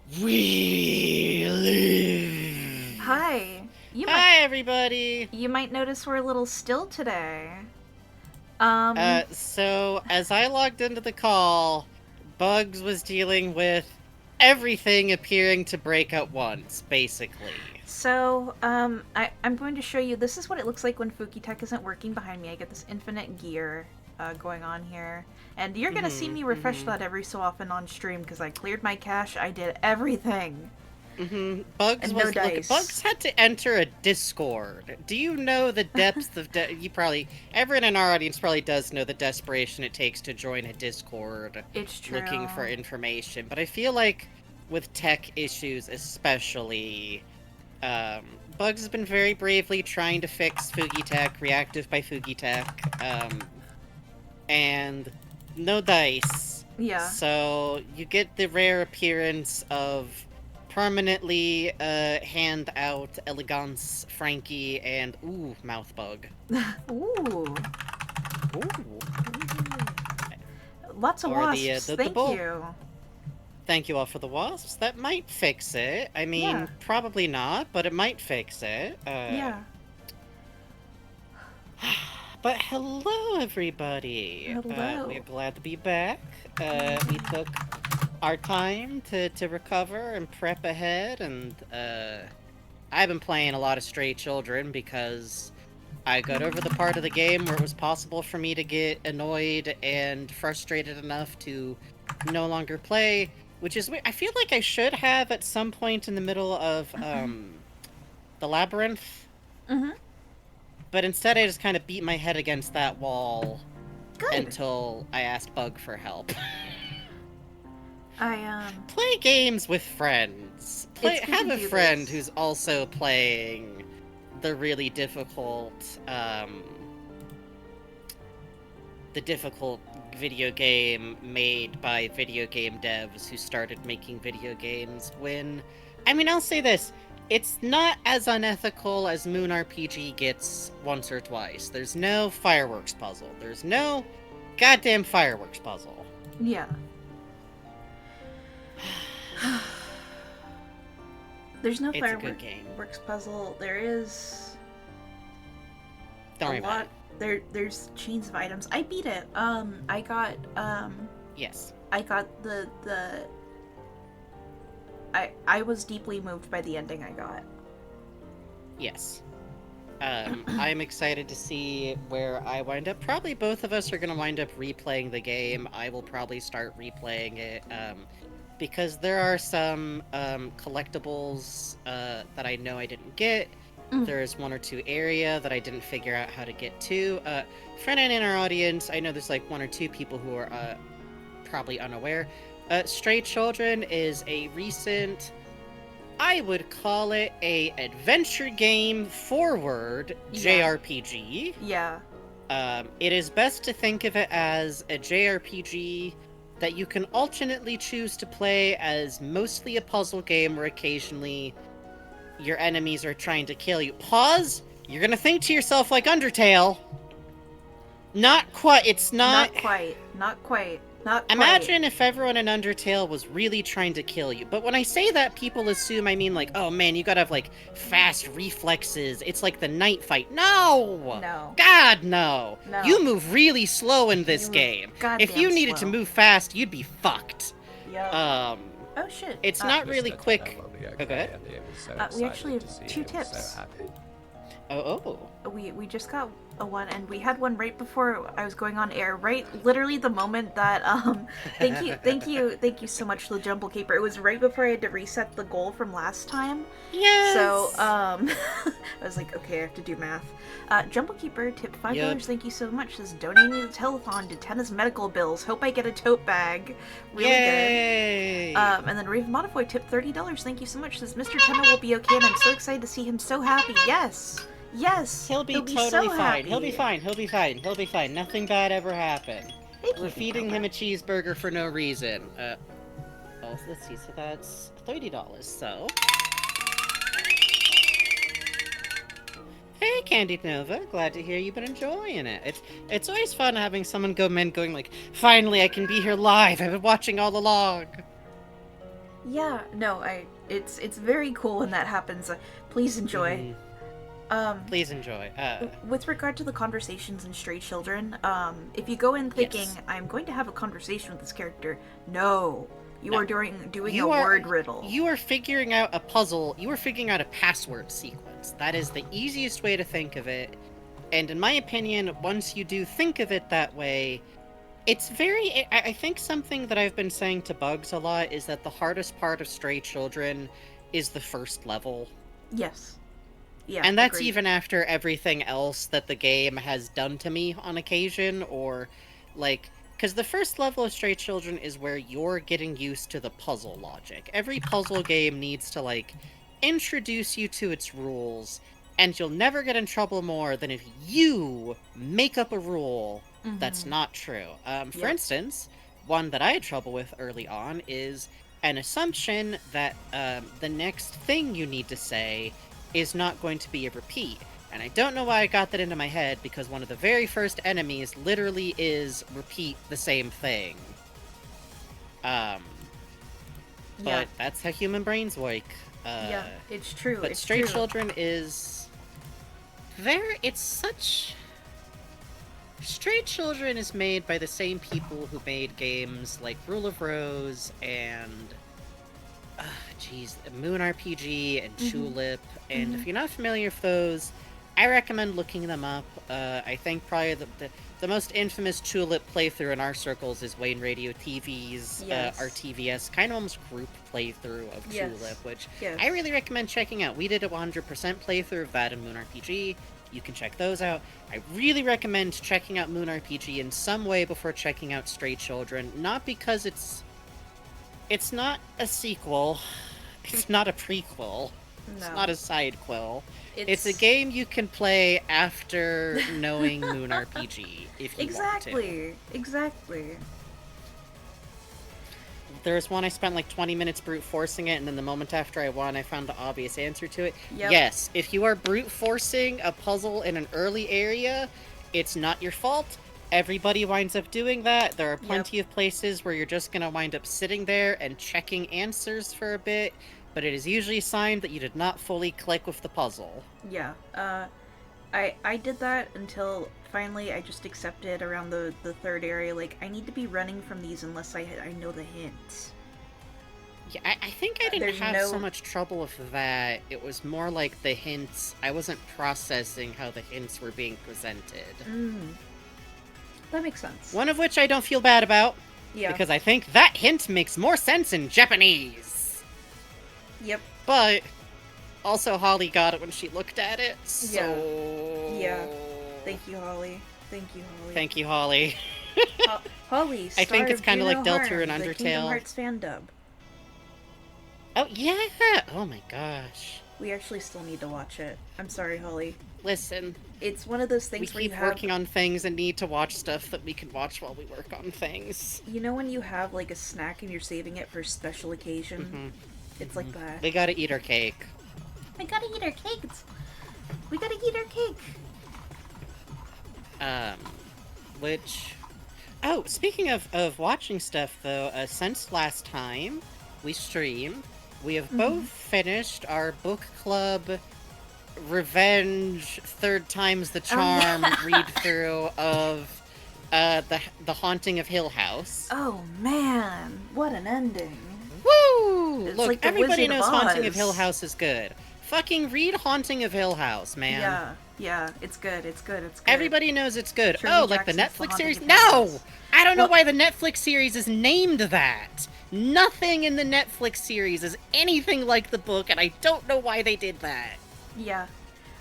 We live. Hi. Hi, everybody. You might notice we're a little still today. Um So as I logged into the call, Bugs was dealing with everything appearing to break at once, basically. I'm going to show you, this is what it looks like when Fukitech isn't working behind me. I get this infinite gear going on here. And you're gonna see me refresh that every so often on stream because I cleared my cache, I did everything. Bugs And no was look. dice. Bugs had to enter a Discord. Do you know the depths of you probably everyone in our audience probably does know the desperation it takes to join a Discord It's true. looking for information. But I feel like with tech issues, especially, Bugs has been very bravely trying to fix Fugitech, Reactive by Fugitech, and no dice. Yeah. So you get the rare appearance of permanently hand out Elegance, Frankie, and Mouthbug. Ooh. Ooh. Lots of Or the wasps. the Thank bull. you. Thank you all for the wasps. That might fix it. I Yeah. mean, probably not, but it might fix it. Yeah. But hello, everybody. Hello. We're glad to be back. We took our time to recover and prep ahead, and I've been playing a lot of Stray Children because I got over the part of the game where it was possible for me to get annoyed and frustrated enough to no longer play, which is I feel like I should have at some point in the middle of the Labyrinth. Mm-hmm. But instead I just kind of beat my head against that wall Good. until I asked Bug for help. I Play games with friends. It's good Have to a do friend this. who's also playing the really difficult video game made by video game devs who started making video games when I'll say this, it's not as unethical as Moon RPG gets once or twice. There's no fireworks puzzle. There's no goddamn fireworks puzzle. Yeah. There's no It's a good game. fireworks puzzle. There is Don't worry a about lot. it. There's chains of items. I beat it. Yes. I got the I was deeply moved by the ending I got. Yes. I'm excited to see where I wind up. Probably both of us are going to wind up replaying the game. I will probably start replaying it, because there are some collectibles that I know I didn't get. There's one or two area that I didn't figure out how to get to. Friend in our audience, I know there's like one or two people who are probably unaware. Stray Children is a recent, I would call it a adventure game forward JRPG. Yeah. It is best to think of it as a JRPG that you can alternately choose to play as mostly a puzzle game where occasionally your enemies are trying to kill you. Pause! You're gonna think to yourself like Undertale. Not quite. It's not. Not quite. Not quite. Not quite. Imagine if everyone in Undertale was really trying to kill you. But when I say that, people assume I mean like, oh man, you gotta have like fast reflexes. It's like the night fight. No! No. God, no! No. You move really slow in this game. If you needed to move fast, you'd be fucked. Yep. Oh shit. It's not really quick. Okay. We actually have 2 tips. Oh. We just got a one, and we had one right before I was going on air. Right, literally the moment that thank you so much, the Jumble Keeper. It was right before I had to reset the goal from last time. Yes. So I was like, okay, I have to do math. Jumble Keeper tipped $5. Yep. Thank you so much. Says donating to the telethon to Tenna's medical bills. Hope I get a tote bag. Really Yay. Good. And then Raven Modifoy tipped $30. Thank you so much. Says Mr. Tenna will be okay, and I'm so excited to see him so happy. Yes. Yes. He'll be totally so fine. Happy. He'll be fine. He'll be fine. He'll be fine. Nothing bad ever happened. We're feeding him a cheeseburger for no reason. Let's see. So that's $30. So. Hey, Candy Nova. Glad to hear you've been enjoying it. It's always fun having someone going like, finally, I can be here live. I've been watching all along. Yeah, no, it's very cool when that happens. Please enjoy. Mhm. Um, Please enjoy. with regard to the conversations in Stray Children, if you go in thinking Yes. I'm going to have a conversation with this character, no, you No. are doing a You are word riddle. you are figuring out a puzzle. You are figuring out a password sequence. That is the easiest way to think of it. And in my opinion, once you do think of it that way, it's very. I think something that I've been saying to Bugs a lot is that the hardest part of Stray Children is the first level. Yes. Yeah, And that's agreed. even after everything else that the game has done to me on occasion, or like. Because the first level of Stray Children is where you're getting used to the puzzle logic. Every puzzle game needs to, like, introduce you to its rules, and you'll never get in trouble more than if you make up a rule that's Mm-hmm. not true. For Yep. instance, one that I had trouble with early on is an assumption that the next thing you need to say is not going to be a repeat. And I don't know why I got that into my head, because one of the very first enemies literally is repeat the same thing. Um, Yeah. but that's how human brains work. Yeah, it's true. But It's Stray true. Children is it's such. Stray Children is made by the same people who made games like Rule of Rose and Moon RPG and Mhm. Tulip. And Mhm. if you're not familiar with those, I recommend looking them up. I think probably the most infamous Tulip playthrough in our circles is Wayne Radio TV's Yes. RTVS kind of almost group playthrough of Yes. Tulip, which Yes. I really recommend checking out. We did a 100% playthrough of that in Moon RPG. You can check those out. I really recommend checking out Moon RPG in some way before checking out Stray Children. Not because it's not a sequel. It's not a prequel. It's No. not a side quill. It's a game you can play after knowing Moon RPG, if you want to. Exactly. Exactly. There's one I spent like 20 minutes brute forcing it, and then the moment after I won, I found the obvious answer to it. Yep. Yes, if you are brute forcing a puzzle in an early area, it's not your fault. Everybody winds up doing that. There are plenty of places where you're just going to wind up sitting there and checking answers for a bit, but it is usually a sign that you did not fully click with the puzzle. Yeah. I did that until finally I just accepted around the third area. Like I need to be running from these unless I know the hints. Yeah, I think I didn't There's have no- so much trouble with that. It was more like the hints. I wasn't processing how the hints were being presented. That makes sense. One of which I don't feel bad about, Yeah. because I think that hint makes more sense in Japanese. Yep. But also Holly got it when she looked at it, so... Yeah. Thank you, Holly. Thank you, Holly. Thank you, Holly. Holly. I think star it's of kinda like Juno Delta and Harm, the Undertale. Kingdom Hearts fan dub. Oh, yeah! Oh my gosh. We actually still need to watch it. I'm sorry, Holly. Listen, It's one of those we things where you keep have, working on things and need to watch stuff that we can watch while we work on things. you know, when you have like a snack and you're saving it for a special occasion. It's like that. We gotta eat our cake. We gotta eat our cakes. We gotta eat our cake. Which... Oh, speaking of watching stuff, though, since last time we streamed, we have both finished our book club revenge third time's the charm read-through of the Haunting of Hill House. Oh man, what an ending. Woo! It's Look, like the everybody Wizard knows of Haunting of Oz. Hill House is good. Fucking read Haunting of Hill House, man. Yeah, it's good, it's good, it's good. Everybody knows it's good. Shirley Oh, like the Jackson's The Netflix Haunting series? of Hill No! House. I don't know Well- why the Netflix series is named that. Nothing in the Netflix series is anything like the book, and I don't know why they did that. Yeah.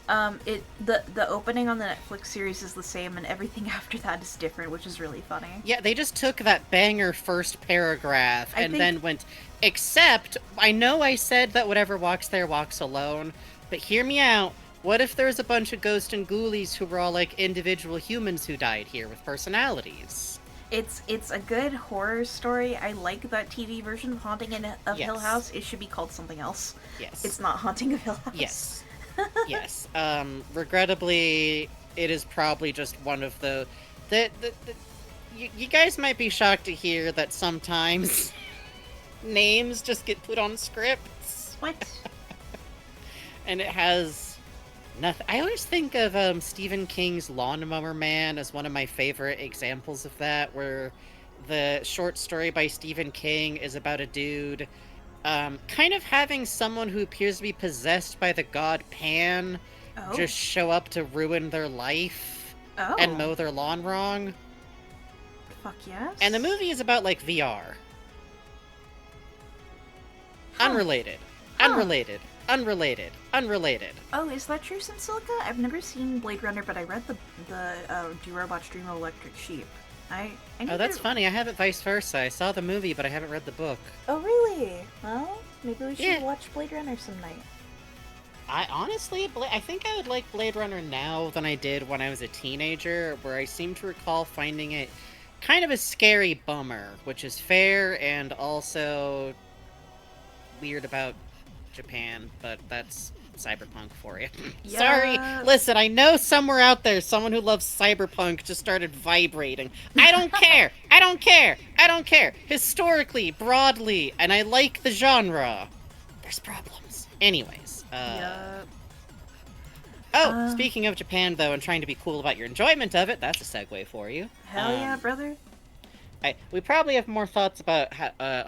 The opening on the Netflix series is the same and everything after that is different, which is really funny. Yeah, they just took that banger first paragraph I and think- then went, except, I know I said that whatever walks there walks alone, but hear me out. What if there's a bunch of ghosts and ghoulies who were all like individual humans who died here with personalities? It's a good horror story. I like that TV version of Haunting of Hill Yes. House. It should be called something else. Yes. It's not Haunting of Hill House. Yes. Yes. Regrettably, it is probably just one of you guys might be shocked to hear that sometimes names just get put on scripts. What? And it has nothing. I always think of Stephen King's Lawnmower Man as one of my favorite examples of that, where the short story by Stephen King is about a dude kind of having someone who appears to be possessed by the god Pan just show up to ruin their life and mow their lawn wrong. Fuck yes. And the movie is about, like, VR. Huh. Unrelated. Huh. Unrelated. Unrelated. Unrelated. Oh, is that true, Sinsilica? I've never seen Blade Runner, but I read the Do Robots Dream of Electric Sheep. I need Oh, that's to... funny. I have it vice versa. I saw the movie, but I haven't read the book. Oh, really? Well, maybe we should Yeah. watch Blade Runner some night. I honestly, I think I would like Blade Runner now than I did when I was a teenager, where I seem to recall finding it kind of a scary bummer, which is fair and also weird about Japan, but that's cyberpunk for you. Yeah. Sorry, listen, I know somewhere out there someone who loves cyberpunk just started vibrating. I don't care! I don't care! I don't care! Historically, broadly, and I like the genre. There's problems. Anyways, Oh, speaking of Japan, though, and trying to be cool about your enjoyment of it, that's a segue for you. Hell yeah, brother. We probably have more thoughts about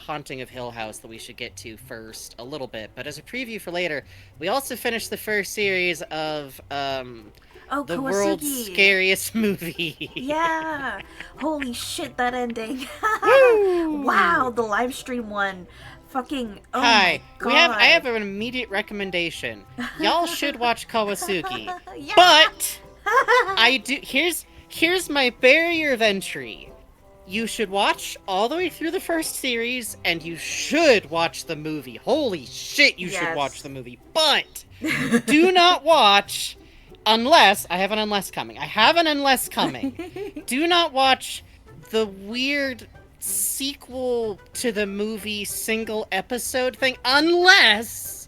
Haunting of Hill House that we should get to first, a little bit. But as a preview for later, we also finished the first series of the Kawasugi. world's scariest movie. Yeah! Holy shit, that ending. Woo! Wow, the live stream one. Fucking, oh Hi, my god. I have an immediate recommendation. Y'all should watch Kawasugi. Yeah. But here's my barrier of entry. You should watch all the way through the first series, and you should watch the movie. Holy shit, you should watch the movie. But do not watch unless I have an unless coming. I have an unless coming. Do not watch the weird sequel to the movie single episode thing unless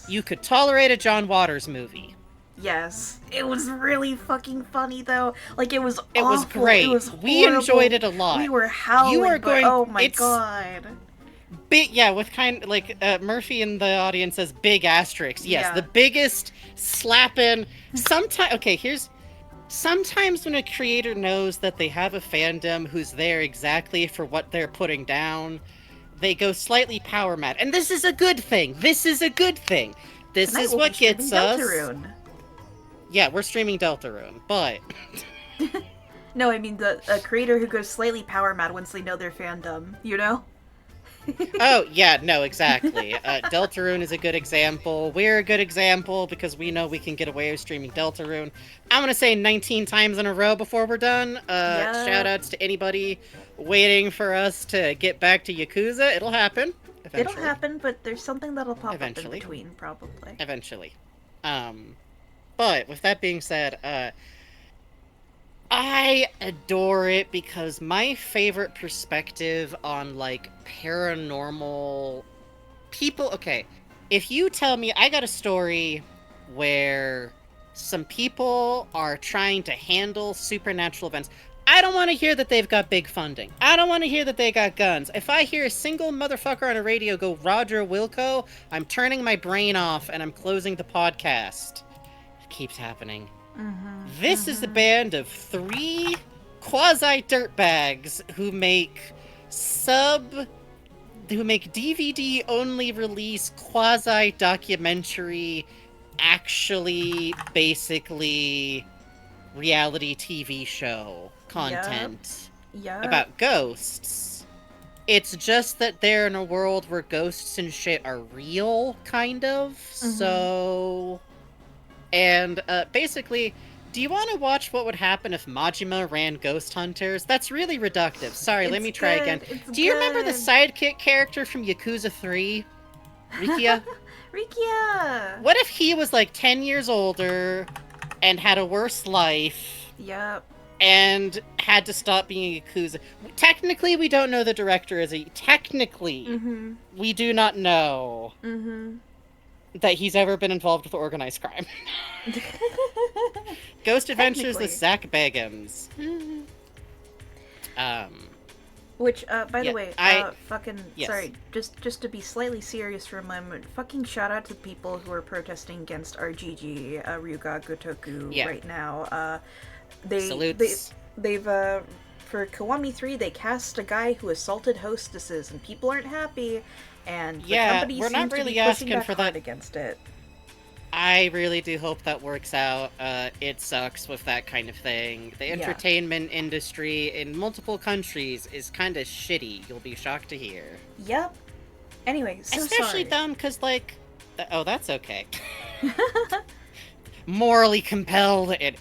you could tolerate a John Waters movie. Yes. It was really fucking funny though. Like it was It was awful. great. It was We enjoyed it a lot. We were howling. You are going oh my god. Big, yeah, with kind like Murphy in the audience says big asterisks. Yes, Yeah. the biggest slapping. Sometimes when a creator knows that they have a fandom who's there exactly for what they're putting down, they go slightly power mad. And this is a good thing. This is a good thing. This Tonight is we'll what be gets streaming us. Deltarune. Yeah, we're streaming Deltarune, but No, I mean the creator who goes slightly power mad once they know their fandom, you know? oh yeah, no, exactly. Deltarune is a good example. We're a good example because we know we can get away with streaming Deltarune. I'm gonna say 19 times in a row before we're done. Shout outs to anybody waiting for us to get back to Yakuza. It'll happen. Eventually. It'll happen, but there's something that'll pop up in Eventually. between, probably. Eventually. But with that being said, I adore it because my favorite perspective on, like, paranormal people... Okay, if you tell me I got a story where some people are trying to handle supernatural events, I don't want to hear that they've got big funding. I don't want to hear that they got guns. If I hear a single motherfucker on a radio go, Roger Wilco, I'm turning my brain off and I'm closing the podcast. It keeps happening. This is a band of 3 quasi-dirtbags who make DVD-only release quasi-documentary, actually, basically, reality TV show content about ghosts. It's just that they're in a world where ghosts and shit are real, kind of, so... And, basically, do you want to watch what would happen if Majima ran Ghost Hunters? That's really reductive. Sorry, let me try again. Do you remember the sidekick character from Yakuza 3? Rikia? Rikia! What if he was, like, 10 years older and had a worse life? Yep. And had to stop being a Yakuza. Technically, we don't know the director is a... Technically, we do not know that he's ever been involved with organized crime. Ghost Adventures with Zach Bagans. Which, by the Yeah, way, yes. sorry, just to be slightly serious for a moment, fucking shout out to the people who are protesting against RGG, Ryuga Gotoku Yeah. right now. They, Salutes. they've, for Kiwami 3, they cast a guy who assaulted hostesses, and people aren't happy, and the Yeah, company we're not seems to really be pushing asking back for hard that. against it. I really do hope that works out. It sucks with that kind of thing. The Yeah. entertainment industry in multiple countries is kind of shitty, you'll be shocked to hear. Yep. Anyway, so Especially sorry. dumb, because, like... oh, that's okay. Morally compelled. What in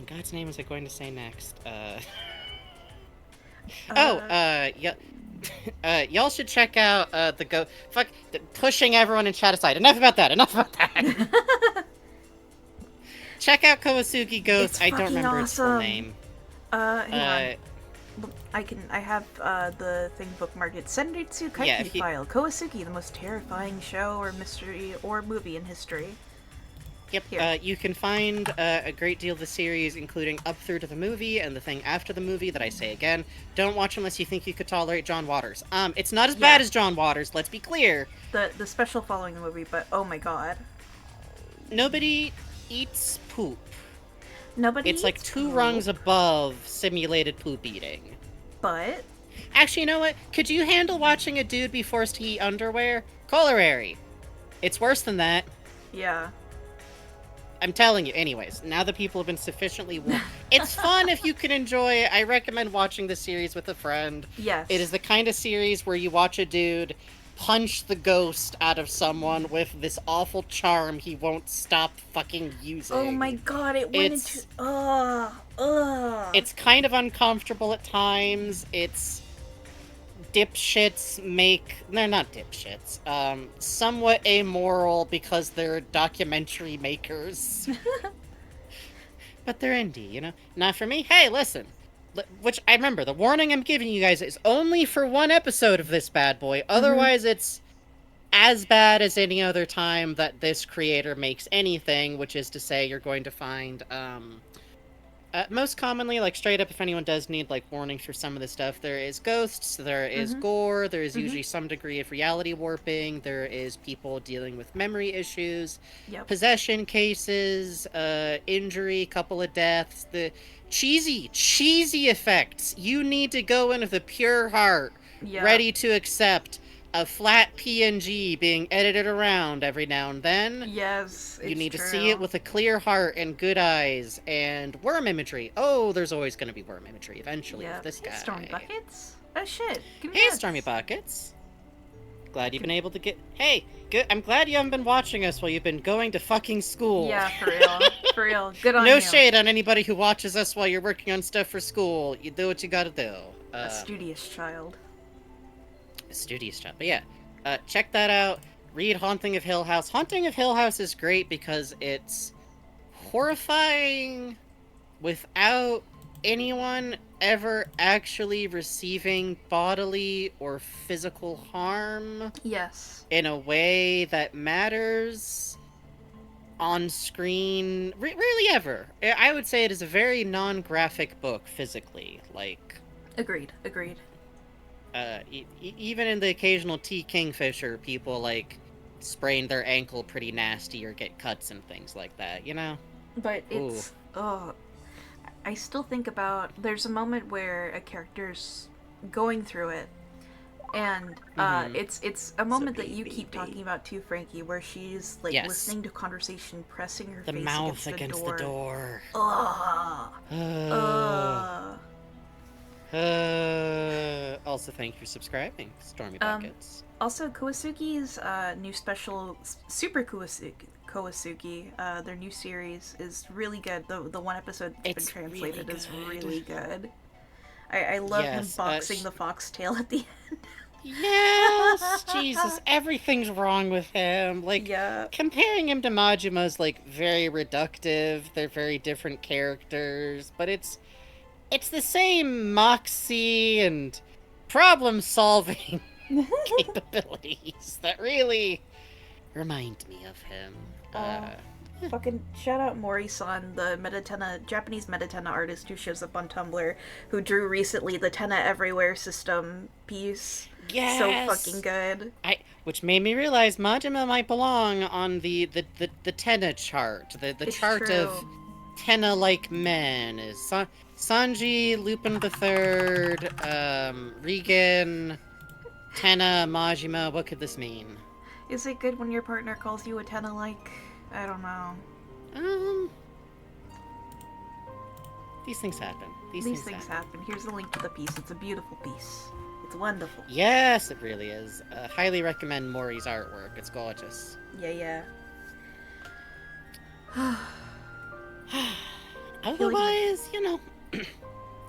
God's name is I going to say next? Yeah. Y'all should check out the pushing everyone in chat aside. Enough about that. Check out Koasugi Ghost. It's I don't remember fucking its full awesome. name. Hang on. I have the thing bookmarked. It's Senritsu Kaiki Yeah, if you- File. Koasugi, the most terrifying show or mystery or movie in history. Yep. Here. You can find a great deal of the series, including up through to the movie and the thing after the movie. That I say again, don't watch unless you think you could tolerate John Waters. It's not as bad as John Waters. Let's be clear. The special following the movie, but oh my god. Nobody eats poop. Nobody. It's like eats two poop, rungs above simulated poop eating. But Actually, you know what? Could you handle watching a dude be forced to eat underwear? Corollary. It's worse than that. yeah. I'm telling you. Anyways, now that people have been sufficiently warned, it's fun if you can enjoy. I recommend watching the series with a friend. Yes. It is the kind of series where you watch a dude punch the ghost out of someone with this awful charm he won't stop fucking using. Oh my god! It went It's- into. It's kind of uncomfortable at times. It's dipshits make... They're not dipshits. Somewhat amoral because they're documentary makers. But they're indie, you know? Not for me. Hey, listen. Which, I remember, the warning I'm giving you guys is only for one episode of this bad boy. Otherwise, it's as bad as any other time that this creator makes anything, which is to say you're going to find, most commonly, like, straight up, if anyone does need, like, warnings for some of this stuff, there is ghosts, there is gore, there is usually some degree of reality warping, there is people dealing with memory issues, Yep. possession cases, injury, couple of deaths, the cheesy effects. You need to go in with a pure heart, Yeah. ready to accept a flat PNG being edited around every now and then. Yes. You it's need to true. see it with a clear heart and good eyes and worm imagery. Oh, there's always going to be worm imagery eventually Yeah. with this Hey, guy. Stormy Buckets. Oh shit. Give me Hey, nuts. Stormy Buckets. Glad you've been able to get... Hey, good. I'm glad you haven't been watching us while you've been going to fucking school. Yeah, for real. For real. Good on No you. shade on anybody who watches us while you're working on stuff for school. You do what you gotta do. A studious child. Studious stuff. But yeah, check that out. Read Haunting of Hill House. Haunting of Hill House is great because it's horrifying without anyone ever actually receiving bodily or physical harm Yes. in a way that matters on screen. Really ever. I would say it is a very non-graphic book physically. Like, Agreed. even in the occasional T. Kingfisher, people, like, sprain their ankle pretty nasty or get cuts and things like that, you know? But it's I still think about there's a moment where a character's going through it and it's a moment that you keep baby. talking about too, Frankie, where she's like Yes. listening to conversation, pressing her The face mouth against against the door. Ugh. Also, thank you for subscribing, Stormy Um, Buckets. Also, Koasugi's new special, Super Koasugi, their new series is really good. The one episode that's It's been translated really is good. really good. I love him Yes, boxing the foxtail at the end. Yes, Jesus, everything's wrong with him. Like, Yeah. comparing him to Majima's, like, very reductive. They're very different characters, but it's the same moxie and problem-solving capabilities that really remind me of him. Aw. Fucking shout out Mori-san, the Japanese Metatena artist who shows up on Tumblr, who drew recently the Tena Everywhere system piece. So fucking Yes! good. Which made me realize Majima might belong on the Tenna chart. The It's chart of true. Tenna-like men is Sanji, Lupin the Third, Regan, Tenna, Majima. What could this mean? Is it good when your partner calls you a Tena like? I don't know. Um, these things happen. These These things things happen. happen. Here's the link to the piece. It's a beautiful piece. It's wonderful. Yes, it really is. Highly recommend Mori's artwork. It's gorgeous. Yeah. Feeling like Otherwise, I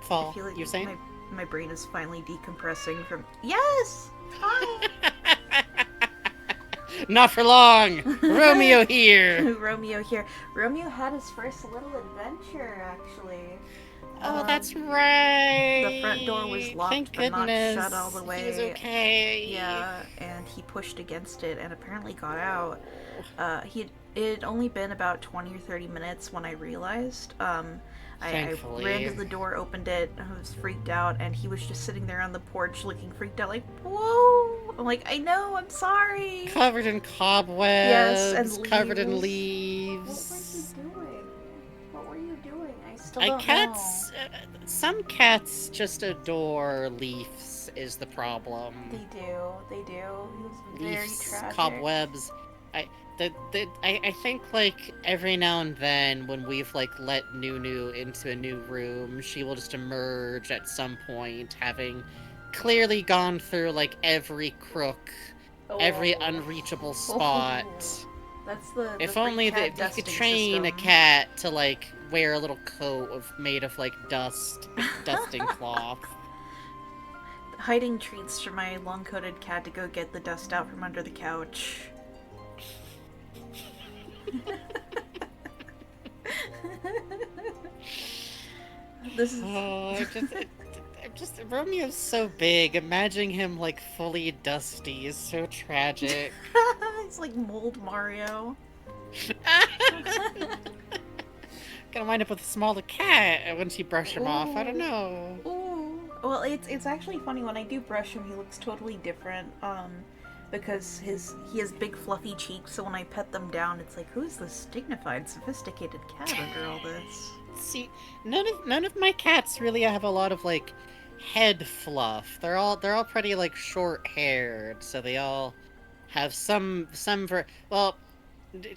fall. feel like You're saying? my brain is finally decompressing from. Yes. Hi. Not for long. Romeo here. Romeo here. Romeo had his first little adventure, actually. Oh, that's right. The front door was locked, Thank but not goodness. shut all the way. He's okay. Yeah, and he pushed against it and apparently got out. It had only been about 20 or 30 minutes when I realized. I ran to the door, opened it, I was freaked out, and he was just sitting there on the porch looking freaked out, like, whoa! I'm like, I know, I'm sorry! Covered in cobwebs. Yes, and leaves. Covered in What were leaves. you doing? What were you doing? I still I don't cats. know. Some cats just adore leaves. Is the problem? They do. He was very Leaves, tragic. cobwebs. I think like every now and then when we've like let Nunu into a new room, she will just emerge at some point, having clearly gone through like every crook, every unreachable spot. That's the If free only cat you could dusting train a system. cat to like wear a little coat made of like dusting cloth. Hiding treats for my long-coated cat to go get the dust out from under the couch. This is Oh, Romeo's so big. Imagining him like fully dusty is so tragic. it's like mold Mario. Gonna wind up with a smaller cat once you brush him off. I don't know. Ooh. Well, it's actually funny when I do brush him. He looks totally different. Because he has big fluffy cheeks. So when I pet them down, it's like, who's this dignified, sophisticated cat under all this? See, none of my cats really have a lot of like head fluff. They're all pretty like short haired, so they all have well,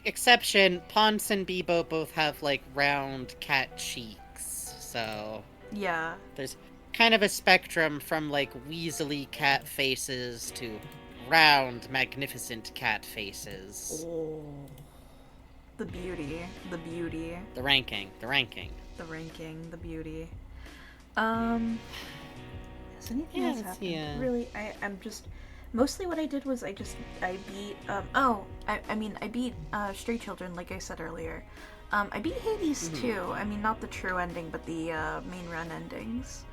exception. Ponce and Bebo both have like round cat cheeks, so Yeah. there's kind of a spectrum from like weaselly cat faces to round, magnificent cat faces. Oh. The beauty. The ranking. The ranking. The beauty. Has anything else happened? Yeah. Really, I'm just... Mostly what I did was I beat, I beat, Stray Children, like I said earlier. I beat Hades too. I mean, not the true ending, but the, main run endings.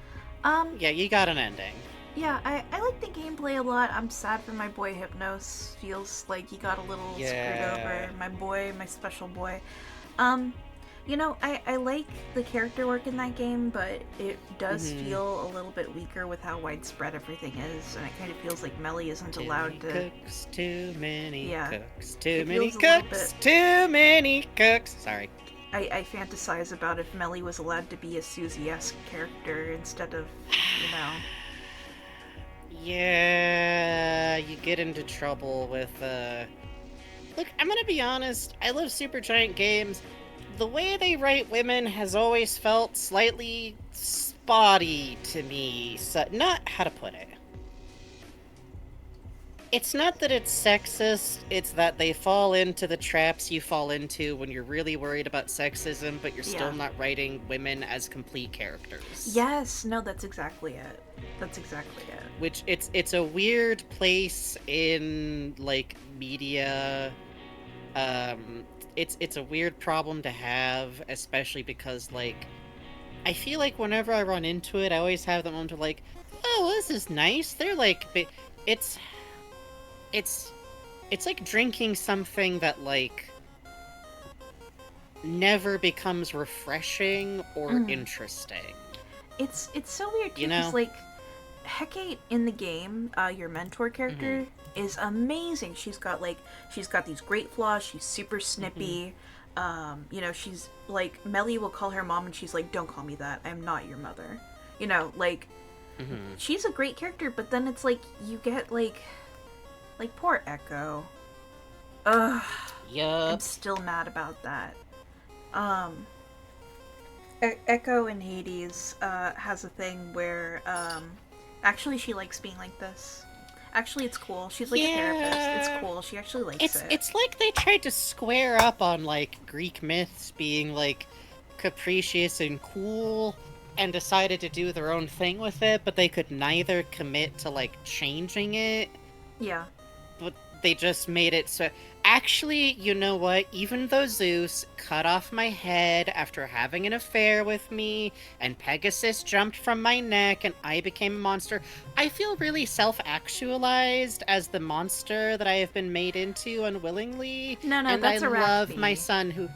Yeah, you got an ending. Yeah, I like the gameplay a lot. I'm sad for my boy Hypnos. Feels like he got a little screwed over. My special boy. I like the character work in that game, but it does feel a little bit weaker with how widespread everything is, and it kind of feels like Melly isn't allowed to... Cooks, too many cooks, too It many feels a little cooks, too many cooks. Sorry. I fantasize about if Melly was allowed to be a Susie-esque character instead of, Yeah, you get into trouble with, Look, I'm gonna be honest, I love Supergiant Games. The way they write women has always felt slightly spotty to me. So, not how to put it. It's not that it's sexist, it's that they fall into the traps you fall into when you're really worried about sexism, but you're still not writing women as complete characters. Yes, no, that's exactly it. Which, it's a weird place in, like, media. It's a weird problem to have, especially because, like, I feel like whenever I run into it, I always have the moment of, like, oh, this is nice. They're, like, it's like drinking something that, like, never becomes refreshing or Mm. interesting. It's so weird too, You because know? like Hecate in the game, your mentor Mm-hmm. character, is amazing. She's got these great flaws. She's super Mm-hmm. snippy. You know, she's like Melly will call her mom, and she's like, "Don't call me that. I'm not your mother." You know, like Mm-hmm. she's a great character, but then it's like you get like poor Echo. Ugh, I'm Yup. still mad about that. Um, Echo in Hades has a thing where actually she likes being like this. Actually, it's cool. She's like a therapist. It's Yeah. cool. She actually likes It's it. it's like they tried to square up on like Greek myths being like capricious and cool and decided to do their own thing with it, but they could neither commit to like changing it, Yeah. but they just made it so. Actually, you know what? Even though Zeus cut off my head after having an affair with me, and Pegasus jumped from my neck and I became a monster, I feel really self actualized as the monster that I have been made into unwillingly, No, no, and I that's love my Arachne. son who.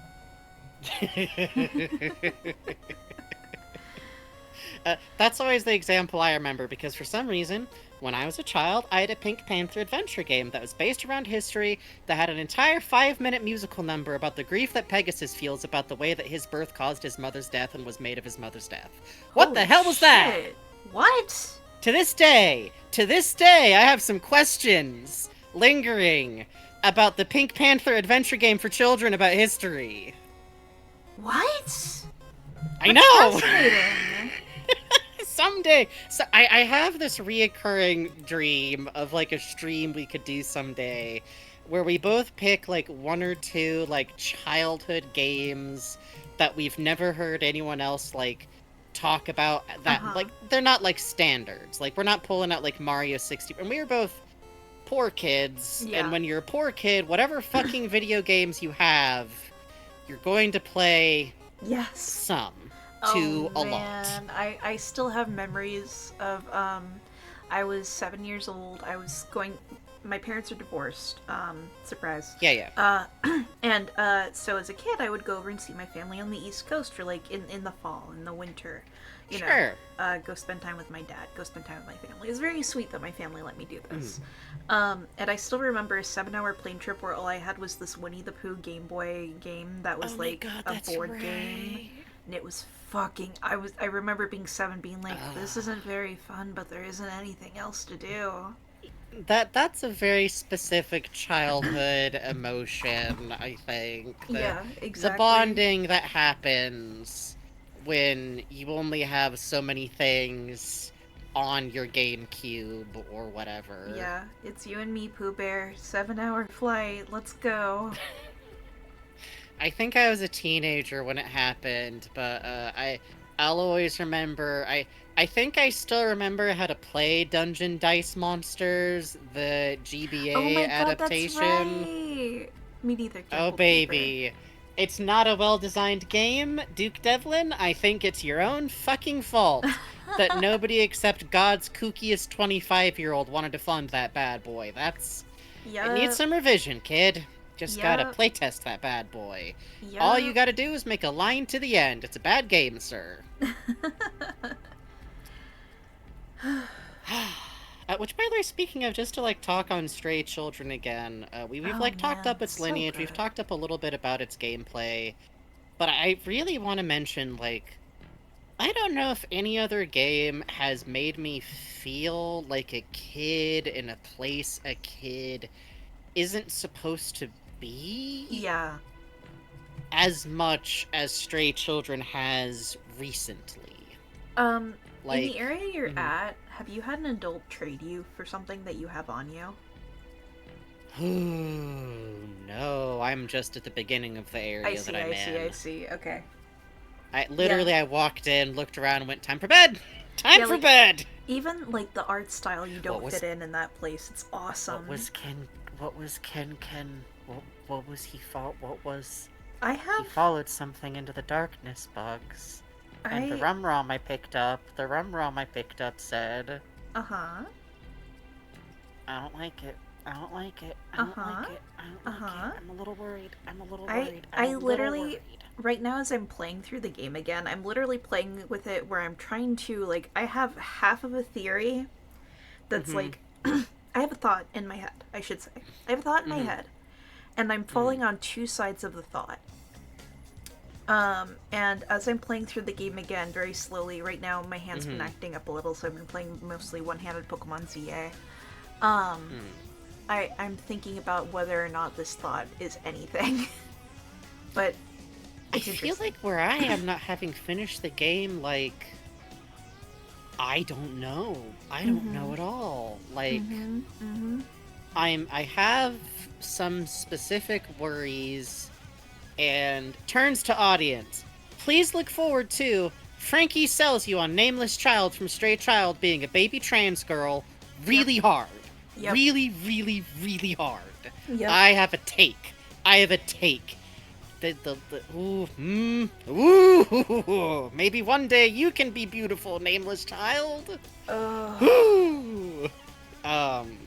That's always the example I remember because for some reason, when I was a child, I had a Pink Panther adventure game that was based around history that had an entire 5-minute musical number about the grief that Pegasus feels about the way that his birth caused his mother's death and was made of his mother's death. What the Holy hell was that? shit. What? To this day, I have some questions lingering about the Pink Panther adventure game for children about history. What? I That's know! fascinating. Someday, so I have this reoccurring dream of like a stream we could do someday where we both pick like one or two like childhood games that we've never heard anyone else like talk about, that Uh-huh. like they're not like standards, like we're not pulling out like Mario 60, and we were both poor kids, and Yeah. when you're a poor kid, whatever fucking video games you have, you're going to play Yes. some Oh to a lot. man, I still have memories of I was 7 years old. I was going. My parents are divorced. Surprise. Yeah, yeah. And so as a kid, I would go over and see my family on the East Coast for like in the fall, in the winter. You know, Sure. go spend time with my dad. Go spend time with my family. It's very sweet that my family let me do this. Mm. And I still remember a 7 hour plane trip where all I had was this Winnie the Pooh Game Boy game that Oh was my like god, a that's board game, right. and it was fucking. I remember being 7, being like, this isn't very fun, but there isn't anything else to do. That's a very specific childhood emotion, I think. Yeah, The exactly. bonding that happens when you only have so many things on your GameCube or whatever. Yeah, it's you and me, Pooh Bear. 7 hour flight. Let's go. I think I was a teenager when it happened, but I'll always remember. I think I still remember how to play Dungeon Dice Monsters, the Oh GBA my god, that's adaptation. right. Me neither, Oh Gentle Keeper. baby. It's not a well-designed game, Duke Devlin. I think it's your own fucking fault that nobody except God's kookiest 25-year-old wanted to fund that bad boy. It needs Yup. some revision, kid. Just gotta Yup. playtest that bad boy. All you Yup. gotta do is make a line to the end. It's a bad game, sir. Which, by the way, speaking of, just to like talk on Stray Children again, we've Oh like talked man, up its so lineage, we've good. talked up a little bit about its gameplay, but I really want to mention, like, I don't know if any other game has made me feel like a kid in a place a kid isn't supposed to be Yeah. as much as Stray Children has recently. In the Like, area you're mhm. at, have you had an adult trade you for something that you have on you? No, I'm just at the beginning of the I area that see, I'm I see, I in. see. Okay. Yeah. I walked in, looked around, and went, "Time for bed! Time Yeah, for like bed!" even like the art style, you What don't was fit in that place. It's what awesome. was Ken what was he fault what was I he have followed something into the darkness, Bugs. And I the rum I picked up said, uh-huh. "I don't like it. I don't like it. I don't Uh-huh. like it. I don't like it. Uh-huh. I'm a little worried. I'm a little I worried. I'm a I little literally worried." right now as I'm playing through the game again, I'm literally playing with it where I'm trying to like I have half of a theory that's Mm-hmm. like I have a thought in my head, I should say. I have a thought in my Mm-hmm. head, and I'm Mm-hmm. falling on two sides of the thought. And as I'm playing through the game again, very slowly, right now my hand's been Mm-hmm. acting up a little, so I've been playing mostly one-handed Pokemon ZA. Mm. I'm thinking about whether or not this thought is anything, but I it's feel interesting. like where I am not having finished the game, like, I don't know. I don't know at all. Like, Mm-hmm. Mm-hmm. I have some specific worries and turns to audience. Please look forward to Frankie sells you on Nameless Child from Stray Child being a baby trans girl Yep. really hard. Yep. Really, really, really hard. Yep. I have a take. I have a take. Ooh, maybe one day you can be beautiful, Nameless Child. Uh, Ooh. Um,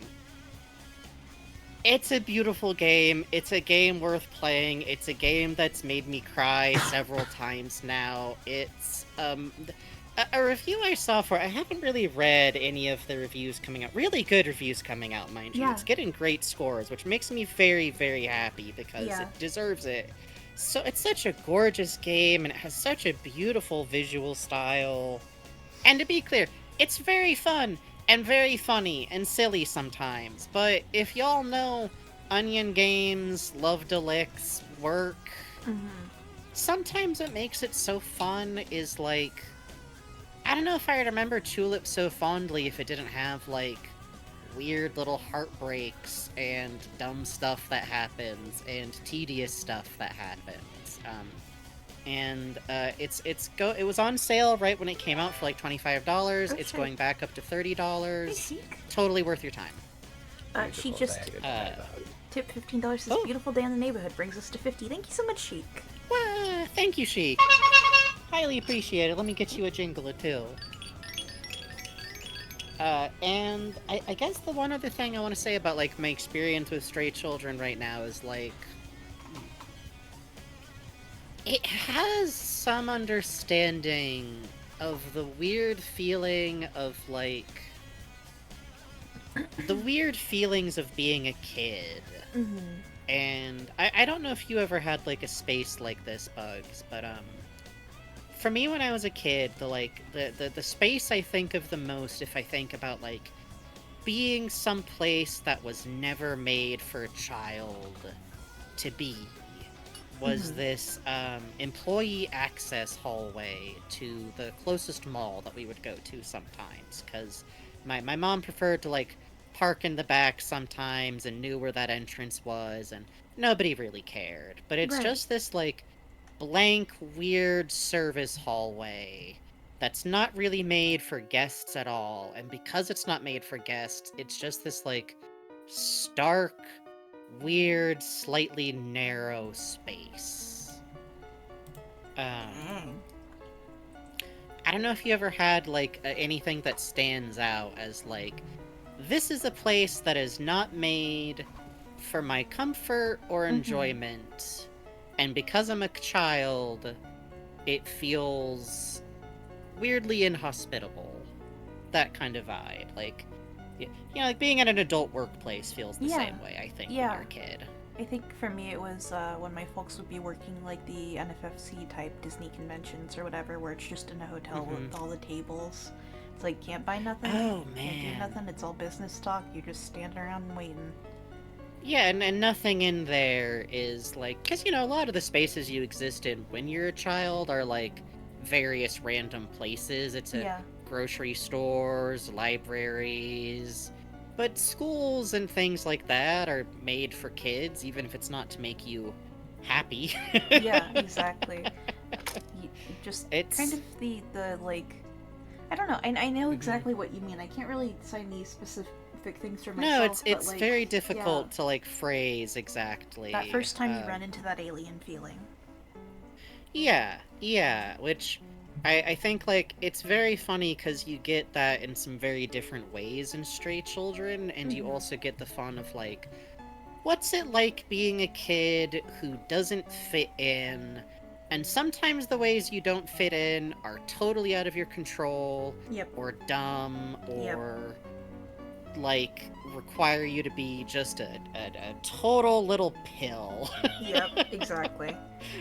it's a beautiful game. It's a game worth playing. It's a game that's made me cry several times now. It's a review I saw for. I haven't really read any of the reviews coming out. Really good reviews coming out, mind you. yeah. It's getting great scores, which makes me very, very happy because Yeah. it deserves it. So it's such a gorgeous game and it has such a beautiful visual style. And to be clear, it's very fun and very funny and silly sometimes. But if y'all know Onion Games, Love Delict's work, Mm-hmm. sometimes what makes it so fun is like, I don't know if I remember Tulip so fondly if it didn't have like weird little heartbreaks and dumb stuff that happens and tedious stuff that happens. And it was on sale right when it came out for like $25. Oh, It's shit. going back up to Hey, $30. Sheik. Totally worth your time. She Beautiful just day. tipped $15. This Oh. beautiful day in the neighborhood brings us to 50. Thank you so much, Sheik. Well, thank you, Sheik. Highly appreciated. Let me get you a jingle or two. And I guess the one other thing I want to say about like my experience with Stray Children right now is like it has some understanding of the weird feeling of like the weird feelings of being a kid. Mm-hmm. And I don't know if you ever had like a space like this, Bugs, but for me when I was a kid, the space I think of the most if I think about like being someplace that was never made for a child to be was this employee access hallway to the closest mall that we would go to sometimes because my mom preferred to like park in the back sometimes and knew where that entrance was and nobody really cared, but it's Right. just this like blank weird service hallway that's not really made for guests at all, and because it's not made for guests it's just this like stark weird, slightly narrow space. Dang. I don't know if you ever had like anything that stands out as like, this is a place that is not made for my comfort or enjoyment, and because I'm a child, it feels weirdly inhospitable. That kind of vibe, like. Like being at an adult workplace feels the Yeah. same way, I think, Yeah. when you're a kid. I think for me it was when my folks would be working like the NFFC type Disney conventions or whatever, where it's just in a hotel with all the tables. It's like can't buy nothing, Oh, can't do man. nothing. It's all business talk. You're just standing around and waiting. Yeah, and nothing in there is like, because a lot of the spaces you exist in when you're a child are like various random places. It's a Yeah. grocery stores, libraries, but schools and things like that are made for kids, even if it's not to make you happy. Yeah, exactly. Just It's kind of the like, I don't know. I know exactly what you mean. I can't really cite any specific things for myself. no, it's but, like, very difficult yeah, to like phrase exactly. that first time you run into that alien feeling. Yeah, which I think like it's very funny because you get that in some very different ways in Stray Children, and you also get the fun of like, what's it like being a kid who doesn't fit in, And sometimes the ways you don't fit in are totally out of your control, Yep. or dumb, Yep. or like require you to be just a total little pill. Yep, exactly.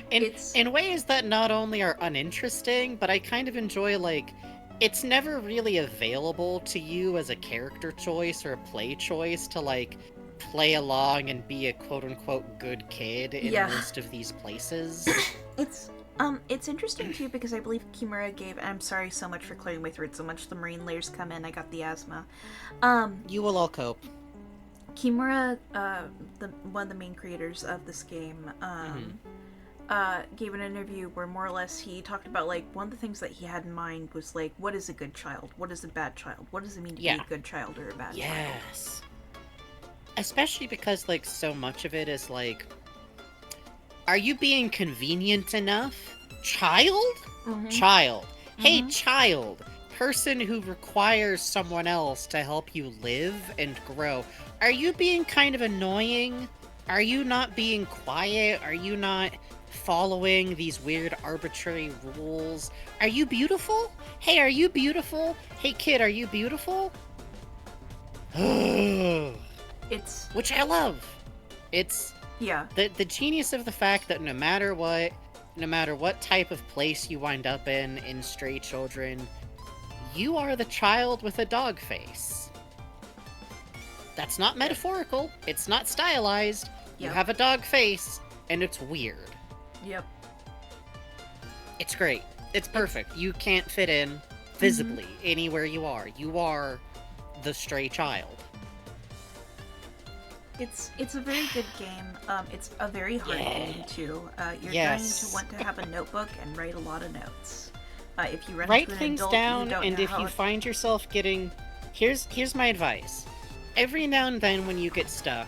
in It's in ways that not only are uninteresting, but I kind of enjoy, like, it's never really available to you as a character choice or a play choice to like play along and be a quote unquote good kid in Yeah. most of these places. it's interesting too because I believe Kimura gave. And I'm sorry so much for clearing my throat so much. The marine layers come in. I got the asthma. You will all cope. Kimura, one of the main creators of this game, gave an interview where more or less he talked about like one of the things that he had in mind was like, what is a good child? What is a bad child? What does it mean to be a good child or a bad child? Yes. Especially because like so much of it is like, are you being convenient enough? Child? Child. Hey, child. Person who requires someone else to help you live and grow. Are you being kind of annoying? Are you not being quiet? Are you not following these weird arbitrary rules? Are you beautiful? Hey, are you beautiful? Hey, kid, are you beautiful? It's Which I love. It's yeah. the genius of the fact that no matter what type of place you wind up in Stray Children, you are the child with a dog face. That's not metaphorical. It's not stylized. You Yep. have a dog face, and it's weird. Yep. It's great. It's perfect. You can't fit in visibly anywhere you are. You are the stray child. It's a very good game. It's a very hard game too. You're going to want to have a notebook and write a lot of notes. If you run Write into an things adult down, who don't and know if how you it- find yourself getting... Here's my advice. Every now and then when you get stuck,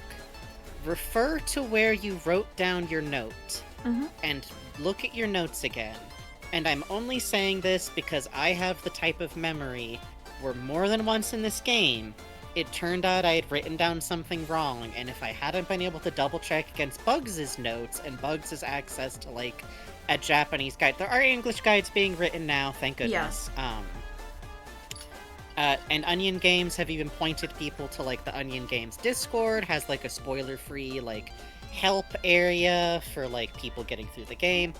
refer to where you wrote down your note, and look at your notes again. And I'm only saying this because I have the type of memory where more than once in this game, it turned out I had written down something wrong, and if I hadn't been able to double check against Bugs' notes and Bugs' access to, like, a Japanese guide. There are English guides being written now, thank goodness. And Onion Games have even pointed people to, like, the Onion Games Discord has, like, a spoiler-free, like, help area for, like, people getting through the game.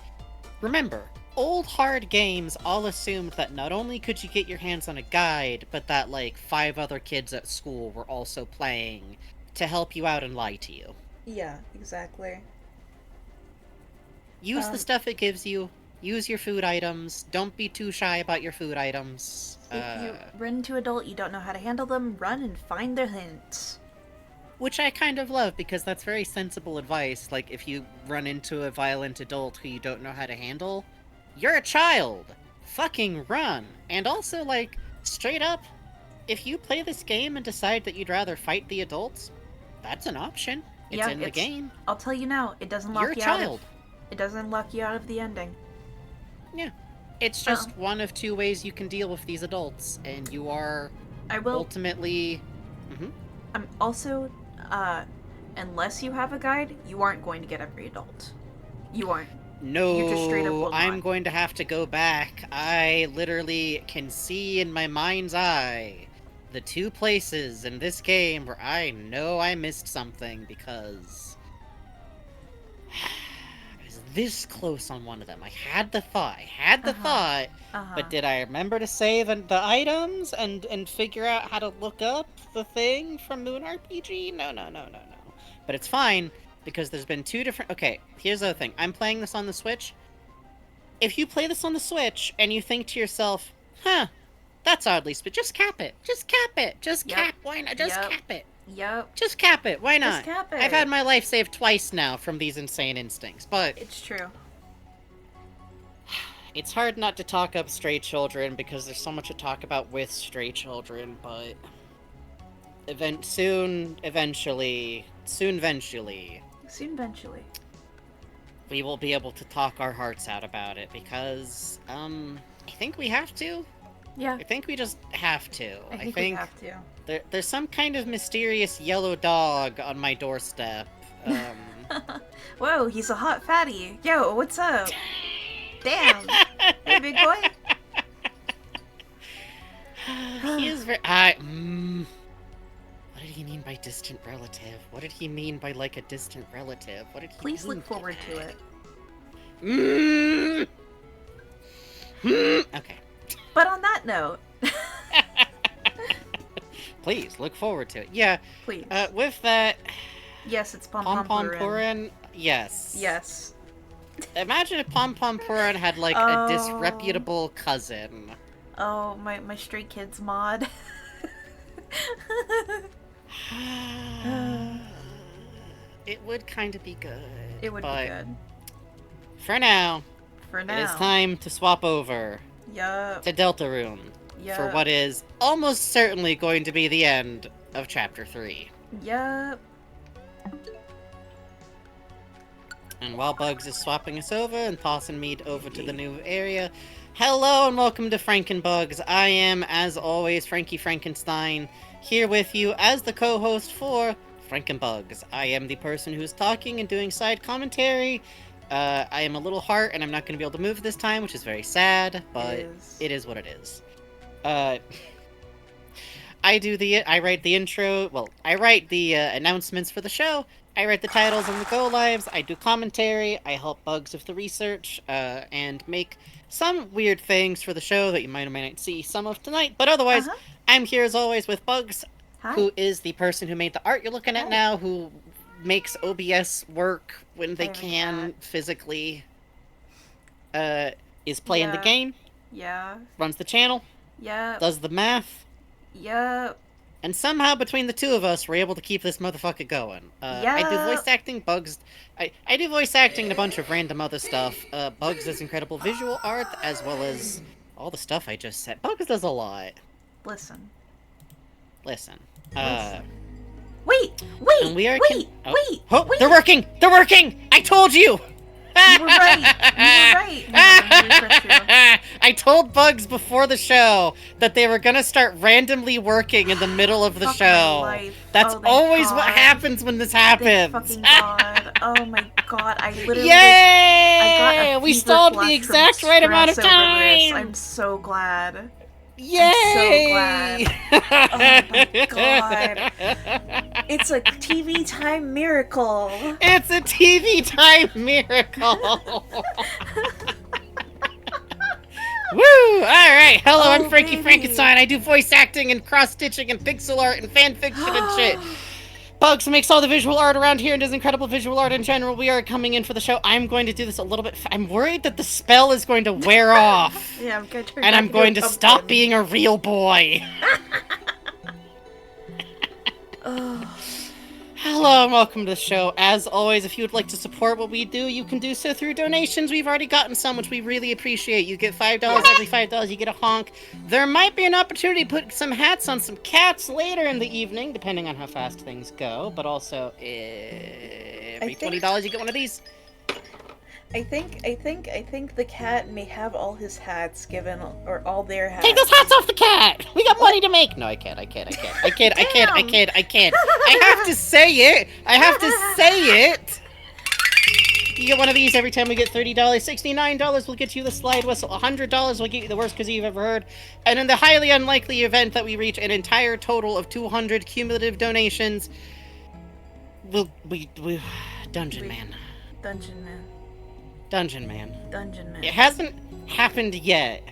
Remember, old hard games all assumed that not only could you get your hands on a guide, but that, like, 5 other kids at school were also playing to help you out and lie to you. Yeah, exactly. Use the stuff it gives you. Use your food items. Don't be too shy about your food items. If you run into adult, you don't know how to handle them, run and find their hints. Which I kind of love, because that's very sensible advice. Like, if you run into a violent adult who you don't know how to handle, you're a child! Fucking run! And also, like, straight up, if you play this game and decide that you'd rather fight the adults, that's an option. It's in the game. I'll tell you now, it doesn't lock You're a you out child. It doesn't lock you out of the ending. Yeah. It's just one of 2 ways you can deal with these adults, and you are ultimately... I'm also, unless you have a guide, you aren't going to get every adult. You aren't. No, You just straight up will I'm not. going to have to go back. I literally can see in my mind's eye the 2 places in this game where I know I missed something because I was this close on one of them. I had the thought, but did I remember to save the items and figure out how to look up the thing from Moon RPG? No. But it's fine, because there's been 2 different... Okay, here's the other thing. I'm playing this on the Switch. If you play this on the Switch and you think to yourself, huh, that's oddly just cap it. Just cap it. Just cap. Why not? Just cap it. Yep. Just cap it. Why not? Just cap it. I've had my life saved twice now from these insane instincts, but... It's true. It's hard not to talk up Stray Children because there's so much to talk about with Stray Children, but... Soon, eventually, we will be able to talk our hearts out about it because, I think we have to. Yeah. I think we just have to. I think we have to. There's some kind of mysterious yellow dog on my doorstep. Whoa, he's a hot fatty. Yo, what's up? Damn. Hey, big boy. He is very. What did he mean by distant relative? What did he mean by like a distant relative? What did he Please mean look forward by to it. Okay. But on that note, Please look forward to it. Yeah. please. With that, Yes, it's Pom Pom Pom Pom Purin. Purin. Yes. Yes. Imagine if Pom Pom Purin had like Oh. a disreputable cousin. Oh, my Stray Kids mod. It would kind of be good. It would but be good. For now, For now. it is time to swap over Yup. to Deltarune Yup. for what is almost certainly going to be the end of Chapter 3. Yup. And while Bugs is swapping us over and tossing me over to the new area, hello and welcome to Frankenbugs. I am, as always, Frankie Frankenstein, here with you as the co-host for Frankenbugs. I am the person who's talking and doing side commentary. I am a little heart and I'm not going to be able to move this time, which is very sad, but it is what it is. I write the intro, well, I write the announcements for the show, I write the titles and the go-lives, I do commentary, I help Bugs with the research, and make some weird things for the show that you might or might not see some of tonight, but otherwise, I'm here as always with Bugs, Hi. who is the person who made the art you're looking at now, who makes OBS work when they can physically, is playing the game, Yeah. runs the channel, Yup. does the math, Yup. and somehow between the two of us, we're able to keep this motherfucker going. I do voice acting, Bugs. I do voice acting and a bunch of random other stuff. Bugs does incredible visual art, as well as all the stuff I just said. Bugs does a lot. Listen. Listen. Wait! And we are Wait! Oh, they're working! They're working! I told you! You were right! You were right! Hang on, let me refresh you. I told Bugs before the show that they were gonna start randomly working in the middle of the Fuck my show. life. That's Oh, thank always what God. happens when this Thank happens. fucking God. Oh my God. I literally Yay! I got a We fever stalled flash the from exact right amount of stress over this. time. I'm so glad. Yay! I'm so glad. Oh my God. It's a TV time miracle. It's a TV time miracle. Woo! Alright, hello, I'm Frankie baby. Frankenstein. I do voice acting and cross-stitching and pixel art and fan fiction and shit. Bugs makes all the visual art around here and does incredible visual art in general. We are coming in for the show. I'm going to do this a little bit. I'm worried that the spell is going to wear off. Yeah, I'm gonna turn And back I'm into going a to stop pumpkin. being a real boy. Oh. Hello and welcome to the show. As always, if you would like to support what we do, you can do so through donations. We've already gotten some, which we really appreciate. You get $5, every $5 you get a honk. There might be an opportunity to put some hats on some cats later in the evening, depending on how fast things go. But also, every $20 you get one of these. I think the cat may have all his hats given, or all their hats. Take those hats off the cat! We got money to make! No, I can't. I have to say it! You get one of these every time we get $30. $69 will get you the slide whistle. $100 will get you the worst kazoo you've ever heard. And in the highly unlikely event that we reach an entire total of 200 cumulative donations, Dungeon Man. It hasn't happened yet.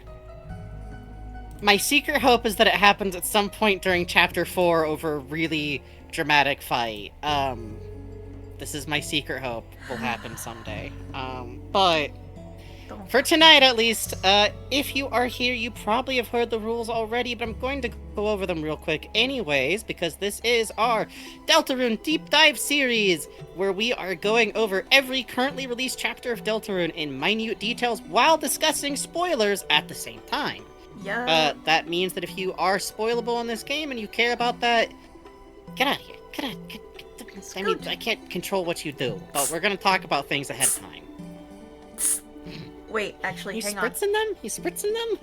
My secret hope is that it happens at some point during Chapter 4 over a really dramatic fight. This is my secret hope. Will happen someday. But for tonight, at least, if you are here, you probably have heard the rules already, but I'm going to go over them real quick anyways, because this is our Deltarune Deep Dive series, where we are going over every currently released chapter of Deltarune in minute details while discussing spoilers at the same time. Yeah. That means that if you are spoilable in this game and you care about that, get out of here. I mean, I can't control what you do, but we're gonna talk about things ahead of time. Wait, actually, hang on. You spritzing them?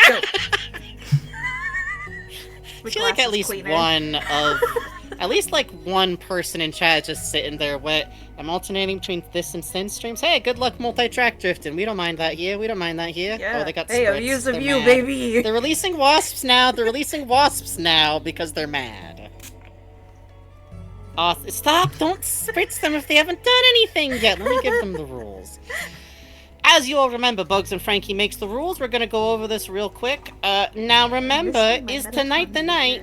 Go. I feel like at least one person in chat just sitting there. What? I'm alternating between this and Sin streams. Hey, good luck multi-track drifting. We don't mind that here. We don't mind that here. Yeah. Oh, they got hey, splits. abuse of They're you, mad. baby. They're releasing wasps now. They're releasing wasps now because they're mad. Stop! Don't spritz them if they haven't done anything yet. Let me give them the rules. As you all remember, Bugs and Frankie makes the rules. We're gonna go over this real quick. Now remember, is tonight the night?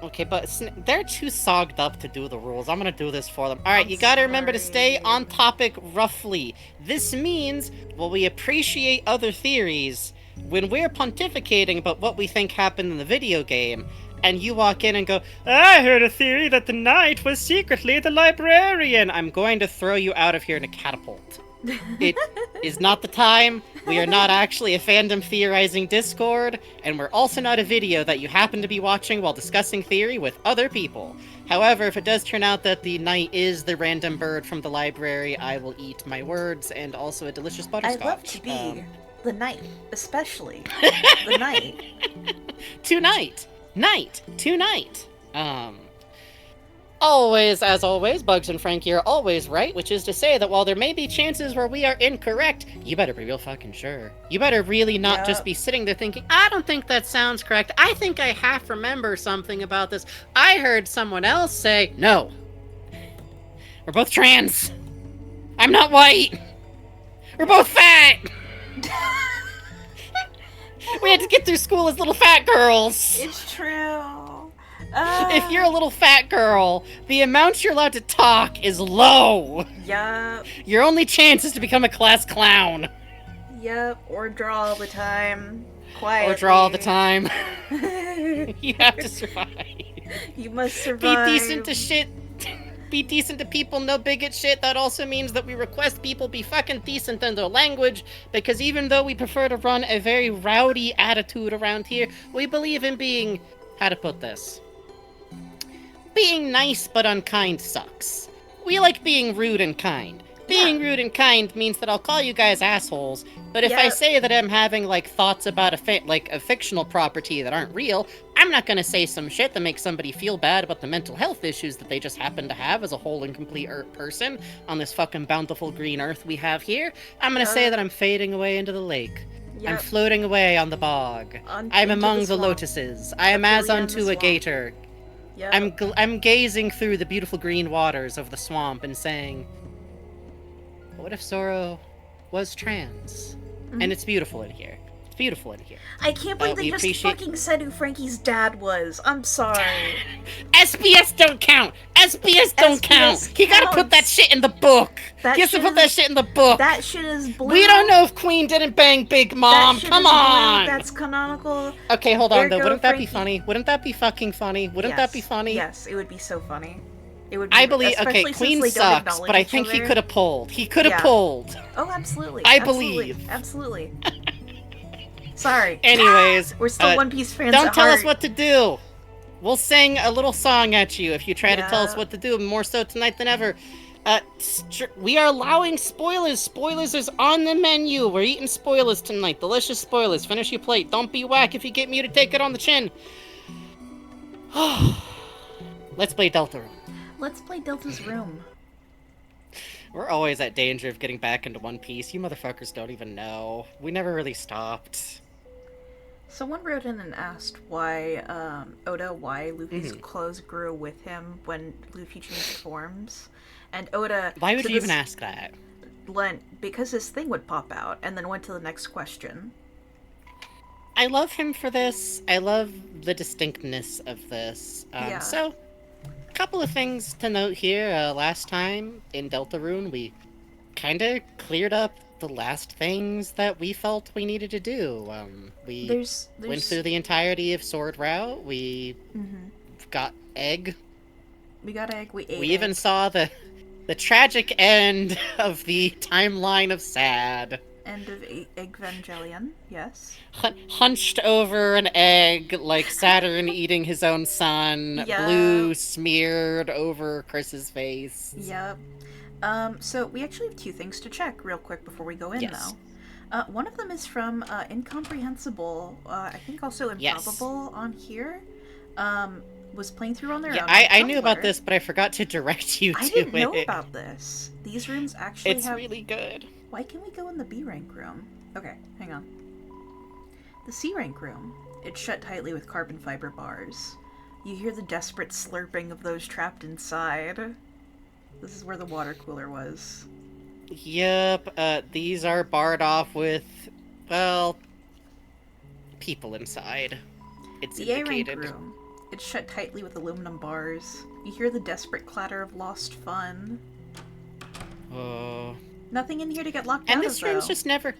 Okay, but they're too sogged up to do the rules. I'm gonna do this for them. Alright, you gotta remember to stay on topic roughly. This means, while we appreciate other theories, when we're pontificating about what we think happened in the video game, and you walk in and go, I heard a theory that the knight was secretly the librarian, I'm going to throw you out of here in a catapult. It is not the time. We are not actually a fandom theorizing Discord, and we're also not a video that you happen to be watching while discussing theory with other people. However, if it does turn out that the knight is the random bird from the library, I will eat my words and also a delicious butterscotch. I'd love to be the knight, especially the knight. Tonight. Always, as always, Bugs and Frankie are always right, which is to say that while there may be chances where we are incorrect, you better be real fucking sure. You better really not just be sitting there thinking, I don't think that sounds correct. I think I half remember something about this. I heard someone else say, no. We're both trans. I'm not white. We're both fat. We had to get through school as little fat girls. It's true. If you're a little fat girl, the amount you're allowed to talk is low. Yup. Your only chance is to become a class clown. Yep, or draw all the time. Quietly. Or draw all the time. You have to survive. You must survive. Be decent to shit. Be decent to people, no bigot shit. That also means that we request people be fucking decent in their language, because even though we prefer to run a very rowdy attitude around here, we believe in being, how to put this? Being nice but unkind sucks. We like being rude and kind. Being rude and kind means that I'll call you guys assholes, but if I say that I'm having, like, thoughts about a fictional property that aren't real, I'm not gonna say some shit that makes somebody feel bad about the mental health issues that they just happen to have as a whole and complete person on this fucking bountiful green earth we have here. I'm gonna say that I'm fading away into the lake. I'm floating away on the bog. I'm among the lotuses. I am as unto a gator. I'm gazing through the beautiful green waters of the swamp and saying, what if Zoro was trans? And it's beautiful in here. It's beautiful in here. I can't believe they just fucking said who Frankie's dad was. I'm sorry. SBS don't count! SBS don't count! He gotta put that shit in the book! He has to put that shit in the book! That shit is blue. We don't know if Queen didn't bang Big Mom! Come on! Blue. That's canonical. Okay, hold on though. Wouldn't that be funny? Wouldn't that be fucking funny? Wouldn't that be funny? Yes, it would be so funny. It would be, I believe, okay, Queen sucks, but I think he could have pulled. He could have pulled. Oh, absolutely. I believe. Absolutely. Sorry. Anyways, we're still One Piece fans. Don't tell us what to do. We'll sing a little song at you if you try to tell us what to do, more so tonight than ever. We are allowing spoilers. Spoilers is on the menu. We're eating spoilers tonight. Delicious spoilers. Finish your plate. Don't be whack if you get muted. Take it on the chin. Let's play Deltarune. Let's play Delta's Room. We're always at danger of getting back into One Piece. You motherfuckers don't even know. We never really stopped. Someone wrote in and asked why why Luffy's clothes grew with him when Luffy changed forms. And Oda... Why would you even ask that? Because his thing would pop out, and then went to the next question. I love him for this. I love the distinctness of this. So... couple of things to note here. Last time in Deltarune, we kind of cleared up the last things that we felt we needed to do. We went through the entirety of Sword Route. We got Egg. We got Egg. We ate We even saw the tragic end of the timeline of Sad. End of Eggvangelion, yes. Hunched over an egg like Saturn eating his own son. Blue smeared over Chris's face. Yep. So we actually have two things to check real quick before we go in, though. One of them is from Incomprehensible, I think also Improbable on here. was playing through on their Yeah, own on I knew about Tumblr. this, but I forgot to direct you I to didn't know it. about this. These rooms actually It's have... really good. Why can't we go in the B rank room? Okay, hang on. The C rank room. It's shut tightly with carbon fiber bars. You hear the desperate slurping of those trapped inside. This is where the water cooler was. Yep, these are barred off with, well, people inside. It's The A rank indicated. room. It's shut tightly with aluminum bars. You hear the desperate clatter of lost fun. Oh. Nothing in here to get locked And out this of, room's though. just never...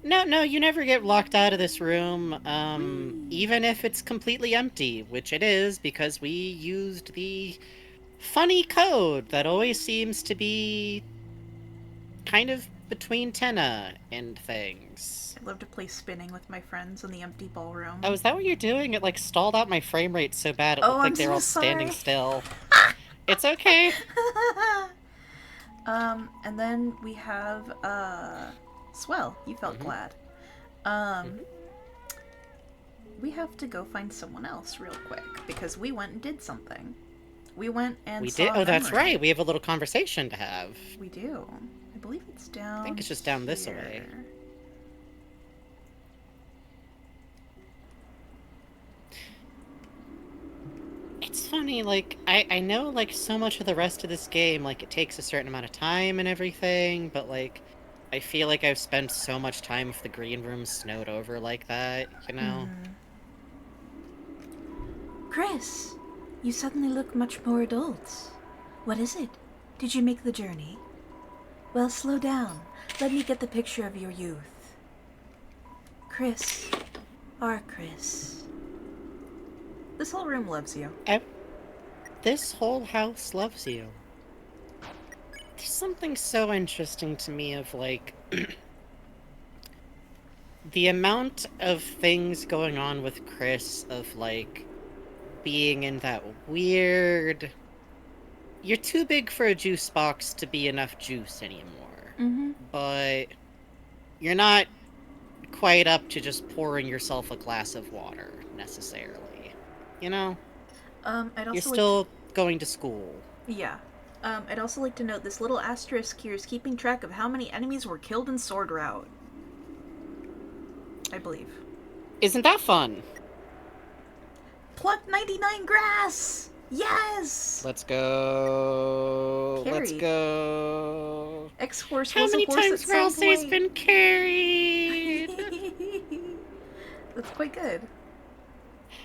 No, you never get locked out of this room, Whee! even if it's completely empty, which it is, because we used the funny code that always seems to be kind of between Tenna and things. I love to play spinning with my friends in the empty ballroom. Oh, is that what you're doing? It, like, stalled out my frame rate so bad it Oh, looked like I'm they were so all standing sorry. still. It's okay. And then we have, Swell, you felt glad. We have to go find someone else real quick, because we went and did something. We went and We saw did? Oh, that's Memory. right. We have a little conversation to have. We do. I believe it's down I think it's just down this here. way. It's funny, like, I know, like, so much of the rest of this game, like, it takes a certain amount of time and everything, but, like, I feel like I've spent so much time with the green room snowed over like that, you know? Chris, you suddenly look much more adult. What is it? Did you make the journey? Well, slow down. Let me get the picture of your youth. Chris. Our Chris. This whole room loves you. This whole house loves you. There's something so interesting to me of, like, the amount of things going on with Chris, of, like, being in that weird... You're too big for a juice box to be enough juice anymore. But you're not quite up to just pouring yourself a glass of water, necessarily. You know? I'd also You're still going to school. Yeah. I'd also like to note this little asterisk here is keeping track of how many enemies were killed in Sword Route. I believe. Isn't that fun? Pluck 99 grass! Yes! Let's go. Carry. Let's go. X-Horse How was many a horse times at some Ralsei's point. been carried? That's quite good.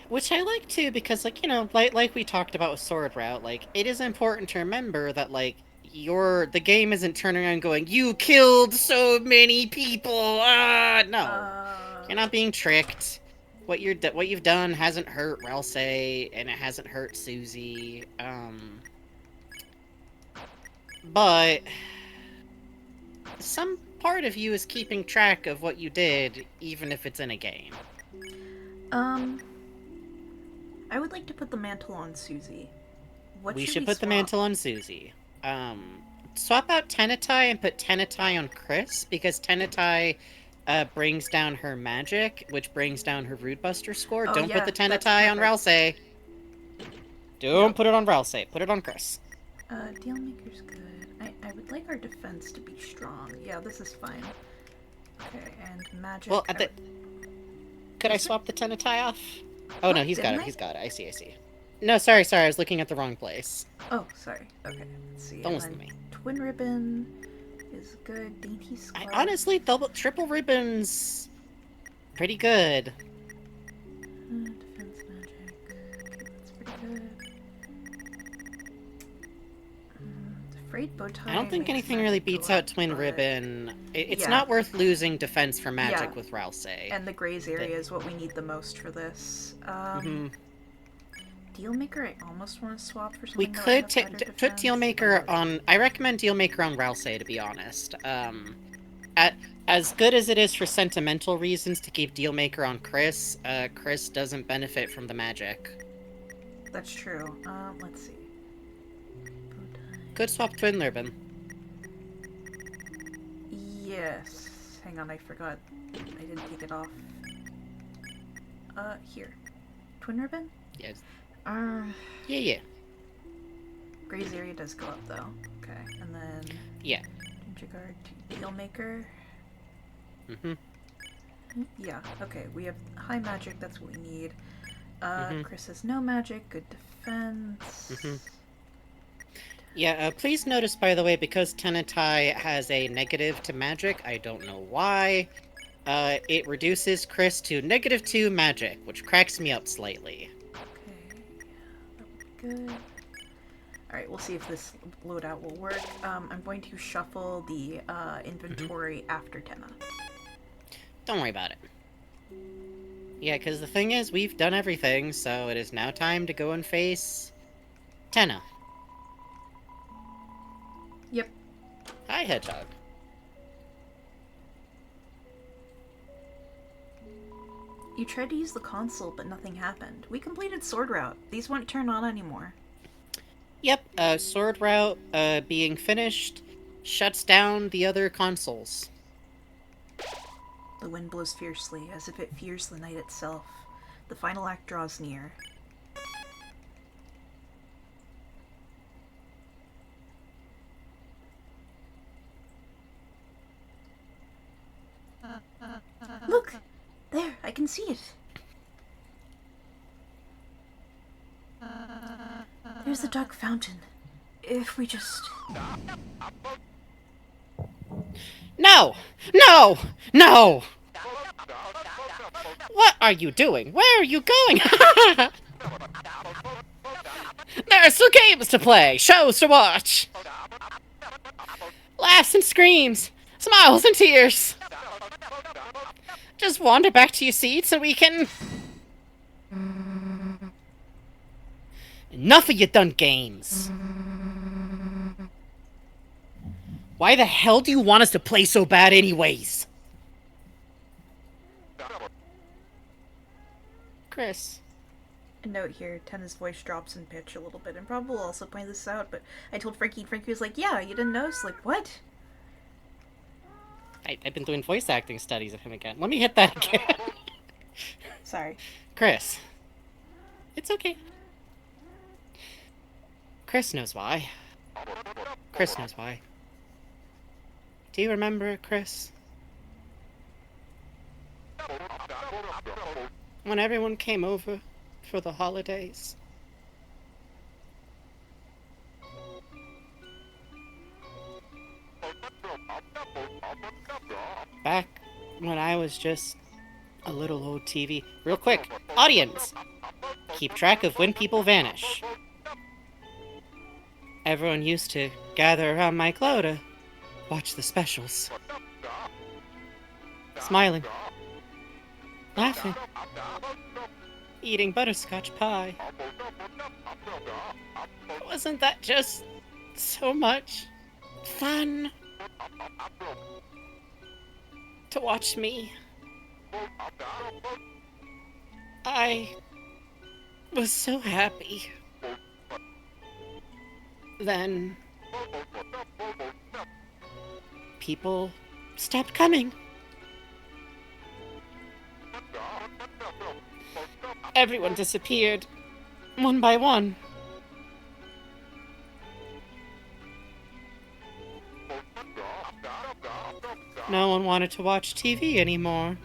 Which I like too, because, like, you know, like we talked about with Sword Route, like, it is important to remember that, like, the game isn't turning around going, you killed so many people. No, you're not being tricked. What you've done hasn't hurt Ralsei, and it hasn't hurt Susie. But some part of you is keeping track of what you did, even if it's in a game. I would like to put the mantle on Susie. We should put the mantle on Susie. Swap out Tenetai and put Tenetai on Chris, because Tenetai brings down her magic, which brings down her Rude Buster score. Don't put the Tenetai on Ralsei. Don't put it on Ralsei. Put it on Chris. Dealmaker's good. I would like our defense to be strong. Yeah, this is fine. Okay, and magic. Well, could I swap the Tenetai off? Oh, no, he's got it. I? He's got it. I see. No, sorry. I was looking at the wrong place. Oh, sorry. Okay, let's see. Don't listen to me. Twin Ribbon is good. Dainty Scarf. Honestly, triple ribbons, pretty good. Defense magic. Okay, that's pretty good. Frayed bow tie. I don't think anything really beats out Twin Ribbon. It's not worth losing defense for magic with Ralsei. And the Graze area is what we need the most for this. Dealmaker, I almost want to swap for something. We could put Dealmaker on... I recommend Dealmaker on Ralsei, to be honest. As good as it is for sentimental reasons to keep Dealmaker on Chris, Chris doesn't benefit from the magic. That's true. Let's see. Could swap Twin Ribbon. Yes. Hang on, I forgot. I didn't take it off. Here. Twin Ribbon? Yes. Uh, Yeah, yeah. Gray's area does go up though. Okay, and then Yeah. Gingerguard to Dealmaker. Mm-hmm. Yeah. Okay, we have high magic. That's what we need. Mm-hmm. Chris has no magic. Good defense. Mm-hmm. Yeah, please notice, by the way, because Tenetai has a negative to magic, I don't know why, it reduces Chris to -2 magic, which cracks me up slightly. Okay, that would be good. Alright, we'll see if this loadout will work. I'm going to shuffle the inventory after Tenna. Don't worry about it. Yeah, because the thing is, we've done everything, so it is now time to go and face Tenna. Yep. Hi, Hedgehog. You tried to use the console, but nothing happened. We completed Sword Route. These won't turn on anymore. Yep, Sword Route, being finished, shuts down the other consoles. The wind blows fiercely, as if it fears the night itself. The final act draws near. Look! There, I can see it. There's a dark fountain. If we just... No! No! No! What are you doing? Where are you going? There are still games to play, shows to watch. Laughs and screams, smiles and tears. Just wander back to your seats and we can... Enough of your done games. Why the hell do you want us to play so bad anyways? Chris. A note here, Tenna's voice drops in pitch a little bit, and Prob will also point this out, but I told Frankie, and Frankie was like, yeah, you didn't notice? Like, what? I've been doing voice acting studies of him again. Let me hit that again. Sorry. Chris. It's okay. Chris knows why. Chris knows why. Do you remember, Chris? When everyone came over for the holidays? Back when I was just a little old TV. Real quick, audience! Keep track of when people vanish. Everyone used to gather around my glow to watch the specials. Smiling. Laughing. Eating butterscotch pie. Wasn't that just so much fun? To watch me. I was so happy. Then people stopped coming. Everyone disappeared, one by one. No one wanted to watch TV anymore.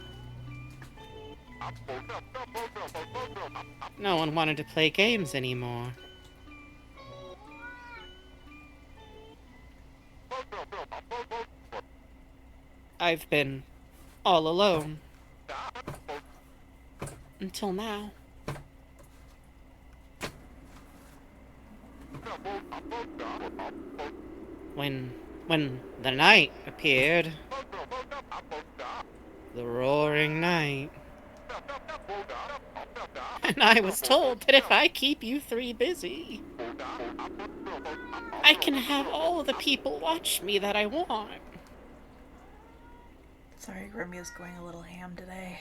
No one wanted to play games anymore. I've been all alone. Until now. When the night appeared, the roaring night, and I was told that if I keep you three busy, I can have all the people watch me that I want. Sorry, Romeo's going a little ham today.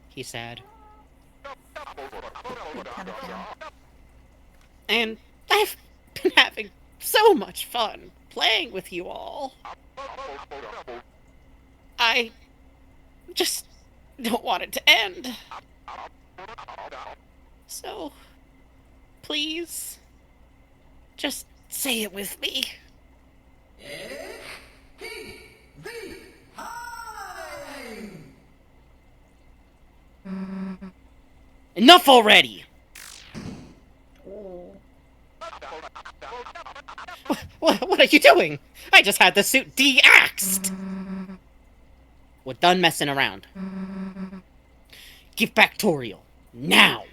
He said. Big Tenna fan. And I've been having so much fun playing with you all. I just don't want it to end. So, Please? Just say it with me. Enough already! What are you doing? I just had the suit de-axed! We're done messing around. Give back Toriel. Now!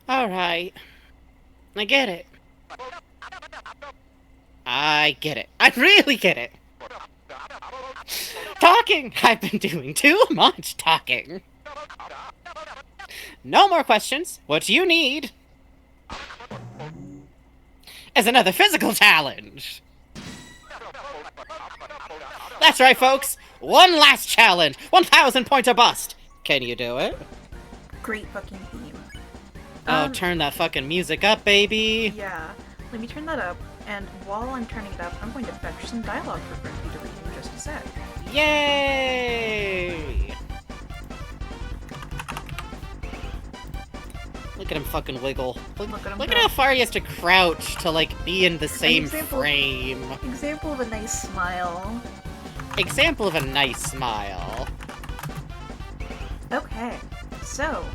Alright. I get it. I get it. I really get it. Talking! I've been doing too much talking. No more questions. What you need is another physical challenge. That's right, folks. One last challenge. 1,000 points or bust. Can you do it? Great fucking theme. Oh, turn that fucking music up, baby. Yeah. Let me turn that up, and while I'm turning it up, I'm going to fetch some dialogue for Frankie to read in just a sec. Yay! Look at him fucking wiggle. Look at how far he has to crouch to, like, be in the same frame. Example of a nice smile. Example of a nice smile. Okay, so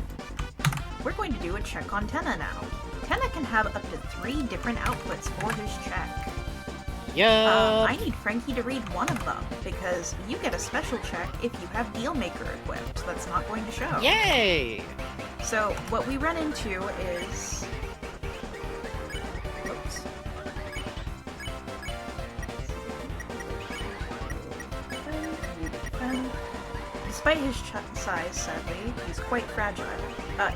we're going to do a check on Tenna now. Tenna can have up to 3 different outputs for his check. Yup. I need Frankie to read one of them, because you get a special check if you have Dealmaker equipped. That's not going to show. Yay! So, what we run into is... Oops. Despite his size, sadly, he's quite fragile.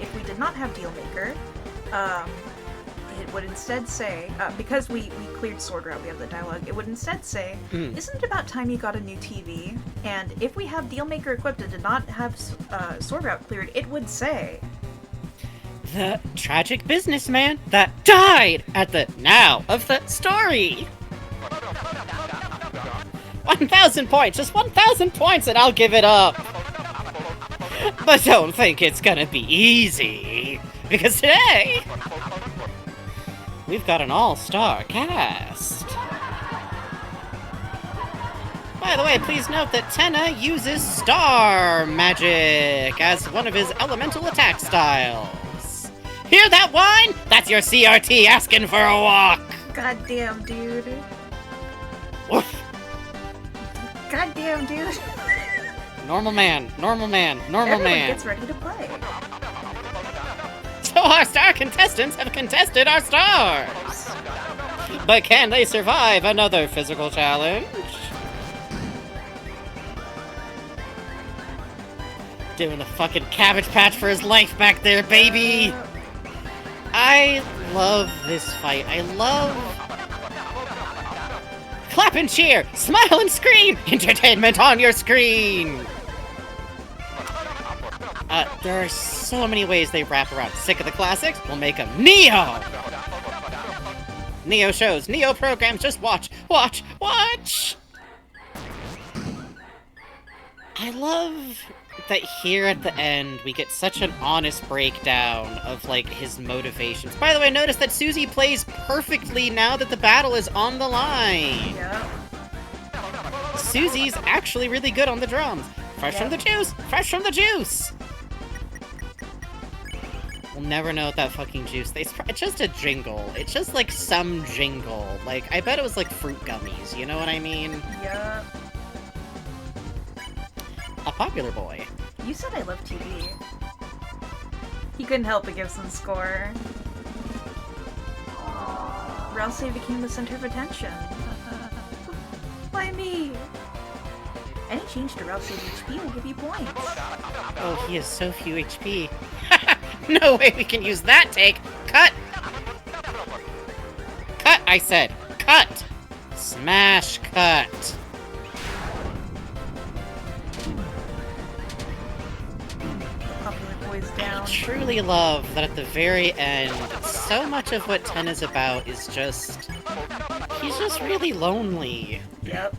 If we did not have Dealmaker, it would instead say, because we cleared Sword Route, we have the dialogue, it would instead say, isn't it about time you got a new TV? And if we have Dealmaker equipped and did not have Sword Route cleared, it would say... The tragic businessman that died at the now of the story! 1,000 points! Just 1,000 points and I'll give it up! But don't think it's gonna be easy! Because today... we've got an all-star cast. By the way, please note that Tenna uses star magic as one of his elemental attack styles. Hear that whine? That's your CRT asking for a walk. Goddamn, dude. Woof. Goddamn, dude. Normal man, normal man, normal Everyone man. gets ready to play. So our star contestants have contested our stars. But can they survive another physical challenge? Doing the fucking Cabbage Patch for his life back there, baby! I love this fight. I love... clap and cheer! Smile and scream! Entertainment on your screen! There are so many ways they wrap around. Sick of the classics? We'll make them Neo! Neo shows, Neo programs, just watch, watch, watch! I love that here at the end, we get such an honest breakdown of, like, his motivations. By the way, notice that Susie plays perfectly now that the battle is on the line. Yep. Susie's actually really good on the drums. Fresh from the juice! Fresh from the juice! We'll never know what that fucking juice tastes. It's just a jingle. It's just like some jingle. Like, I bet it was like fruit gummies, you know what I mean? Yep. A popular boy. You said I love TV. He couldn't help but give some score. Ralsei became the center of attention. Why me? Any change to Ralsei's HP will give you points. Oh, he has so few HP. No way we can use that take! Cut! Cut, I said! Cut! Smash cut! Popular boys down. I truly love that at the very end, so much of what Ten is about is just... he's just really lonely. Yep.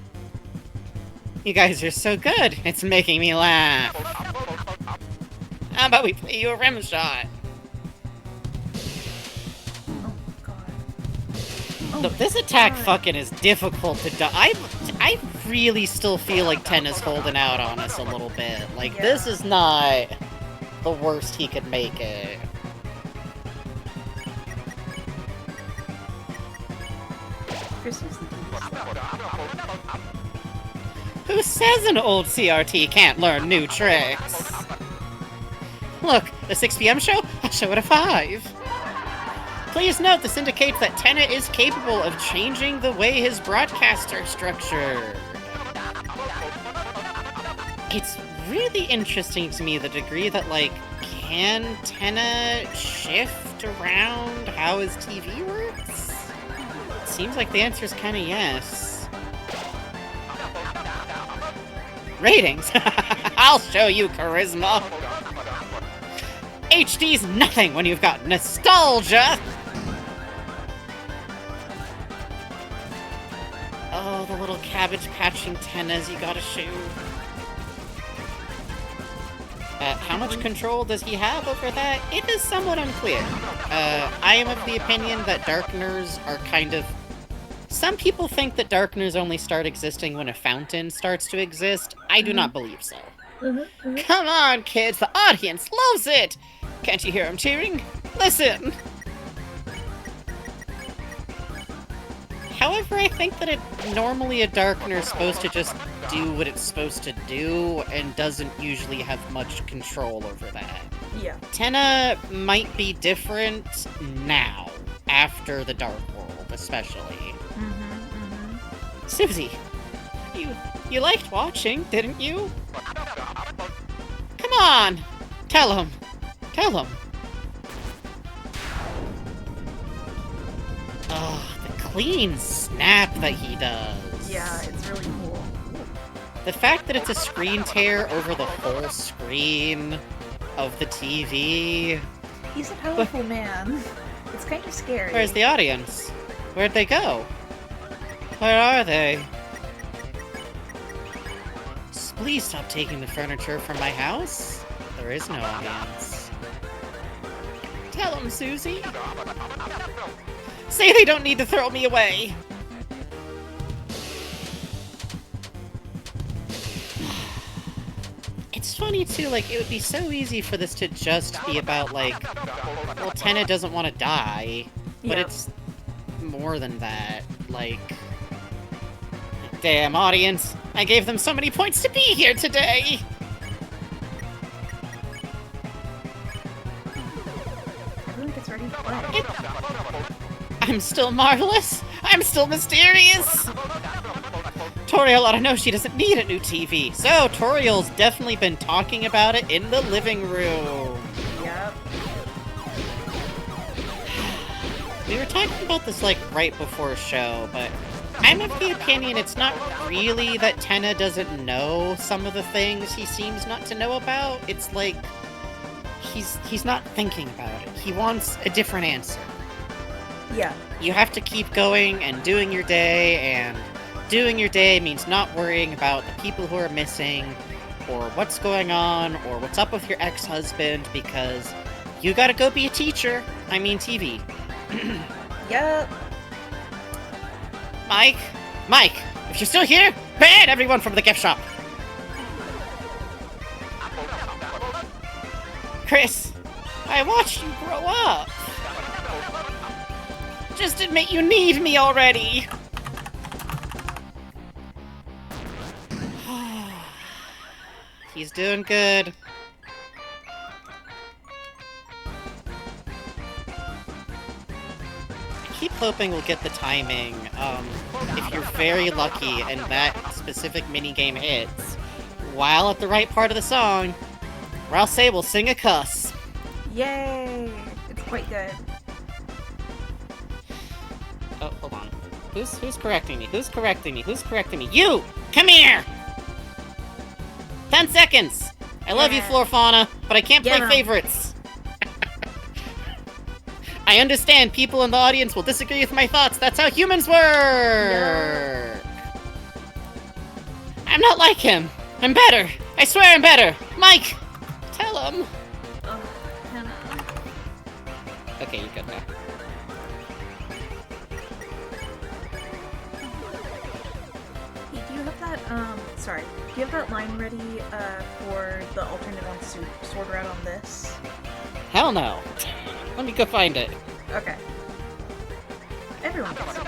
You guys are so good, it's making me laugh. How about we play you a rim shot? This attack God. fucking is difficult to do. I really still feel like Tenna's holding out on us a little bit. Like, this Yeah. is not the worst he could make it. Chris, who's the Who says an old CRT can't learn new tricks? Look, the 6 p.m. show? I'll show it a 5. Please note, this indicates that Tenna is capable of changing the way his broadcasts are structured. It's really interesting to me, the degree that, like, can Tenna shift around how his TV works? It seems like the answer is kind of yes. Ratings? I'll show you charisma! HD's nothing when you've got nostalgia! Oh, the little cabbage patching Tennas you gotta shoot. How much control does he have over that? It is somewhat unclear. I am of the opinion that Darkners are kind of... Some people think that Darkners only start existing when a fountain starts to exist. I do not believe so. Come on, kids, the audience loves it! Can't you hear them cheering? Listen! However, I think that normally a Darkner is supposed to just do what it's supposed to do and doesn't usually have much control over that. Yeah. Tenna might be different now, after the Dark World, especially. Susie, you liked watching, didn't you? Come on! Tell him! Tell him! Oh, the clean snap that he does. Yeah, it's really cool. The fact that it's a screen tear over the whole screen of the TV. He's a powerful man. It's kind of scary. Where's the audience? Where'd they go? Where are they? Please stop taking the furniture from my house. There is no audience. Tell them, Susie. Say they don't need to throw me away. It's funny, too, like, it would be so easy for this to just be about, like, well, Tenna doesn't want to die, but Yeah. it's more than that. Like, damn, audience, I gave them so many points to be here today! Everyone gets ready to play. I'm still marvelous! I'm still mysterious! Toriel ought to know she doesn't need a new TV, so Toriel's definitely been talking about it in the living room. Yep. We were talking about this, like, right before show, but I'm of the opinion it's not really that Tenna doesn't know some of the things he seems not to know about. It's like, he's not thinking about it. He wants a different answer. Yeah. You have to keep going and doing your day, and doing your day means not worrying about the people who are missing, or what's going on, or what's up with your ex-husband, because you gotta go be a teacher. I mean TV. Yep. Mike, if you're still here, ban everyone from the gift shop. Chris, I watched you grow up. Just admit you need me already. He's doing good. I keep hoping we'll get the timing. If you're very lucky and that specific minigame hits, while at the right part of the song, Ralph Say will sing a cuss. Yay! It's quite good. Oh, hold on. Who's correcting me? Who's correcting me? Who's correcting me? You! Come here! 10 seconds! I love you, Yeah. Floor Fauna, but I can't Get play 'em. favorites. I understand people in the audience will disagree with my thoughts. That's how humans work! I'm not like him. I'm better. I swear I'm better. Mike! Tell him. Ugh, Hannah. Okay, you're good now. that, sorry, do you have that line ready, for the alternate on sword route on this? Hell no. Let me go find it. Okay. Everyone gets it.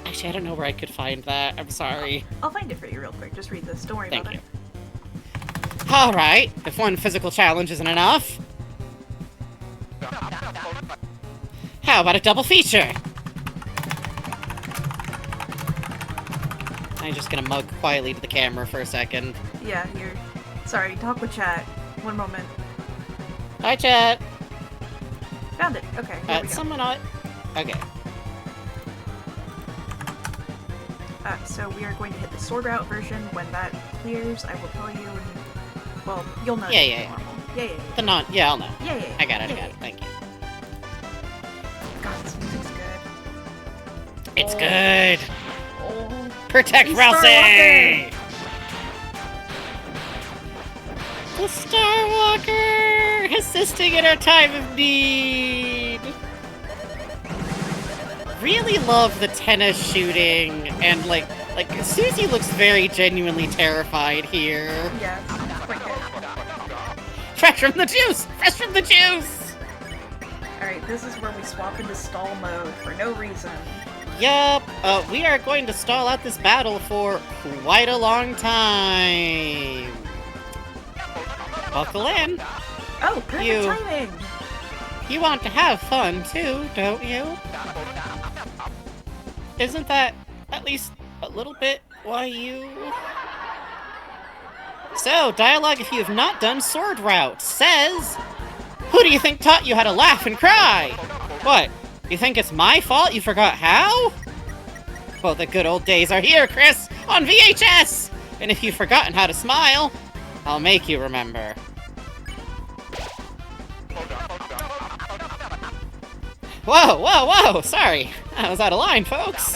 Actually, I don't know where I could find that. I'm sorry. I'll find it for you real quick. Just read this. Don't worry Thank about you. it. Alright, if one physical challenge isn't enough, how about a double feature? I'm just gonna mug quietly to the camera for a second. Yeah, you're... Sorry, talk with chat. One moment. Hi, chat. Found it. Okay, here we go. Someone on... Okay. So we are going to hit the sword route version. When that clears, I will tell you. And, well, you'll know. Yeah. Normal. Yeah. The non... Yeah, I'll know. Yeah. I got it. Thank you. God, this music's good. It's good. Oh. Protect He's Ralsei! The Starwalker! Assisting in our time of need! Really love the Tenna shooting, and like Susie looks very genuinely terrified here. Yeah, quite good. Fresh from the juice! Fresh from the juice! Alright, this is where we swap into stall mode for no reason. Yup, we are going to stall out this battle for quite a long time. Buckle in. Oh, perfect timing! You want to have fun too, don't you? Isn't that at least a little bit why you... So, dialogue if you have not done Sword Route says... Who do you think taught you how to laugh and cry? What? You think it's my fault you forgot how? Well, the good old days are here, Chris! On VHS! And if you've forgotten how to smile, I'll make you remember. Whoa! Sorry. I was out of line, folks.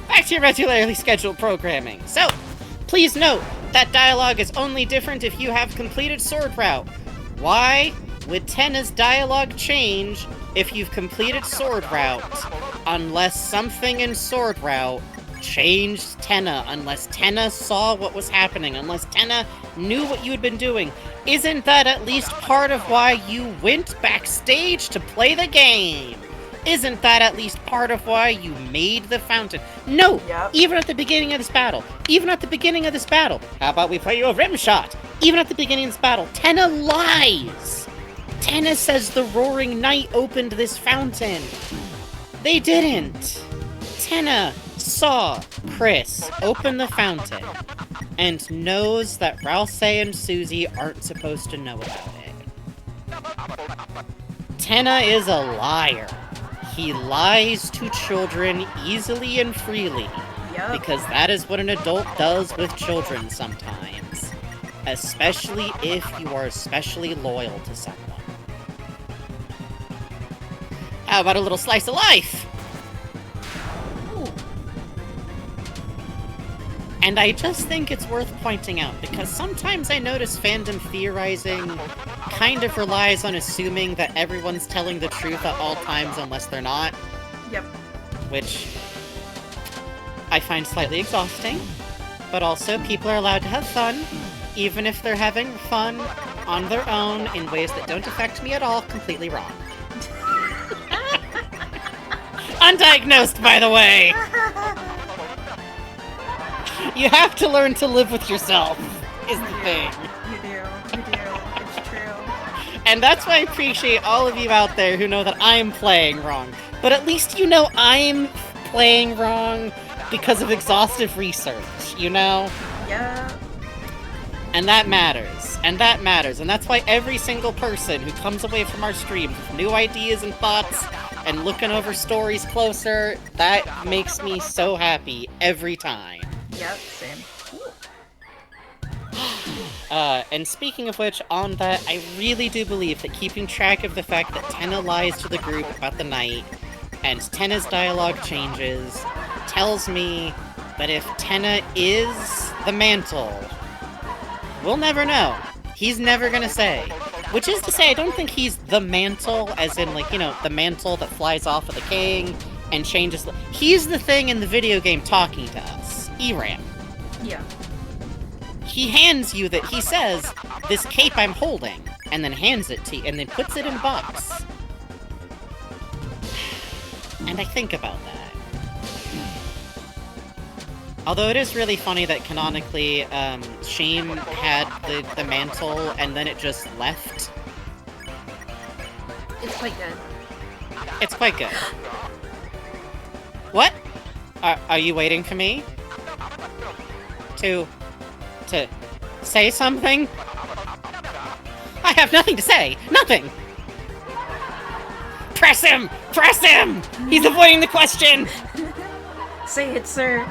Back to your regularly scheduled programming. So, please note, that dialogue is only different if you have completed Sword Route. Why would Tenna's dialogue change if you've completed Sword Route? Unless something in Sword Route changed Tenna, unless Tenna saw what was happening, unless Tenna knew what you had been doing. Isn't that at least part of why you went backstage to play the game? Isn't that at least part of why you made the fountain? No! Yep. Even at the beginning of this battle. How about we play you a rim shot? Even at the beginning of this battle, Tenna lies! Tenna says the Roaring Knight opened this fountain. They didn't. Tenna saw Chris open the fountain and knows that Ralsei and Susie aren't supposed to know about it. Tenna is a liar. He lies to children easily and freely. Yep. Because that is what an adult does with children sometimes. Especially if you are especially loyal to someone. How about a little slice of life? And I just think it's worth pointing out, because sometimes I notice fandom theorizing kind of relies on assuming that everyone's telling the truth at all times unless they're not. Yep. Which I find slightly exhausting. But also, people are allowed to have fun, even if they're having fun on their own in ways that don't affect me at all, completely wrong. Undiagnosed, by the way! You have to learn to live with yourself, is the thing. You do. It's true. And that's why I appreciate all of you out there who know that I'm playing wrong. But at least you know I'm playing wrong because of exhaustive research, you know? Yeah. And that matters. And that's why every single person who comes away from our stream with new ideas and thoughts and looking over stories closer, that makes me so happy every time. Yep, same. And speaking of which, on that, I really do believe that keeping track of the fact that Tenna lies to the group about the night, and Tenna's dialogue changes, tells me that if Tenna is the mantle, we'll never know. He's never gonna say. Which is to say, I don't think he's the mantle, as in, like, you know, the mantle that flies off of the king, and changes. He's the thing in the video game talking to us. Eram. Yeah. He hands you that. He says, "This cape I'm holding," and then hands it to you, and then puts it in a box. And I think about that. Although it is really funny that canonically, Shame had the mantle, and then it just left. It's quite good. It's quite good. What? Are you waiting for me? To say something? I have nothing to say! Nothing! Press him! Press him! He's avoiding the question! Say it, sir.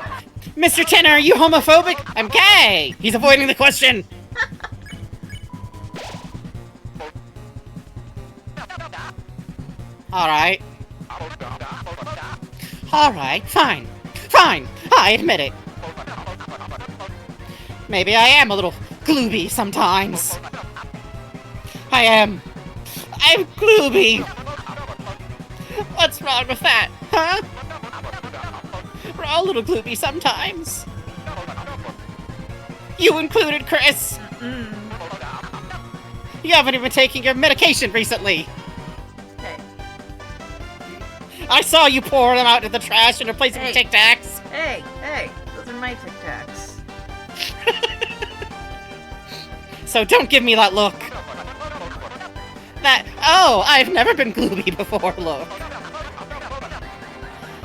Mr. Tenor, are you homophobic? I'm gay! He's avoiding the question! Alright. Alright, fine. Fine! I admit it. Maybe I am a little glooby sometimes. I am. I'm glooby! What's wrong with that, huh? We're all a little glooby sometimes. You included, Chris! You haven't even been taking your medication recently! Hey. I saw you pour them out into the trash and replace them with Hey. Tic Tacs! Hey, those are my Tic Tacs. So don't give me that look! Oh, I've never been glooby before, look.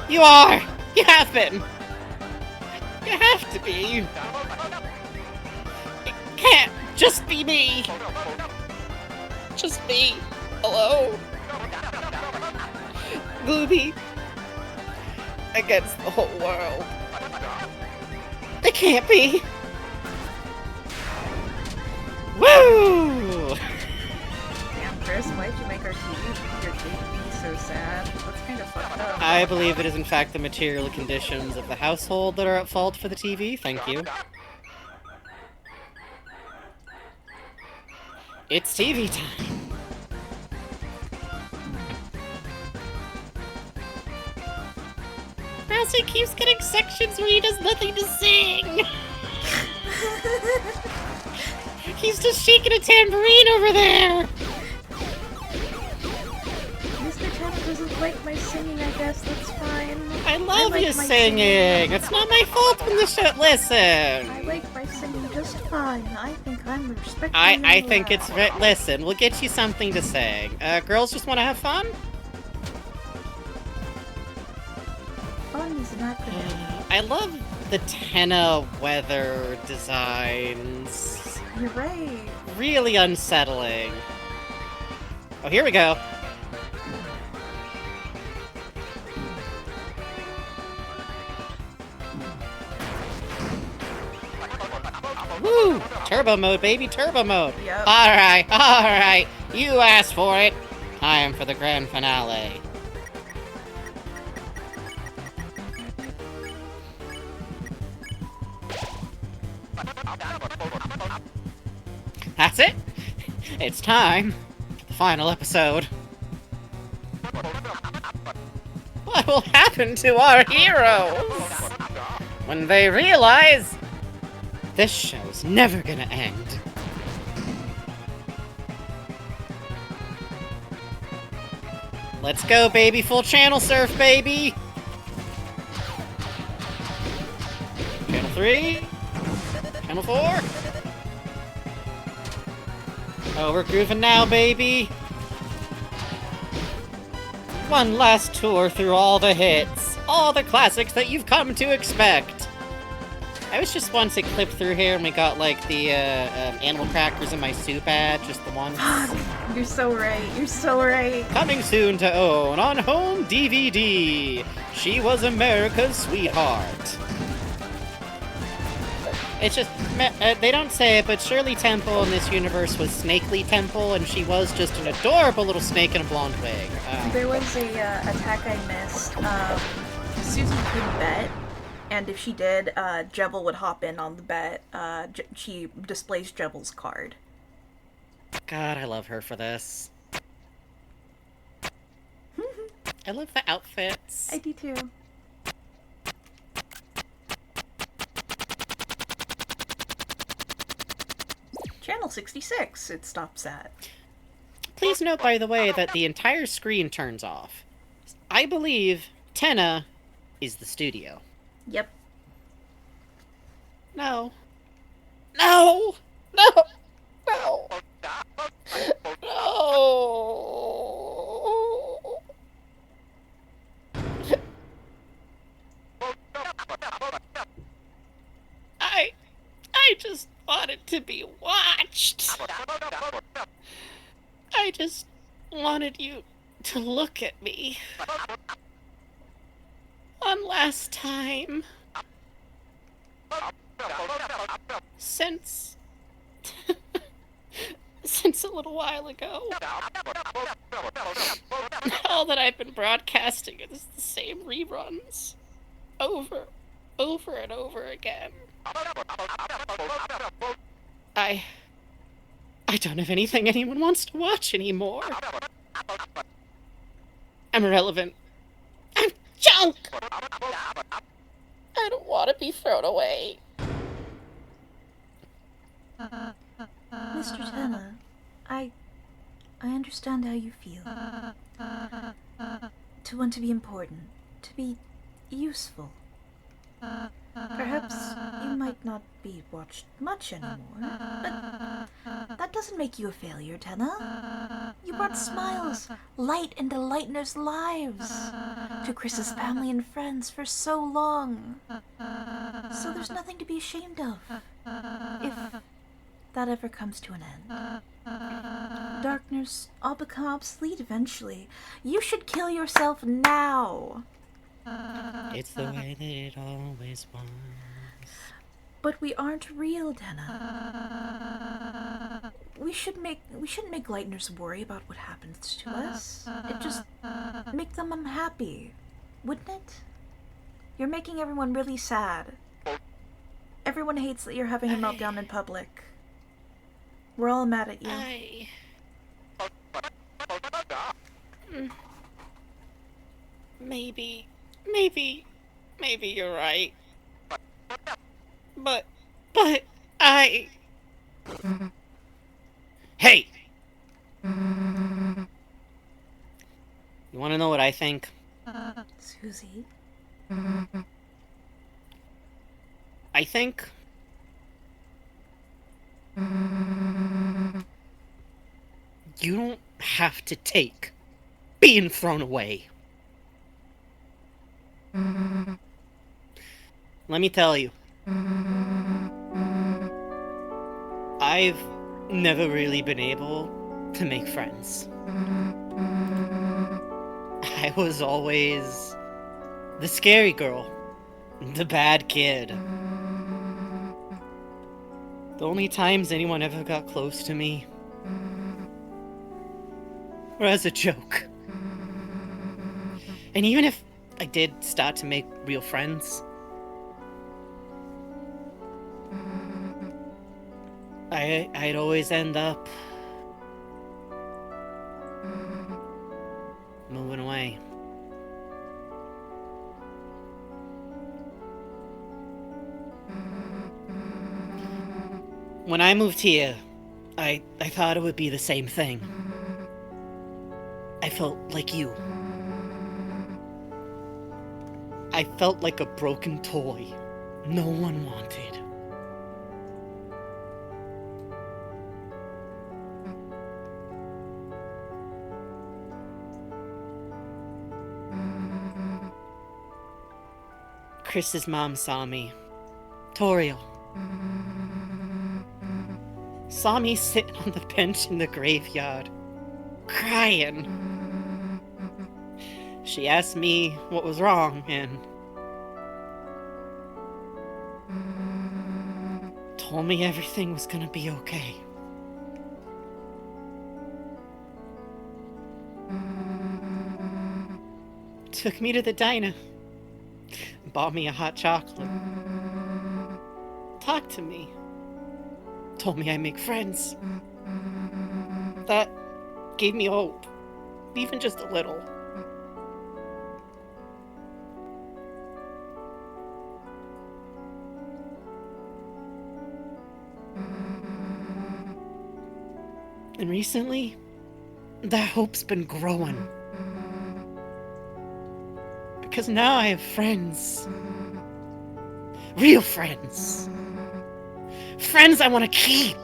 You are! You have been! You have to be! It can't just be me! Just me! Hello? Glooby against the whole world. It can't be! Woo! Damn, Chris, why'd you make your TV so sad? That's kind of fucked up. I believe it is in fact the material conditions of the household that are at fault for the TV. Thank you. It's TV time. Mousy keeps getting sections where he does nothing to sing. He's just shaking a tambourine over there. Mr. Tenor doesn't like my singing, I guess. That's fine. I love like you my singing. It's not my fault when the show. Listen. I like my singing just fine. I think I'm respected. I think it's listen. We'll get you something to sing. Girls just want to have fun. Fun is an acronym. I love the Tenna weather designs. You're right. Really unsettling. Oh, here we go. Woo! Turbo mode, baby, turbo mode. Yep. Alright. You asked for it. Time for the grand finale. That's it. It's time. The final episode. What will happen to our heroes when they realize this show's never gonna end? Let's go, baby. Full channel surf, baby. Channel 3. Channel 4. Oh, we're grooving now, baby. One last tour through all the hits. All the classics that you've come to expect. I was just once it clipped through here and we got, like, the, animal crackers in my soup ad, just the one. You're so right. You're so right. Coming soon to own on home DVD. She was America's sweetheart. It's just, they don't say it, but Shirley Temple in this universe was Snakely Temple, and she was just an adorable little snake in a blonde wig. There was a attack I missed. Susan couldn't bet, and if she did, Jebel would hop in on the bet. She displays Jebel's card. God, I love her for this. I love the outfits. I do too. Channel 66, it stops at. Please note, by the way, that the entire screen turns off. I believe Tenna is the studio. Yep. No. No! No! No! No! I just wanted to be watched. I just wanted you to look at me. One last time. Since a little while ago. All that I've been broadcasting is the same reruns. Over and over again. I don't have anything anyone wants to watch anymore. I'm irrelevant. I'm junk! I don't want to be thrown away. Mr. Tenna, I understand how you feel. To want to be important, to be useful. Perhaps you might not be watched much anymore, but that doesn't make you a failure, Tenna. You brought smiles, light into Lightner's lives, to Chris's family and friends for so long. So there's nothing to be ashamed of, if that ever comes to an end. Darkness all become obsolete eventually. You should kill yourself now. It's the way that it always was. But we aren't real, Tenna. We shouldn't make Lightners worry about what happens to us. It just make them unhappy, wouldn't it? You're making everyone really sad. Everyone hates that you're having a meltdown in public. We're all mad at you. Maybe you're right. But Hey! You wanna know what I think? Susie? I think you don't have to take being thrown away. Let me tell you, I've never really been able to make friends. I was always the scary girl, the bad kid. The only times anyone ever got close to me were as a joke. And even if I did start to make real friends, I'd always end up moving away. When I moved here, I thought it would be the same thing. I felt like you. I felt like a broken toy no one wanted. Chris's mom saw me. Toriel. Saw me sitting on the bench in the graveyard, crying. She asked me what was wrong and told me everything was gonna be okay. Took me to the diner, bought me a hot chocolate, talked to me, told me I'd make friends. That gave me hope, even just a little. And recently, that hope's been growing. Because now I have friends. Real friends. Friends I want to keep.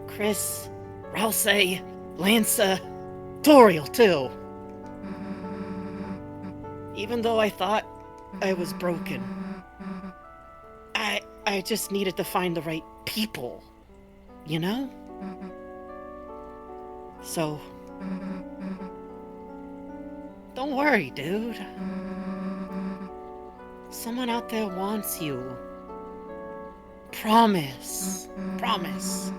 Chris, Ralsei, Lanza, Toriel too. Even though I thought I was broken, I just needed to find the right people, you know? So, don't worry, dude. Someone out there wants you. Promise. Promise.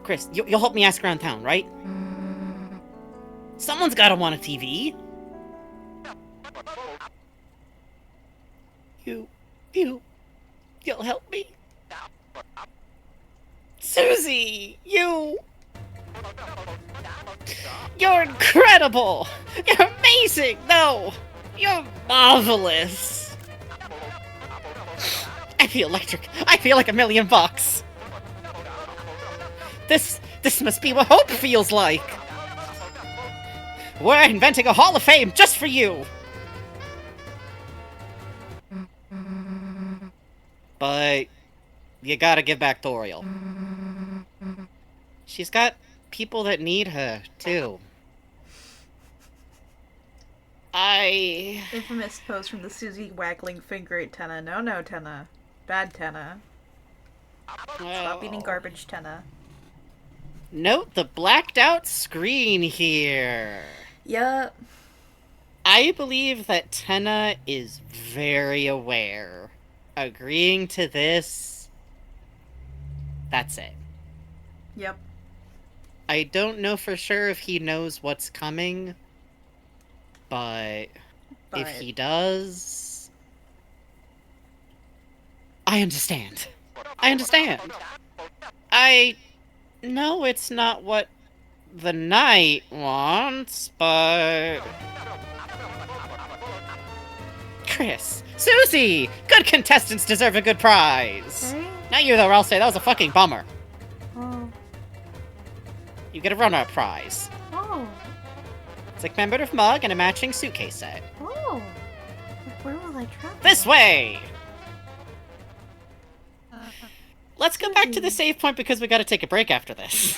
Chris, you'll help me ask around town, right? Someone's gotta want a TV. You'll help me? Susie, you're incredible! You're amazing! No! You're marvelous! I feel electric. I feel like $1,000,000. This must be what hope feels like! We're inventing a Hall of Fame just for you! But you gotta give back Toriel. She's got people that need her, too. Infamous pose from the Susie waggling finger at Tenna. No, Tenna. Bad Tenna. Stop eating garbage, Tenna. Note the blacked out screen here. Yup. I believe that Tenna is very aware. Agreeing to this, that's it. Yep. I don't know for sure if he knows what's coming, but if he does, I understand. I understand. I know it's not what the knight wants, but... Chris! Susie! Good contestants deserve a good prize! Okay. Not you though, Ralsei, that was a fucking bummer. Oh. You get a runner-up prize. Oh. It's a commemorative mug and a matching suitcase set. Oh. Where will I travel? This way! Let's go back to the save point because we gotta take a break after this.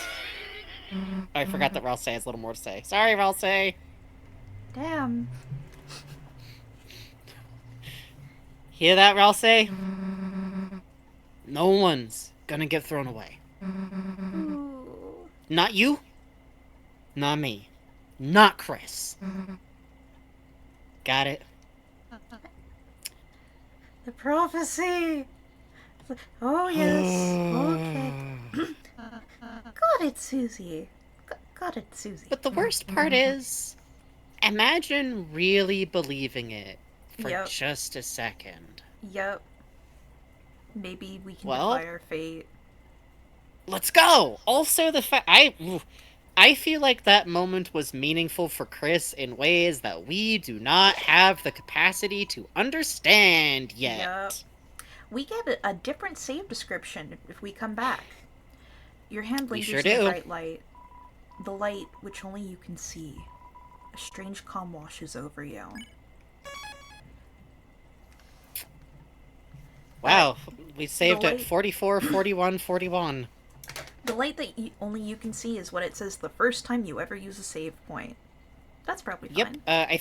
I forgot that Ralsei has a little more to say. Sorry, Ralsei. Damn. Hear that, Ralsei? No one's gonna get thrown away. Ooh. Not you. Not me. Not Chris. Got it? The prophecy! Oh, yes. Okay. Got it, Susie. Got it, Susie. But the worst part is, imagine really believing it for Yep. just a second. Yep. Maybe we can Well, defy our fate. Let's go! Also, the fact... I feel like that moment was meaningful for Chris in ways that we do not have the capacity to understand yet. Yep. We get a different save description if we come back. Your hand We lingers sure in the do. bright light. The light which only you can see. A strange calm washes over you. Wow, we saved The at light- 44, 41, 41. The light that only you can see is what it says the first time you ever use a save point. That's probably Yep, fine.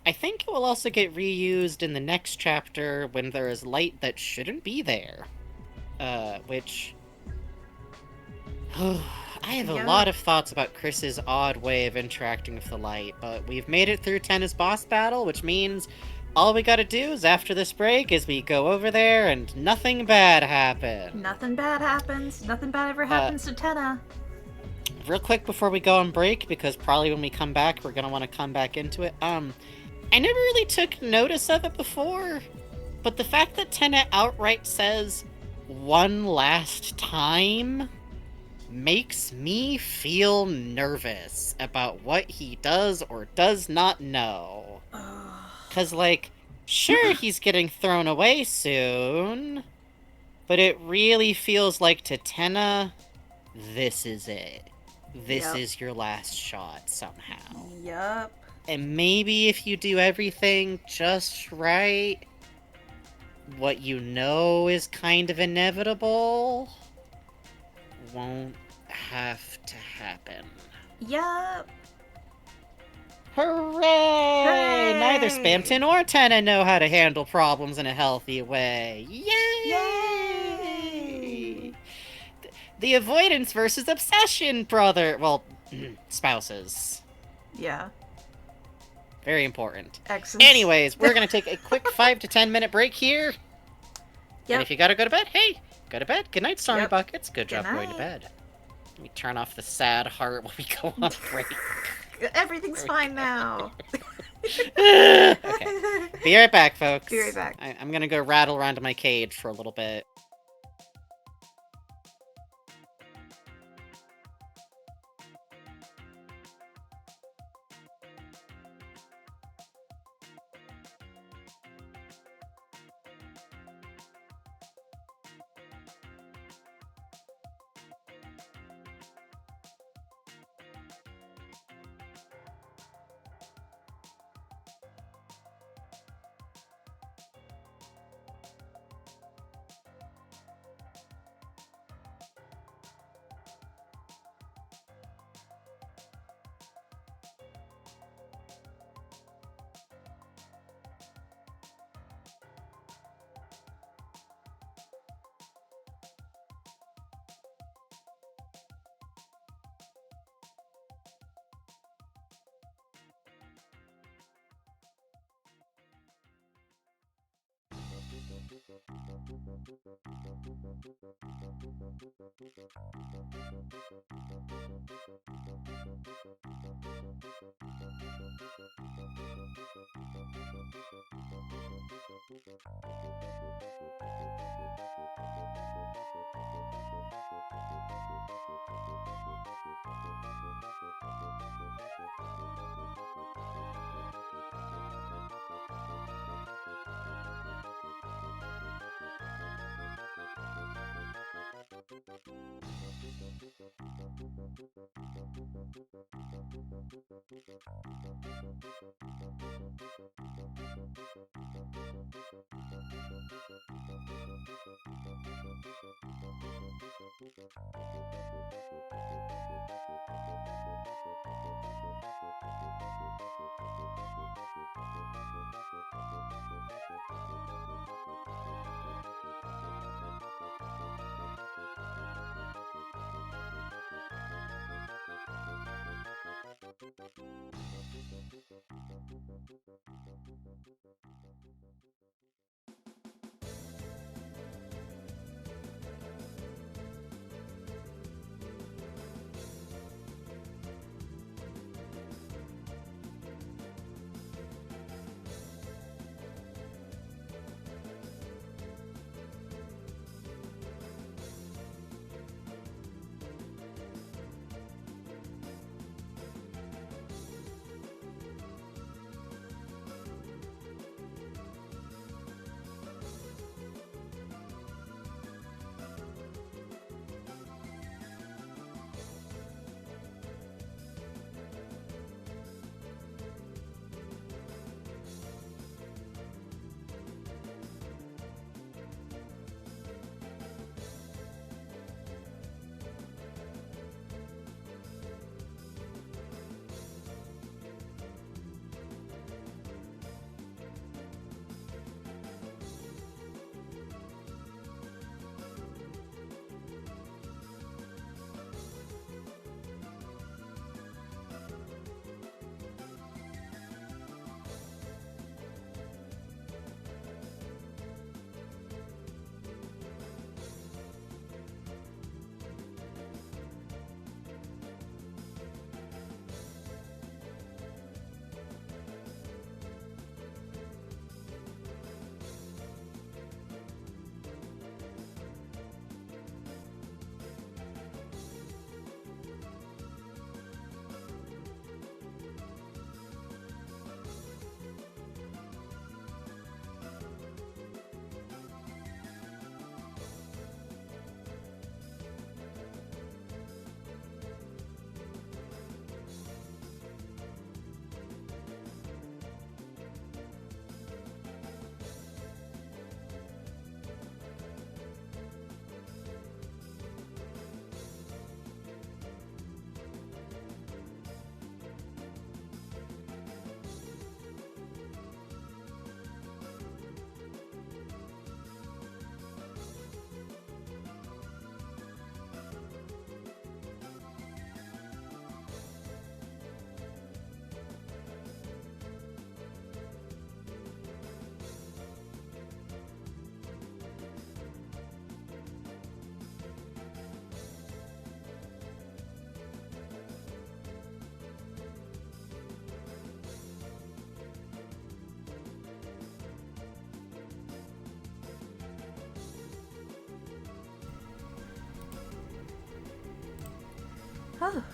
I think it will also get reused in the next chapter when there is light that shouldn't be there. Which... I have a Yeah. lot of thoughts about Chris's odd way of interacting with the light, but we've made it through Tenna's boss battle, which means all we gotta do is after this break is we go over there and nothing bad happens. Nothing bad happens. Nothing bad ever happens to Tenna. Real quick before we go on break, because probably when we come back, we're gonna want to come back into it. I never really took notice of it before, but the fact that Tenna outright says one last time makes me feel nervous about what he does or does not know. Cause, like, sure, he's getting thrown away soon, but it really feels like to Tenna, this is it. This Yep. is your last shot somehow. Yup. And maybe if you do everything just right, what you know is kind of inevitable won't have to happen. Yup. Hooray! Hooray! Neither Spamton or Tenna know how to handle problems in a healthy way. Yay! Yay! The avoidance versus obsession, brother. Well, spouses. Yeah. Very important. Exes. Anyways, we're gonna take a quick 5 to 10 minute break here. Yep. And if you gotta go to bed, hey, go to bed. Good night, Stormy Yep. Buckets. Good job Good going to night. bed. Let me turn off the sad heart while we go on break. Everything's fine now. Okay. Be right back, folks. Be right back. I'm gonna go rattle around in my cage for a little bit.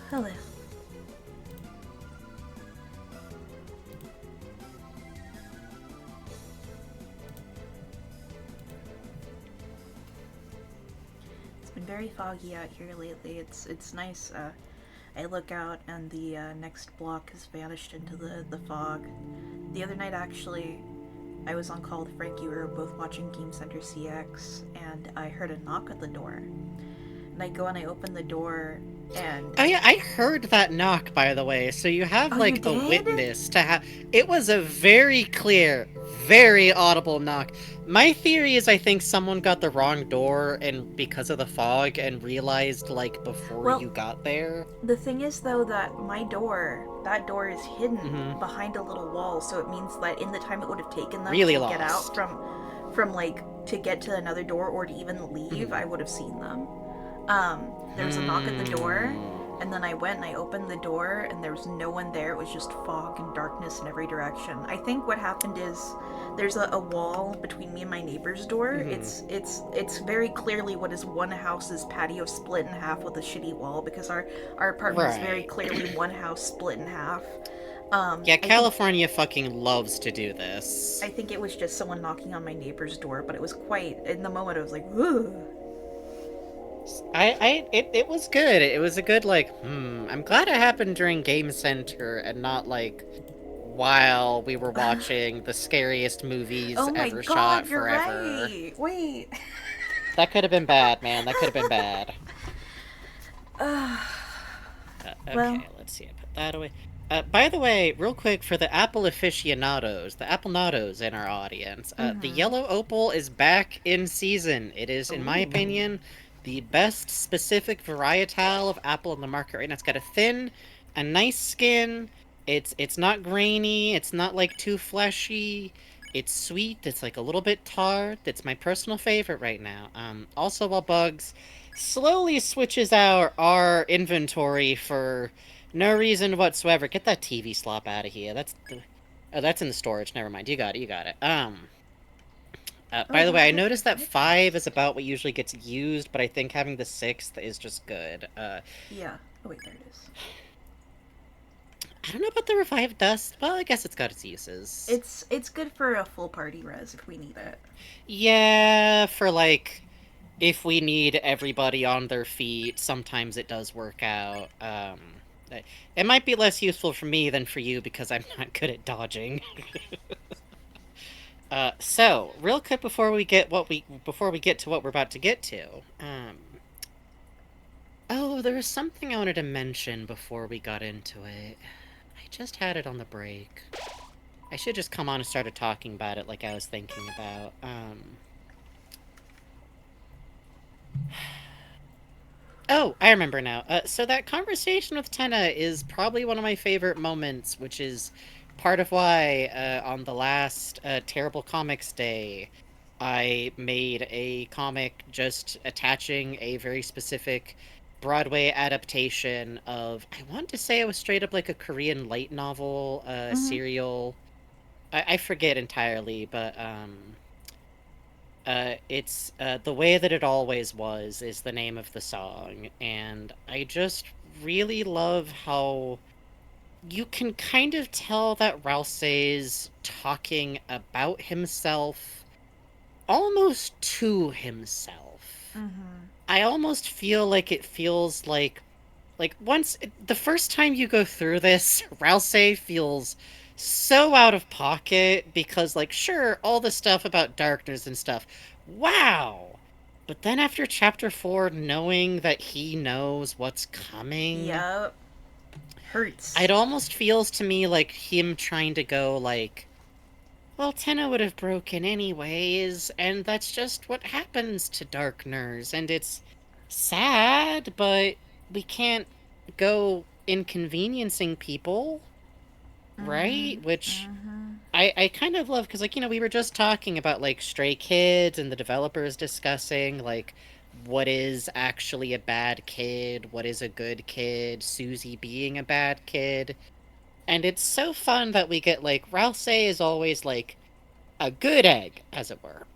Hello. It's been very foggy out here lately. It's nice. I look out and the next block has vanished into the fog. The other night, actually, I was on call with Frankie. We were both watching Game Center CX, and I heard a knock at the door. And I go and I open the door, and Oh yeah, I heard that knock, by the way. So you have oh, you like a did? witness to have. It was a very clear, very audible knock. My theory is I think someone got the wrong door and because of the fog and realized like before Well, you got there. the thing is though that that door is hidden Hmm. behind a little wall, so it means that in the time it would have taken them Really to get out lost. from like to get to another door or to even leave, Hmm. I would have seen them. There was a knock at the door, Hmm. and then I went and I opened the door, and there was no one there. It was just fog and darkness in every direction. I think what happened is there's a wall between me and my neighbor's door. Hmm. It's very clearly what is one house's patio split in half with a shitty wall, because our apartment is very Right. clearly one house split in half. Yeah, I think California fucking loves to do this. I think it was just someone knocking on my neighbor's door, but it was quite in the moment. I was like, "Ooh." It was good. It was a good, like, I'm glad it happened during Game Center and not, like, while we were watching the scariest movies Oh my ever god, shot you're forever. right. Wait. That could have been bad, man. That could have been bad. Well, Okay, let's see. I put that away. By the way, real quick, for the Apple aficionados, the Apple nados in our audience, the mm-hmm. Yellow Opal is back in season. It is, in my Ooh. opinion, the best specific varietal of apple in the market right now. It's got a nice skin. It's not grainy. It's not like too fleshy. It's sweet. It's like a little bit tart. It's my personal favorite right now. Also, while Bugs slowly switches out our inventory for no reason whatsoever. Get that TV slop out of here. Oh, that's in the storage. Never mind. You got it. You got it. Oh, By the what way, I are noticed that five is items? about what usually gets used, but I think having the sixth is just good. Yeah. Oh wait, there it is. I don't know about the revived dust. Well, I guess it's got its uses. It's good for a full party res if we need it. Yeah, for like if we need everybody on their feet, sometimes it does work out. It might be less useful for me than for you because I'm not good at dodging. So real quick before we get to what we're about to get to, oh, there was something I wanted to mention before we got into it. I just had it on the break. I should just come on and started talking about it like I was thinking about. Oh, I remember now. So that conversation with Tenna is probably one of my favorite moments, which is part of why on the last Terrible Comics Day, I made a comic just attaching a very specific Broadway adaptation of, I want to say it was straight up like a Korean light novel, Mm-hmm. serial. I forget entirely, but it's The Way That It Always Was is the name of the song, and I just really love how you can kind of tell that Rousey's talking about himself almost to himself. Mm-hmm. I almost feel like it feels like the first time you go through this, Rousey feels so out of pocket because, like, sure, all the stuff about darkness and stuff, wow. But then after chapter 4, knowing that he knows what's coming, Yep. it Hurts. almost feels to me like him trying to go, like, well, Tenna would have broken anyways, and that's just what happens to Darkners, and it's sad, but we can't go inconveniencing people, Mm-hmm. right? Which Mm-hmm. I kind of love, because, like, we were just talking about, like, Stray Kids, and the developers discussing, like, what is actually a bad kid, what is a good kid, Susie being a bad kid. And it's so fun that we get, like, Rousey is always, like, a good egg, as it were.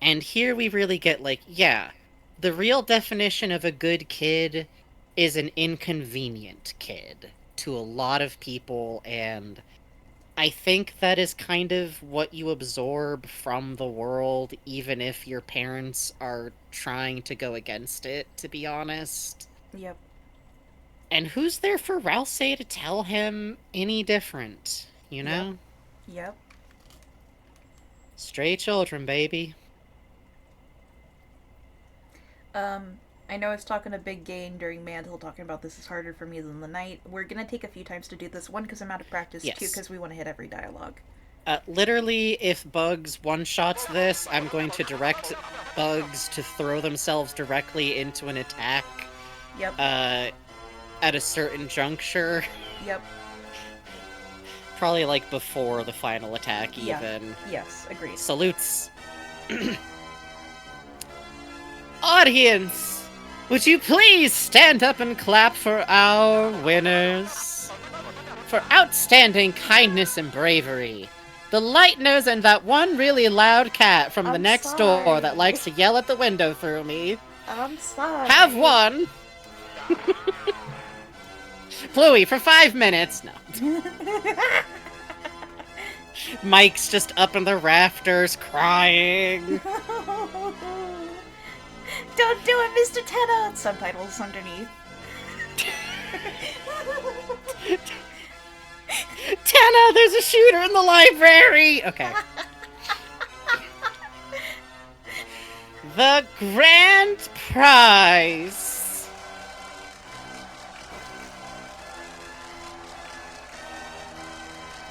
And here we really get, like, yeah, the real definition of a good kid is an inconvenient kid to a lot of people, and I think that is kind of what you absorb from the world, even if your parents are trying to go against it, to be honest. Yep. And who's there for Rousey to tell him any different, you Yep. know? Yep. Stray children, baby. I know I was talking a big game during Mantle, talking about this is harder for me than the night. We're gonna take a few times to do this. One, because I'm out of practice. Yes. Two, because we want to hit every dialogue. Literally, if Bugs one-shots this, I'm going to direct Bugs to throw themselves directly into an attack. Yep. At a certain juncture. Yep. Probably, like, before the final attack, even. Yeah. Yes, agreed. Salutes. Audience, would you please stand up and clap for our winners? For outstanding kindness and bravery. The Lightners and that one really loud cat from the next door that likes to yell at the window through me. I'm sorry. Have won. Bluey, for 5 minutes. No. Mike's just up in the rafters crying. Don't do it, Mr. Tenna! Subtitles underneath. Tenna, there's a shooter in the library! Okay. The grand prize!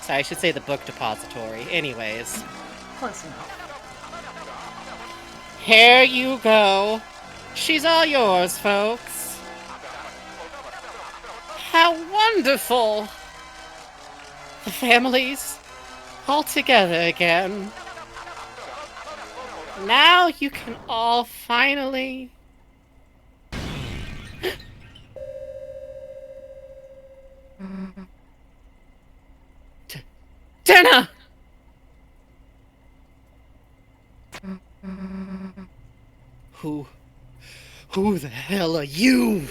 Sorry, I should say the book depository. Anyways. Close enough. Here you go. She's all yours, folks. How wonderful! The family's all together again. Now you can all finally... Tenna! Who the hell are you?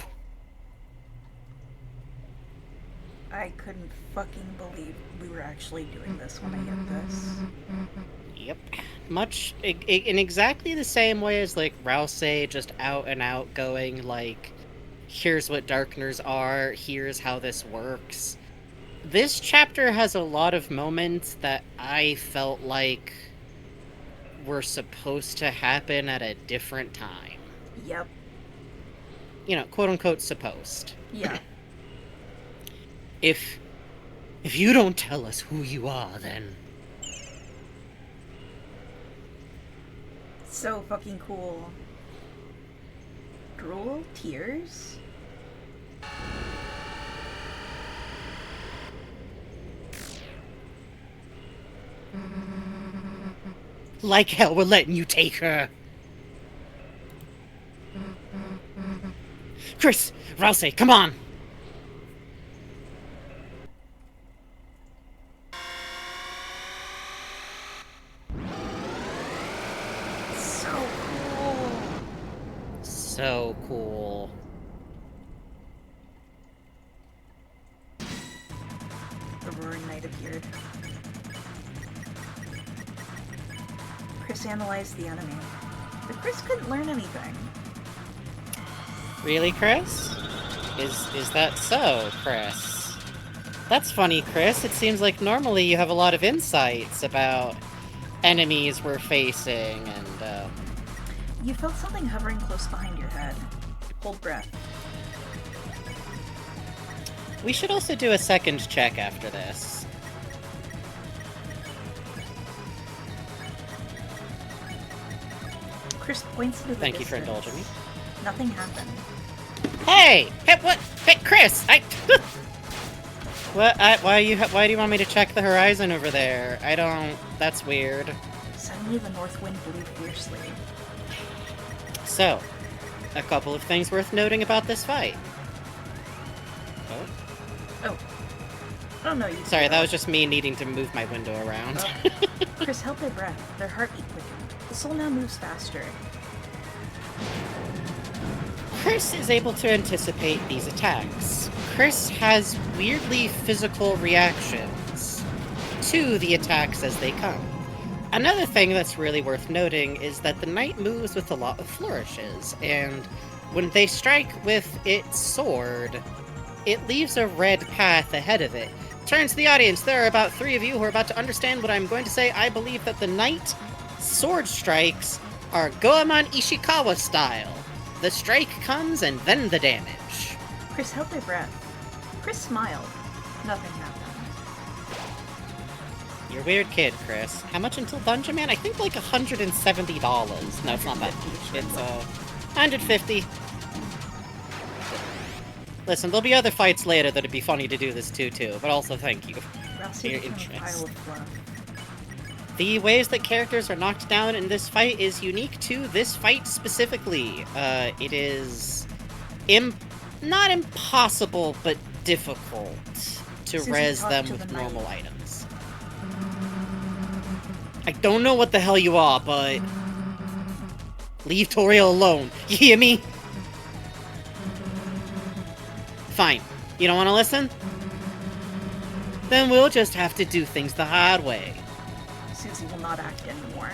I couldn't fucking believe we were actually doing this when I hit this. Yep. Much in exactly the same way as, like, Rousey just out and out going, like, here's what Darkners are, here's how this works. This chapter has a lot of moments that I felt like were supposed to happen at a different time. Yep. You know, quote-unquote supposed. Yeah. If you don't tell us who you are, then... So fucking cool. Drool? Tears? Like hell, we're letting you take her. Chris! Rousey, come on! So cool. So cool. The Roaring Knight appeared. Chris analyzed the enemy. But Chris couldn't learn anything. Really, Chris? Is that so, Chris? That's funny, Chris. It seems like normally you have a lot of insights about enemies we're facing, and, You felt something hovering close behind your head. Hold breath. we should also do a second check after this. Chris points into the Thank you for distance. indulging me. Nothing happened. Hey! Hey, what? Hey, Chris! What? Why do you want me to check the horizon over there? I don't... That's weird. Suddenly the north wind blew fiercely. So, a couple of things worth noting about this fight. Oh? Oh. Oh no, you... Sorry, that was just me needing to move my window around. Oh. Chris held their breath. Their heartbeat quickened. The soul now moves faster. Chris is able to anticipate these attacks. Chris has weirdly physical reactions to the attacks as they come. Another thing that's really worth noting is that the knight moves with a lot of flourishes, and when they strike with its sword, it leaves a red path ahead of it. Turn to the audience. There are about 3 of you who are about to understand what I'm going to say. I believe that the knight sword strikes are Goemon Ishikawa style. The strike comes and then the damage. Chris held their breath. Chris smiled. Nothing happened. You're a weird kid, Chris. How much until Dungeon Man? I think like $170. No, it's not that much. It's $150. Listen, there'll be other fights later that'd be funny to do this too, but also thank you for your interest. The ways that characters are knocked down in this fight is unique to this fight specifically. It is not impossible, but difficult to res them with normal items. I don't know what the hell you are, but leave Toriel alone. You hear me? Fine. You don't want to listen? Then we'll just have to do things the hard way. Susie will not act anymore.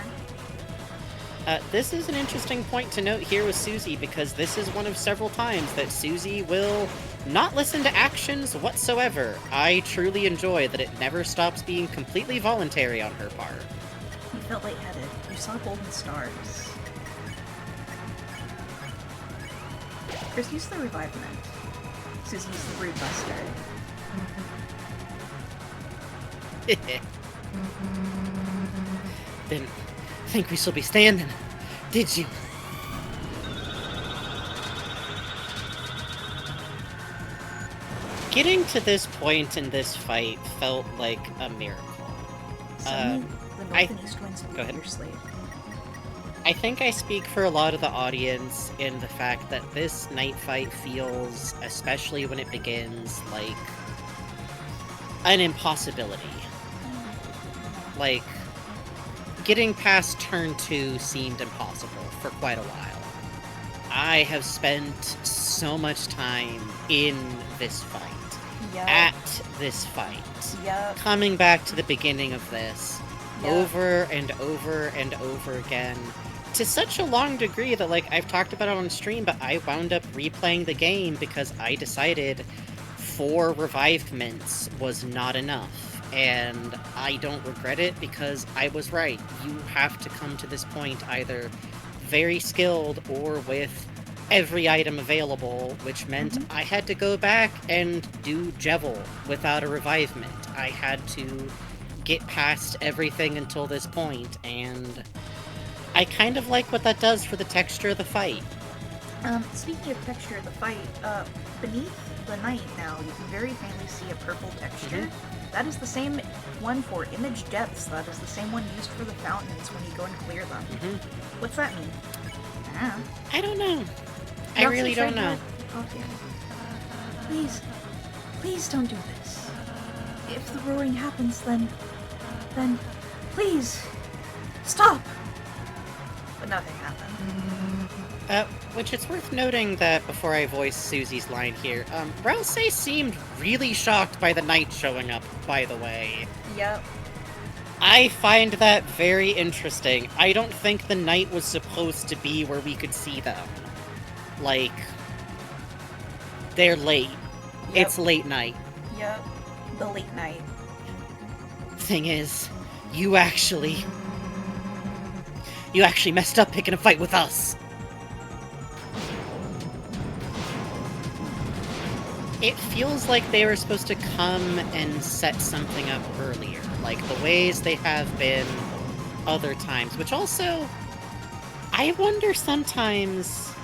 This is an interesting point to note here with Susie, because this is one of several times that Susie will not listen to actions whatsoever. I truly enjoy that it never stops being completely voluntary on her part. You felt lightheaded. You saw golden stars. Chris used the revivement. Susie used the brood buster. Didn't think we still be standing, did you? Getting to this point in this fight felt like a miracle. Suddenly, the north and east winds blew fiercely. I think I speak for a lot of the audience in the fact that this night fight feels, especially when it begins, like an impossibility. Like, getting past turn 2 seemed impossible for quite a while. I have spent so much time in this fight, at this fight, coming back to the beginning of this, over and over and over again, to such a long degree that, like, I've talked about it on stream, but I wound up replaying the game because I decided 4 revivements was not enough. And I don't regret it because I was right. You have to come to this point either very skilled or with every item available, which meant I had to go back and do Jevil without a revivement. I had to get past everything until this point, and I kind of like what that does for the texture of the fight. Speaking of texture of the fight, beneath the knight now, you can very faintly see a purple texture. That is the same one for image depths. That is the same one used for the fountains when you go and clear them. What's that mean? I don't know. I really don't know. Please, please don't do this. If the roaring happens, then please, stop. But nothing happened. Which it's worth noting that before I voice Susie's line here, Rouse seemed really shocked by the knight showing up, by the way. Yep. I find that very interesting. I don't think the knight was supposed to be where we could see them. Like, they're late. Yep. It's late night. Yep. The late night. Thing is, you actually messed up picking a fight with us. It feels like they were supposed to come and set something up earlier, like the ways they have been other times, which also, I wonder sometimes,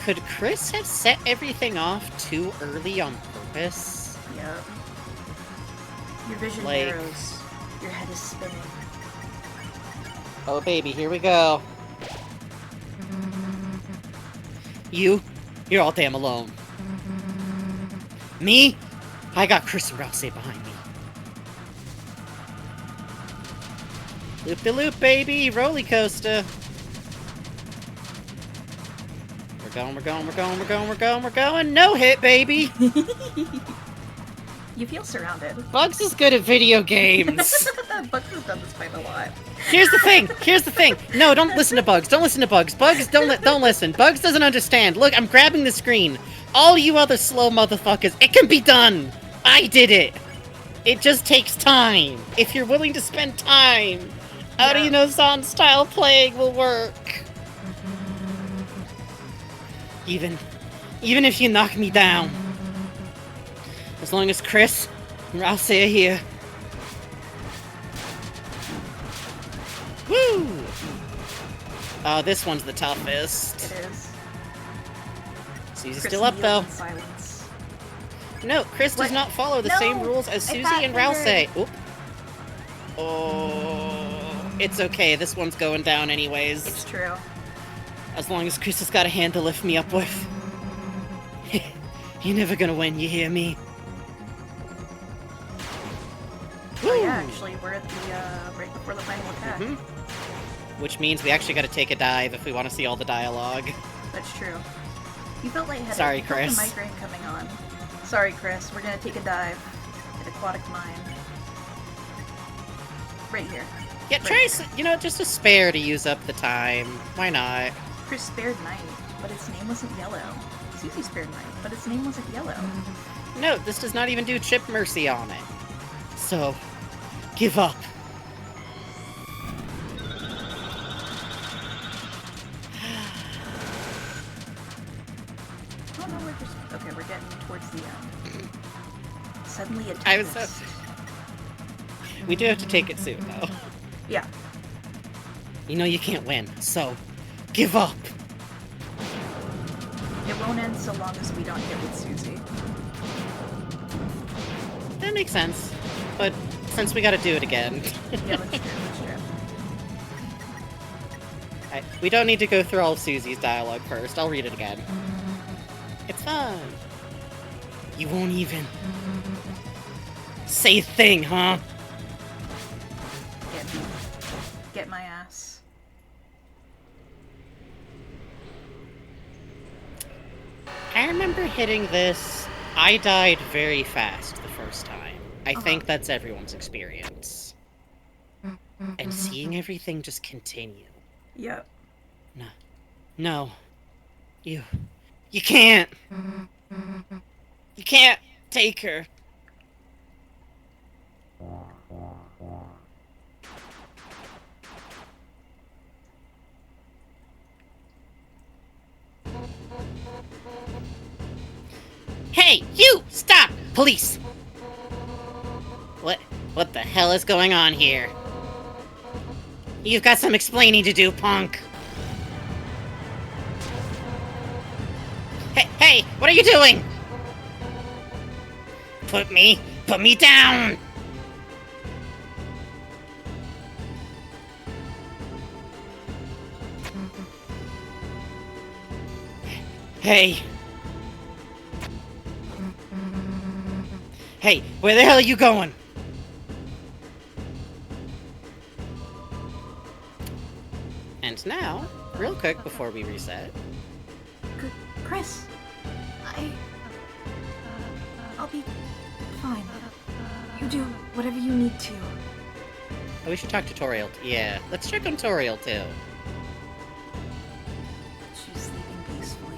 could Chris have set everything off too early on purpose? Yep. Your vision narrows. Your head is spinning. Oh baby, here we go. You're all damn alone. Me? I got Chris and Rouse behind me. Loop-de-loop, baby! Roller coaster! We're going, we're going, we're going, we're going, we're going, we're going. No hit, baby! You feel surrounded. Bugs is good at video games. Bugs has done this fight a lot. Here's the thing. Here's the thing. No, don't listen to Bugs. Don't listen to Bugs. Bugs, don't listen. Bugs doesn't understand. Look, I'm grabbing the screen. All you other slow motherfuckers, it can be done. I did it. It just takes time. If you're willing to spend time, how do you know Zon style playing will work? Even if you knock me down, as long as Chris and Rouse are here. Woo! Oh, this one's the toughest. It is. Susie's Chris still up, though. in silence. No, Chris does What? not follow the No, same rules as I Susie thought and we were- Rouse. Oop. Oh, it's okay. This one's going down anyways. It's true. As long as Chris has got a hand to lift me up with. You're never gonna win, you hear me? Oh Woo! yeah, actually, we're at the, right before the final attack. Mhm. Which means we actually gotta take a dive if we want to see all the dialogue. That's true. You felt lightheaded. Sorry, You felt Chris. the migraine coming on. Sorry, Chris. We're gonna take a dive at Aquatic Mine. Right here. Yeah, try, just a spare to use up the time. Why not? Chris spared Knight, but its name wasn't yellow. Susie spared Knight, but its name wasn't yellow. No, this does not even do Chip Mercy on it. So, give up. Oh no, we're just... Okay, we're getting towards the end. Suddenly a I was tempest. We do have to take it soon, though. Yeah. You know you can't win, so give up. It won't end so long as we don't get with Susie. That makes sense. But since we gotta do it again, Yeah, that's true, that's true. we don't need to go through all of Susie's dialogue first. I'll read it again. It's fun. You won't even say a thing, huh? Get my ass. I remember hitting this. I died very fast the first time. I think that's everyone's experience. And seeing everything just continue. Yep. No. You can't. You can't take her. Hey, you! Stop! Police! What the hell is going on here? You've got some explaining to do, punk. Hey, what are you doing? Put me down! Hey. Hey, where the hell are you going? And now, real quick before we reset. Chris, I'll be fine. You do whatever you need to. Oh, we should talk to Toriel. Yeah, let's check on Toriel too. She's sleeping peacefully.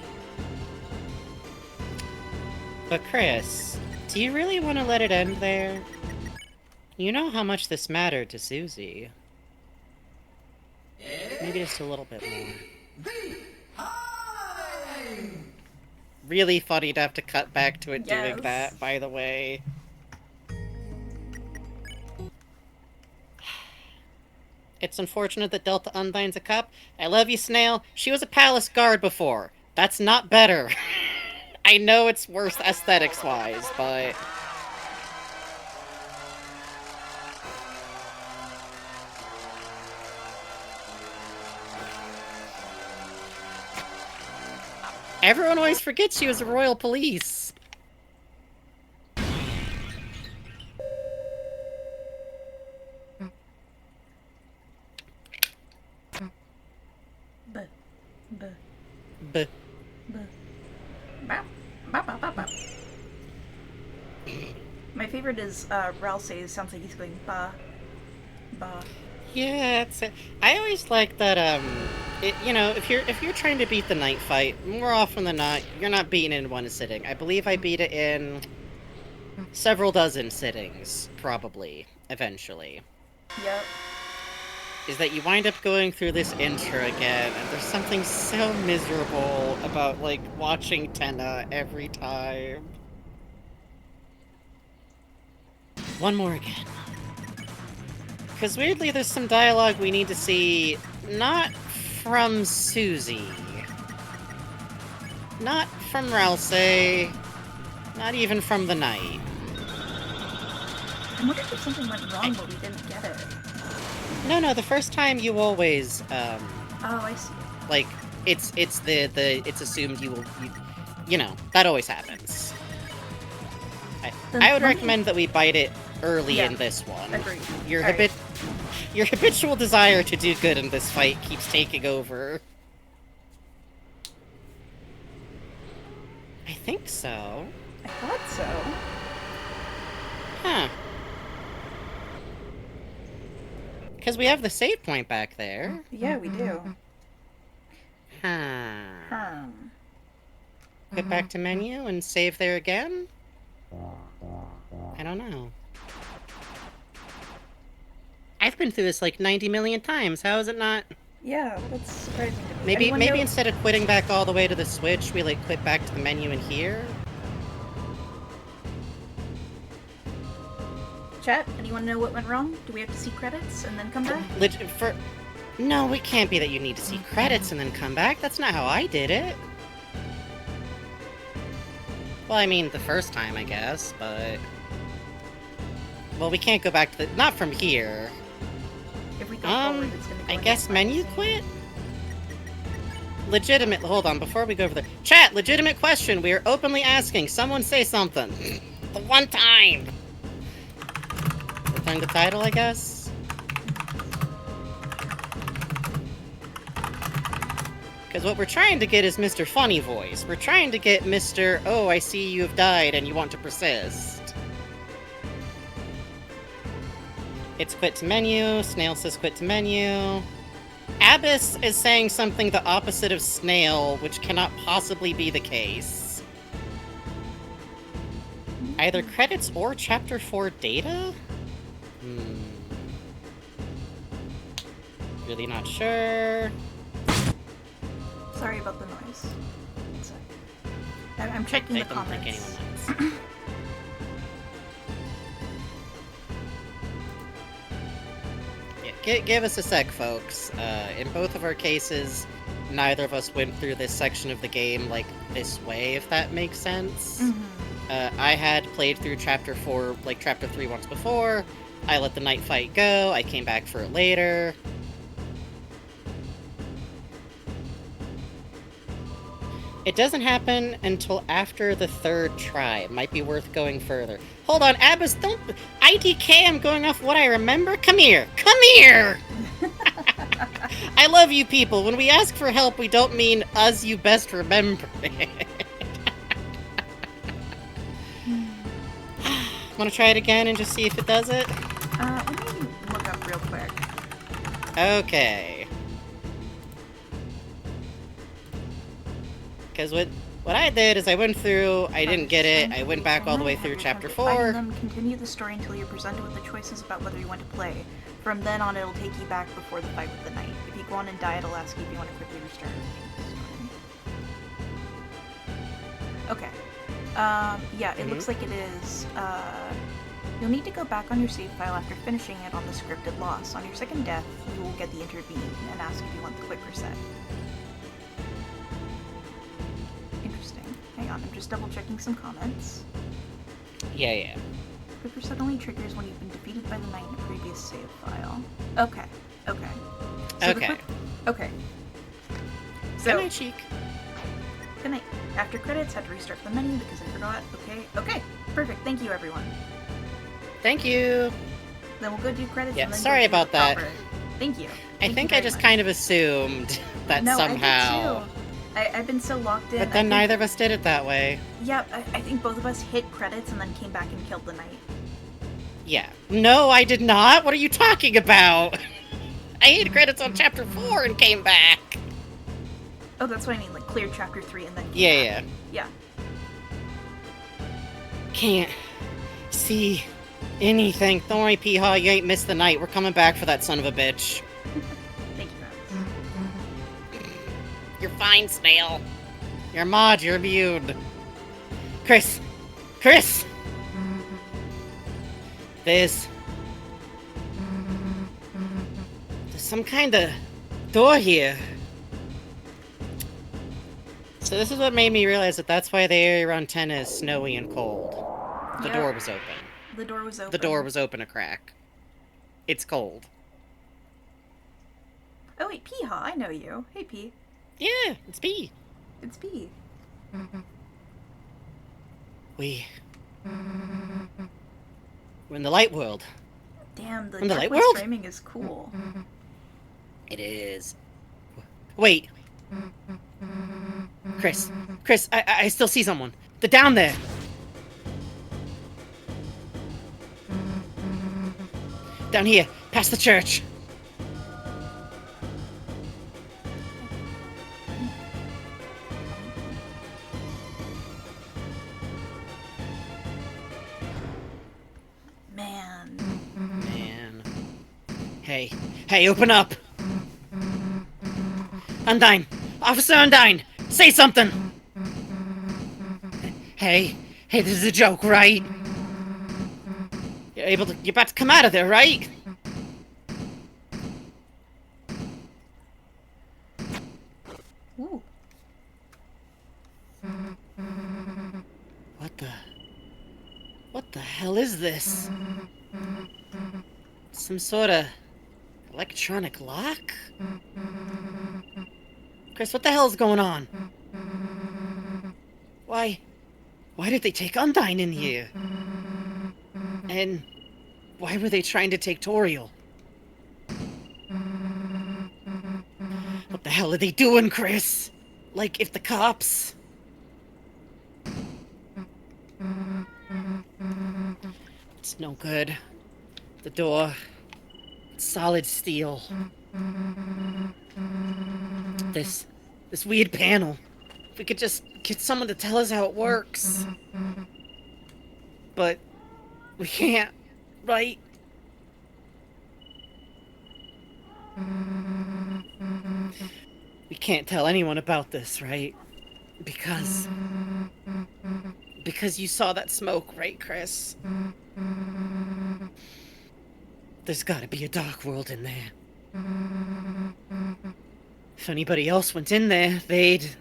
But Chris, do you really want to let it end there? You know how much this mattered to Susie. Maybe just a little bit more. Really funny to have to cut back to it doing Yes. that, by the way. It's unfortunate that Delta Undyne's a cop. I love you, Snail. She was a palace guard before. That's not better. I know it's worse aesthetics-wise, but... Everyone always forgets she was a royal police. But, B. but. My favorite is Ralsei. Sounds like he's going ba, ba. Yeah, I always like that. If you're trying to beat the night fight, more often than not, you're not beating it in one sitting. I believe I beat it in several dozen sittings, probably eventually. Yep. Is that you wind up going through this intro again, and there's something so miserable about like watching Tenna every time. One more again. Because weirdly, there's some dialogue we need to see, not from Susie, not from Ralsei, not even from the Knight. I wonder if something went wrong, but we didn't get it. No, the first time you always, Oh, I see. like, it's assumed you know, that always happens. I would recommend that we bite it early in this one. Agreed. Your habitual desire to do good in this fight keeps taking over. I think so. I thought so. Huh. Because we have the save point back there. Yeah, we do. Huh. Get back to menu and save there again? I don't know. I've been through this like 90 million times. How is it not? Yeah, that's surprising to me. Maybe instead of quitting back all the way to the Switch, we like quit back to the menu in here? Chat, anyone know what went wrong? Do we have to see credits and then come back? No, it can't be that you need to see credits and then come back. That's not how I did it. Well, I mean, the first time, I guess, but... Well, we can't go back to the... Not from here. If we go forward, it's gonna go I in guess this menu way. quit? Legitimate... Hold on, before we go over the... Chat, legitimate question. We are openly asking. Someone say something. The one time! Return the title, I guess? Because what we're trying to get is Mr. Funny Voice. We're trying to get Mr. Oh, I see you have died and you want to persist. It's quit to menu. Snail says quit to menu. Abyss is saying something the opposite of Snail, which cannot possibly be the case. Either credits or Chapter 4 data? Really not sure. Sorry about the noise. I'm checking the comments. I don't think anyone knows. Yeah, give us a sec, folks. In both of our cases, neither of us went through this section of the game, like, this way, if that makes sense. I had played through Chapter 4, like, Chapter 3 once before. I let the night fight go. I came back for it later. It doesn't happen until after the third try. It might be worth going further. Hold on, Abbas, don't... IDK, I'm going off what I remember? Come here! Come here! I love you people. When we ask for help, we don't mean us you best remember it. Want to try it again and just see if it does it? Let me look up real quick. Okay. Because what I did is I went through, I didn't get it, I went back all the way through Chapter 4. Them, continue the story until you're presented with the choices about whether you want to play. From then on, it'll take you back before the fight with the knight. If you go on and die, it'll ask you if you want to quickly restart the story. Okay. Yeah, it looks like it is, you'll need to go back on your save file after finishing it on the scripted loss. On your second death, you will get the intervene and ask if you want the quick reset. Interesting. Hang on, I'm just double checking some comments. Yeah. Quick reset only triggers when you've been defeated by the knight in a previous save file. Okay. So Okay. So, Good night, Cheek. good night. After credits, had to restart the menu because I forgot. Okay. Perfect. Thank you, everyone. Thank you. Then we'll go do credits. Yeah, and then sorry go do about the that. proper- Thank you. I think I just kind of assumed that somehow... I've been so locked in. But then neither of us did it that way. Yeah, I think both of us hit credits and then came back and killed the knight. Yeah. No, I did not. What are you talking about? I hit credits on chapter 4 and came back. Oh, that's what I mean, like cleared chapter 3 and then came Yeah, back. Yeah. Can't see anything. Don't worry, Peehaw, you ain't missed the night. We're coming back for that son of a bitch. Thank you, Max. You're fine, Snail. You're mod, you're immune. Chris! Chris! There's some kind of door here. So this is what made me realize that that's why the area around 10 is snowy and cold. The door was open. The door was open. The door was open a crack. It's cold. Oh wait, Peehaw, I know you. Hey, Pea. Yeah, it's P. It's Pea. We're in the light world. Damn, the In the light turquoise world? framing is cool. It is. Wait. Chris, I still see someone. They're down there. Down here, past the church. Man. Man. Hey, open up. Undyne! Officer Undyne! Say something! Hey, this is a joke, right? You're about to come out of there, right? Ooh. What the hell is this? Some sort of electronic lock? Chris, what the hell's going on? Why did they take Undyne in here? And why were they trying to take Toriel? What the hell are they doing, Chris? Like, if the cops... It's no good. The door... It's solid steel. This weird panel. If we could just get someone to tell us how it works. But... we can't, right? We can't tell anyone about this, right? Because you saw that smoke, right, Chris? There's gotta be a dark world in there. If anybody else went in there, they'd...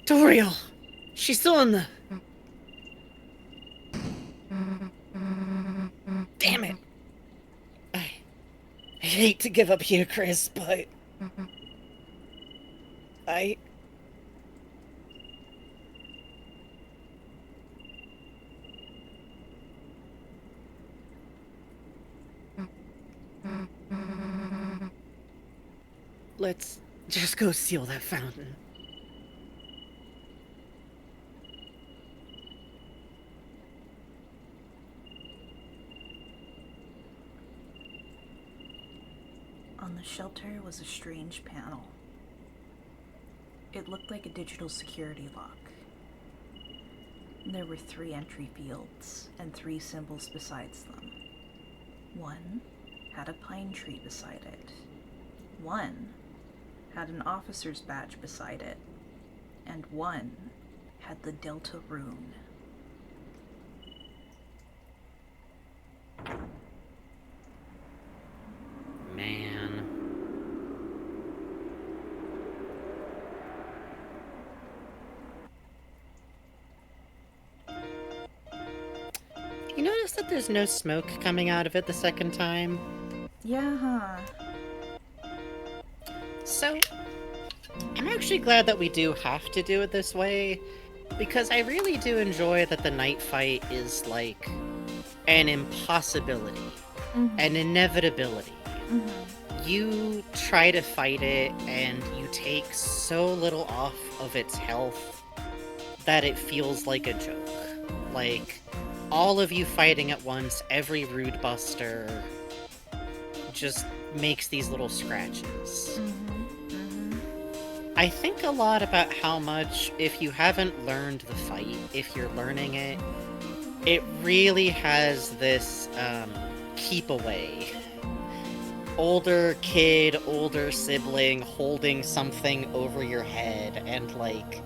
Toriel! She's still in the... Damn it! I hate to give up here, Chris, but... Let's just go seal that fountain. On the shelter was a strange panel. It looked like a digital security lock. There were 3 entry fields and 3 symbols besides them. One had a pine tree beside it. One had an officer's badge beside it. And one had the Delta rune. Man. You notice that there's no smoke coming out of it the second time? Yeah, huh? So, I'm actually glad that we do have to do it this way, because I really do enjoy that the night fight is like an impossibility, an inevitability. you try to fight it, and you take so little off of its health that it feels like a joke. Like, all of you fighting at once, every Rude Buster just makes these little scratches. I think a lot about how much, if you haven't learned the fight, if you're learning it, it really has this keep away. Older kid, older sibling holding something over your head and, like,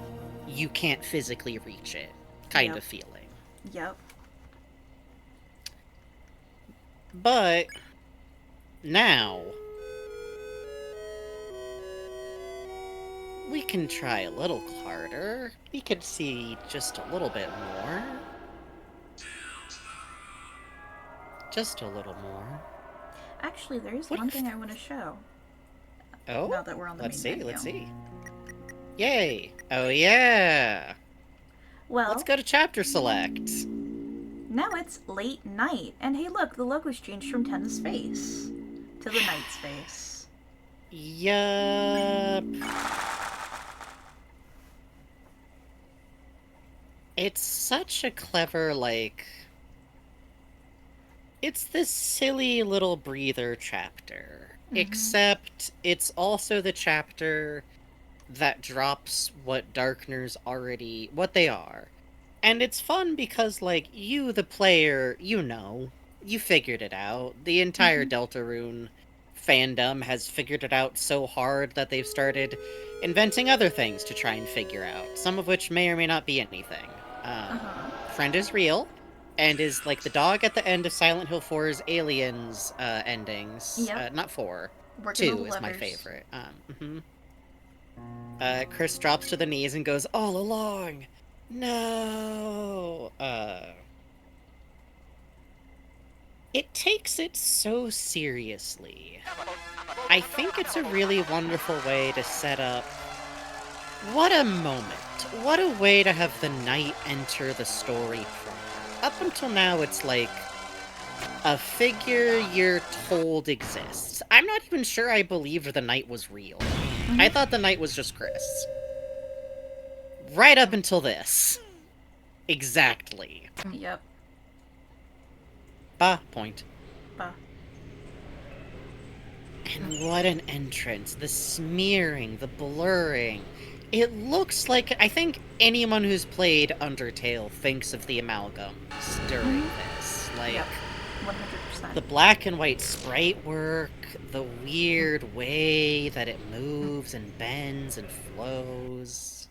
you can't physically reach it kind of feeling. Yep. But now we can try a little harder. We could see just a little bit more. Just a little more. Actually, there is one thing I want to show. Oh? Now that we're on the main menu. Let's see. Yay! Oh yeah! Well, let's go to chapter select. Now it's late night, and hey look, the logo's changed from Tenna's face to the knight's face. Yup. It's such a clever, like... It's this silly little breather chapter. Except it's also the chapter that drops what Darkners already... what they are. And it's fun because, like, you, the player, you know. You figured it out. The entire Deltarune fandom has figured it out so hard that they've started inventing other things to try and figure out. Some of which may or may not be anything. Friend is real, and is, like, the dog at the end of Silent Hill 4's Aliens endings. Yep. Not 4. Working 2 is my favorite. Chris drops to the knees and goes, all along! No! It takes it so seriously. I think it's a really wonderful way to set up... What a moment. What a way to have the knight enter the story proper. Up until now, it's like a figure you're told exists. I'm not even sure I believed the knight was real. I thought the knight was just Chris. Right up until this. Exactly. Yep. Point. Bah. And what an entrance. The smearing, the blurring. It looks like... I think anyone who's played Undertale thinks of the amalgams during this. Like, Yep. 100%. the black and white sprite work, the weird way that it moves and bends and flows.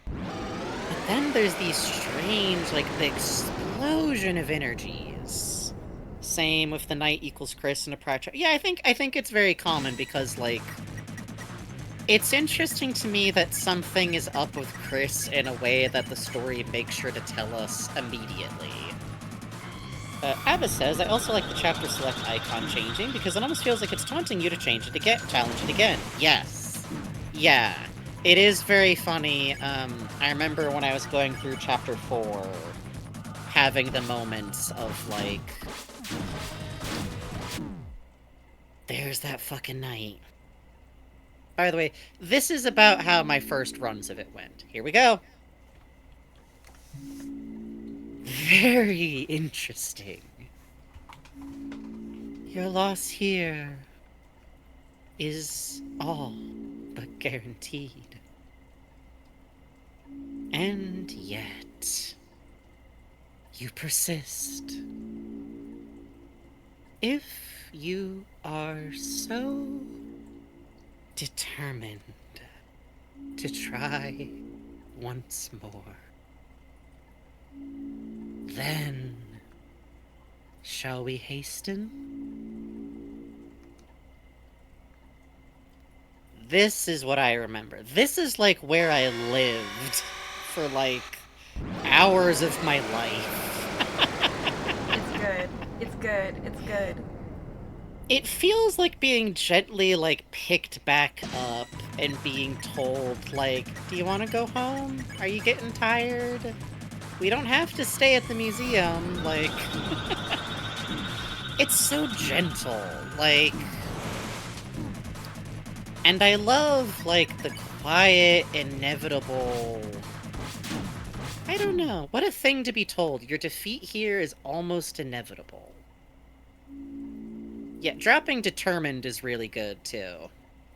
But then there's these strange, like, the explosion of energies. Same with the knight equals Chris and a Pratt. Yeah, I think it's very common because, like, it's interesting to me that something is up with Chris in a way that the story makes sure to tell us immediately. Abba says, I also like the chapter select icon changing because it almost feels like it's taunting you to change it again, challenge it again. Yes. Yeah. It is very funny. I remember when I was going through chapter 4, having the moments of, like... There's that fucking knight. By the way, this is about how my first runs of it went. Here we go. Very interesting. Your loss here is all but guaranteed. And yet, you persist. If you are so determined to try once more, then shall we hasten? This is what I remember. This is like where I lived for like hours of my life. It's good. It's good. It's good. It feels like being gently, like, picked back up and being told, like, do you want to go home? Are you getting tired? We don't have to stay at the museum, like... It's so gentle, like... And I love, like, the quiet, inevitable... I don't know. What a thing to be told. Your defeat here is almost inevitable. Yeah, dropping Determined is really good, too.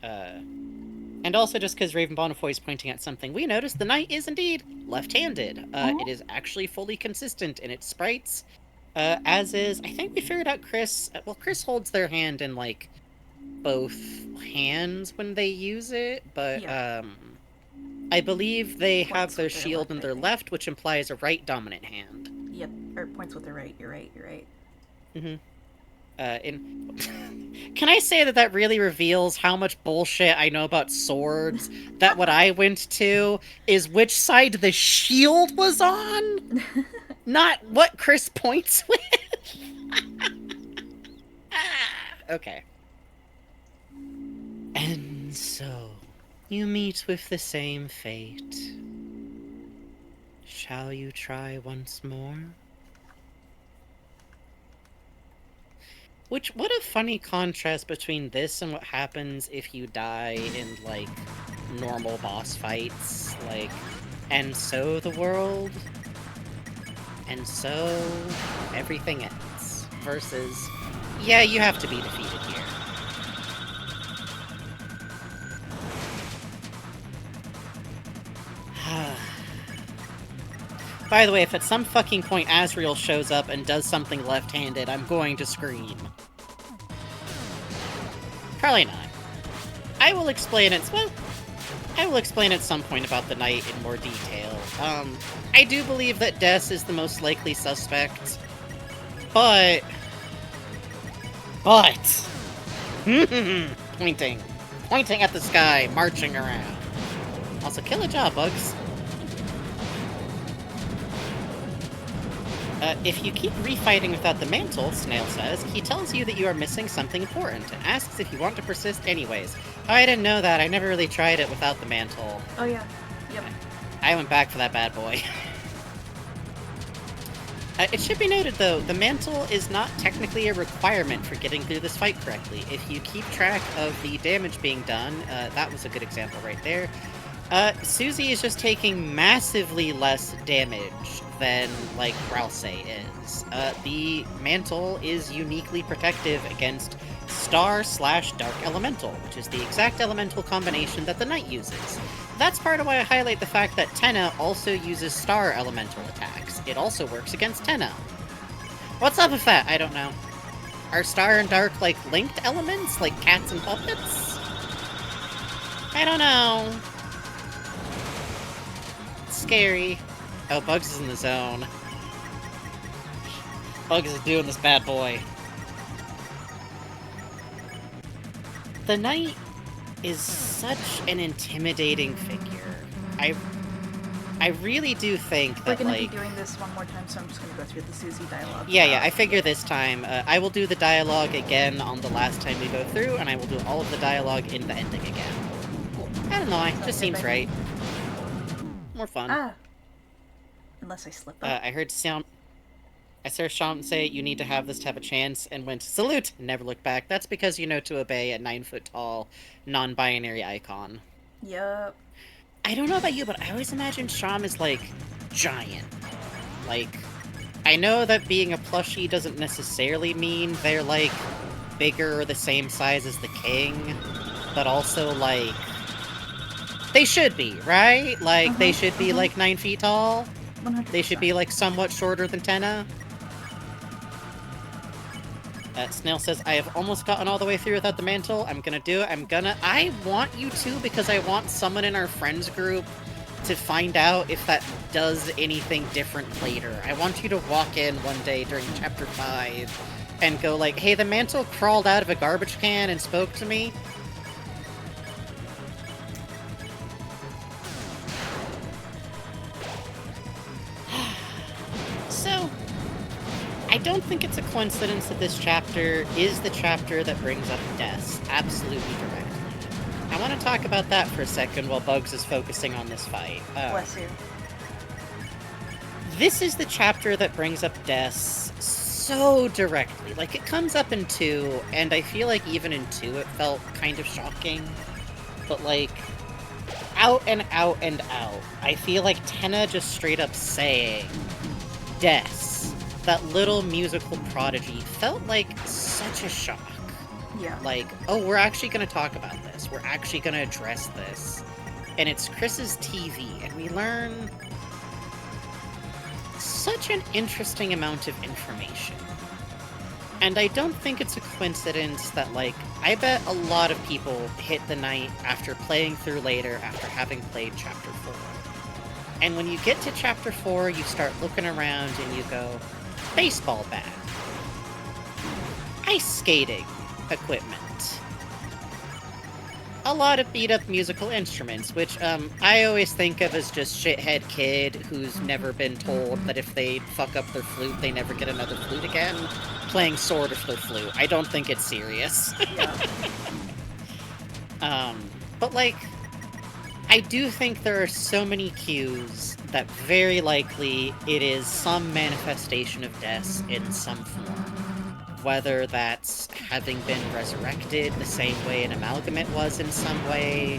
And also just because Raven Bonifoy is pointing at something, we noticed the knight is indeed left-handed. It is actually fully consistent in its sprites, as is... I think we figured out Chris... Well, Chris holds their hand in, like, both hands when they use it, but, Yeah. I believe they Points have their with their shield left, in I their think. left, which implies a right dominant hand. Yep. Or points with their right. You're right. You're right. Can I say that that really reveals how much bullshit I know about swords? That what I went to is which side the shield was on? Not what Chris points with? Okay. And so, you meet with the same fate. Shall you try once more? What a funny contrast between this and what happens if you die in, like, normal boss fights. Like, and so the world, and so everything ends. Versus, yeah, you have to be defeated here. By the way, if at some fucking point Asriel shows up and does something left-handed, I'm going to scream. Probably not. I will explain it. Well, I will explain at some point about the knight in more detail. I do believe that Des is the most likely suspect, but pointing at the sky, marching around. Also, kill a job, Bugs. If you keep refighting without the mantle, Snail says, he tells you that you are missing something important, and asks if you want to persist anyways. Oh, I didn't know that. I never really tried it without the mantle. Oh, yeah. Yep. I went back for that bad boy. It should be noted, though, the mantle is not technically a requirement for getting through this fight correctly. If you keep track of the damage being done, that was a good example right there. Susie is just taking massively less damage than, like, Ralse is. The mantle is uniquely protective against Star/Dark Elemental, which is the exact elemental combination that the Knight uses. That's part of why I highlight the fact that Tenna also uses Star Elemental attacks. It also works against Tenna. What's up with that? I don't know. Are Star and Dark, like, linked elements? Like cats and puppets? I don't know. Scary. Oh, Bugs is in the zone. Bugs is doing this bad boy. The Knight is such an intimidating figure. I really do think that, We're gonna like... be doing this one more time, so I'm just gonna go through the Susie dialogue. Yeah, I figure this time. I will do the dialogue again on the last time we go through, and I will do all of the dialogue in the ending again. Cool. I don't know, it Sounds just good seems by me. right. More fun. Ah. Unless I slip up. I heard Sean say you need to have this to have a chance, and went, salute, and never looked back. That's because you know to obey a 9-foot-tall, non-binary icon. Yup. I don't know about you, but I always imagined Sham as, like, giant. Like, I know that being a plushie doesn't necessarily mean they're, like, bigger or the same size as the king, but also, like, they should be, right? Like, they should be, like, 9 feet tall. 100%. They should be, like, somewhat shorter than Tenna. Snail says, I have almost gotten all the way through without the mantle. I'm gonna do it. I want you to, because I want someone in our friends group to find out if that does anything different later. I want you to walk in one day during Chapter 5 and go like, hey, the mantle crawled out of a garbage can and spoke to me. So, I don't think it's a coincidence that this chapter is the chapter that brings up Death absolutely directly. I want to talk about that for a second while Bugs is focusing on this fight. Bless you. This is the chapter that brings up Death so directly. Like, it comes up in 2, and I feel like even in 2 it felt kind of shocking. But, like, out and out and out, I feel like Tenna just straight up saying, Des, that little musical prodigy, felt like such a shock. Yeah. Like, oh, we're actually going to talk about this. We're actually going to address this. And it's Chris's TV, and we learn such an interesting amount of information. And I don't think it's a coincidence that, like, I bet a lot of people hit the night after playing through later after having played Chapter 4. And when you get to Chapter 4, you start looking around and you go, baseball bat, ice skating equipment, a lot of beat-up musical instruments, which I always think of as just shithead kid who's never been told that if they fuck up their flute, they never get another flute again, playing sort of their flute. I don't think it's serious. Yeah. But, like, I do think there are so many cues that very likely it is some manifestation of Des in some form. Whether that's having been resurrected the same way an amalgamate was in some way,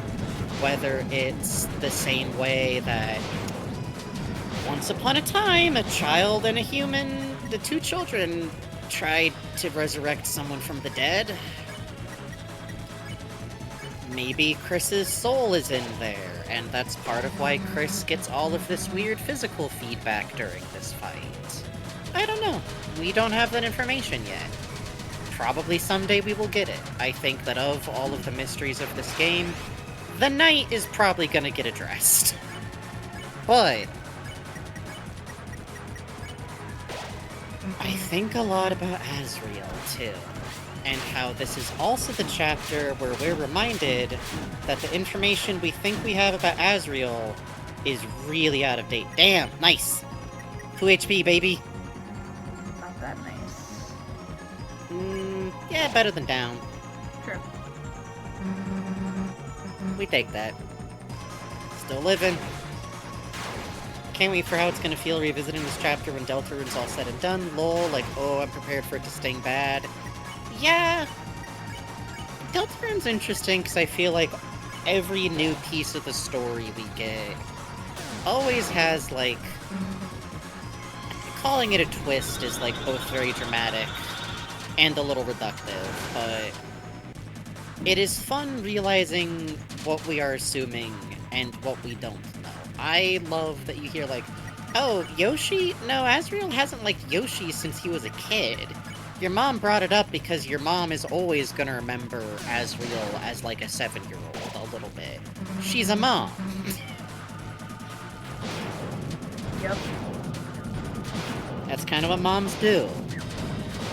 whether it's the same way that once upon a time, a child and a human, the two children, tried to resurrect someone from the dead. Maybe Chris's soul is in there, and that's part of why Chris gets all of this weird physical feedback during this fight. I don't know. We don't have that information yet. Probably someday we will get it. I think that of all of the mysteries of this game, the Knight is probably gonna get addressed. But I think a lot about Asriel, too. And how this is also the chapter where we're reminded that the information we think we have about Asriel is really out of date. Damn, nice! 2 HP, baby! Not that nice. Yeah, better than down. True. We take that. Still living. Can't wait for how it's gonna feel revisiting this chapter when Deltarune's all said and done. Lol, like, oh, I'm prepared for it to sting bad. Yeah. Deltarune's interesting because I feel like every new piece of the story we get always has, like... Calling it a twist is, like, both very dramatic and a little reductive, but it is fun realizing what we are assuming and what we don't know. I love that you hear, like, oh, Yoshi? No, Asriel hasn't liked Yoshi since he was a kid. Your mom brought it up because your mom is always gonna remember Asriel as, like, a 7-year-old a little bit. She's a mom. Yep. That's kind of what moms do.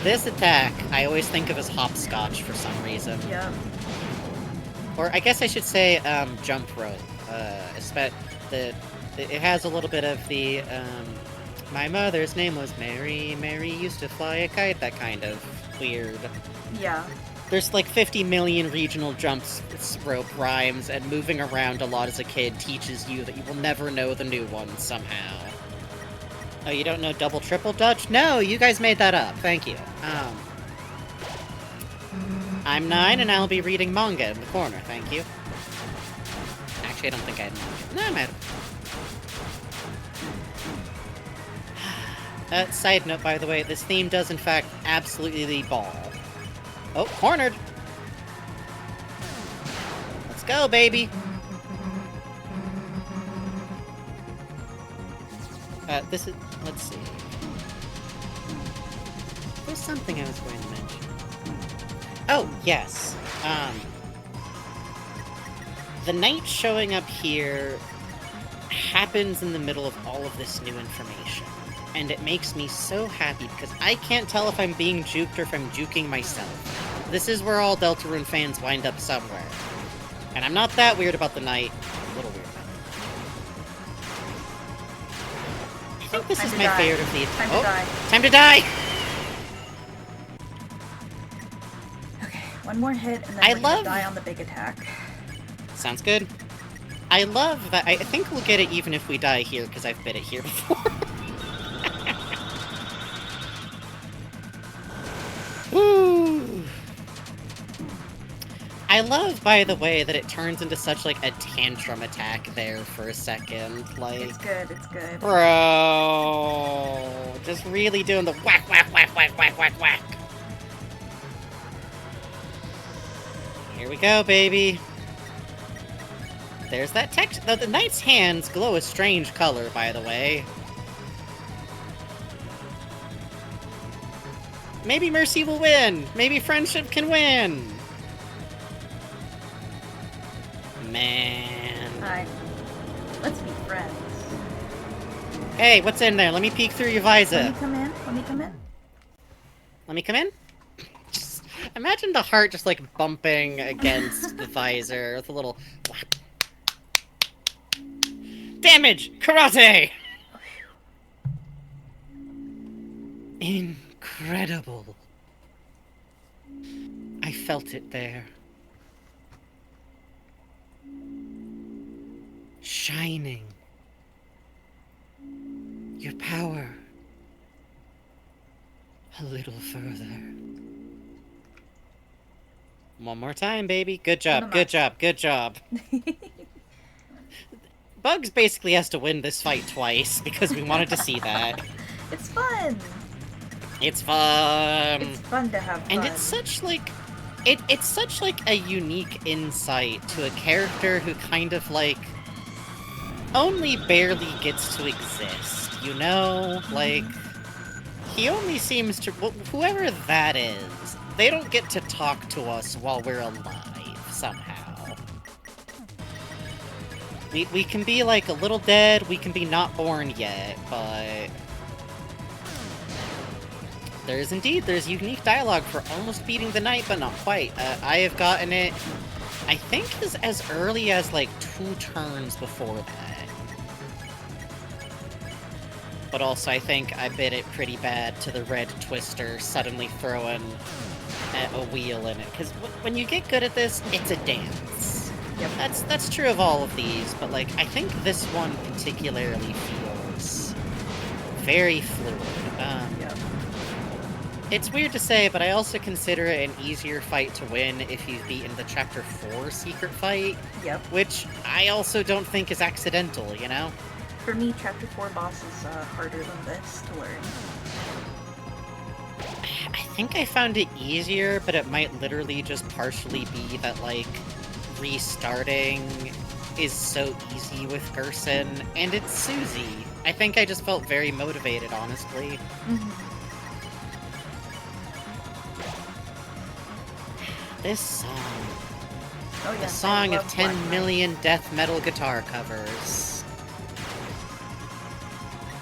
This attack, I always think of as hopscotch for some reason. Yep. Or I guess I should say, jump rope. It has a little bit of the, my mother's name was Mary, Mary used to fly a kite, that kind of weird. Yeah. There's like 50 million regional jumps, rope rhymes, and moving around a lot as a kid teaches you that you will never know the new ones somehow. Oh, you don't know double triple dutch? No, you guys made that up. Thank you. I'm 9 and I'll be reading manga in the corner. Thank you. Actually, I don't think I had manga. No, I'm out. Side note, by the way, this theme does in fact absolutely ball. Oh, cornered! Let's go, baby! This is... let's see. There's something I was going to mention. Oh, yes. The Knight showing up here happens in the middle of all of this new information. And it makes me so happy, because I can't tell if I'm being juked or if I'm juking myself. This is where all Deltarune fans wind up somewhere. And I'm not that weird about the Knight. I'm a little weird about it. I think this is my favorite of the... Time to die. Time to die! Okay, one more hit, and then we're gonna die on the big attack. Sounds good. I love that. I think we'll get it even if we die here, because I've bit it here before. I love, by the way, that it turns into such, like, a tantrum attack there for a second. Like, It's good, it's good. bro, just really doing the whack, whack, whack, whack, whack, whack, whack. Here we go, baby. There's that text. The knight's hands glow a strange color, by the way. Maybe mercy will win. Maybe friendship can win. Man. Alright. Let's be friends. Hey, what's in there? Let me peek through your visor. Let me come in. Let me come in. Let me come in? Just imagine the heart just like bumping against the visor with a little whap. Damage! Karate! Incredible. I felt it there. Shining. Your power. A little further. One more time, baby. Good job, good job, good job. Bugs basically has to win this fight twice because we wanted to see that. It's fun. It's fun. It's fun to have fun. And it's such like it's such like a unique insight to a character who kind of like only barely gets to exist, you know? Like he only seems to whoever that is, they don't get to talk to us while we're alive somehow. We can be like a little dead, we can be not born yet, but there's unique dialogue for almost beating the knight, but not quite. I have gotten it, I think, as early as like 2 turns before that. But also, I think I bit it pretty bad to the red twister suddenly throwing a wheel in it. Because when you get good at this, it's a dance. Yep. That's true of all of these, but like I think this one particularly feels very fluid. Yep. It's weird to say, but I also consider it an easier fight to win if you've beaten the Chapter 4 secret fight. Yep. Which I also don't think is accidental, you know? For me, Chapter 4 boss is harder than this to learn. I think I found it easier, but it might literally just partially be that, like, restarting is so easy with Gerson, and it's Susie. I think I just felt very motivated, honestly. This song. Oh, The yes, song I of love 10 Black million death metal guitar covers.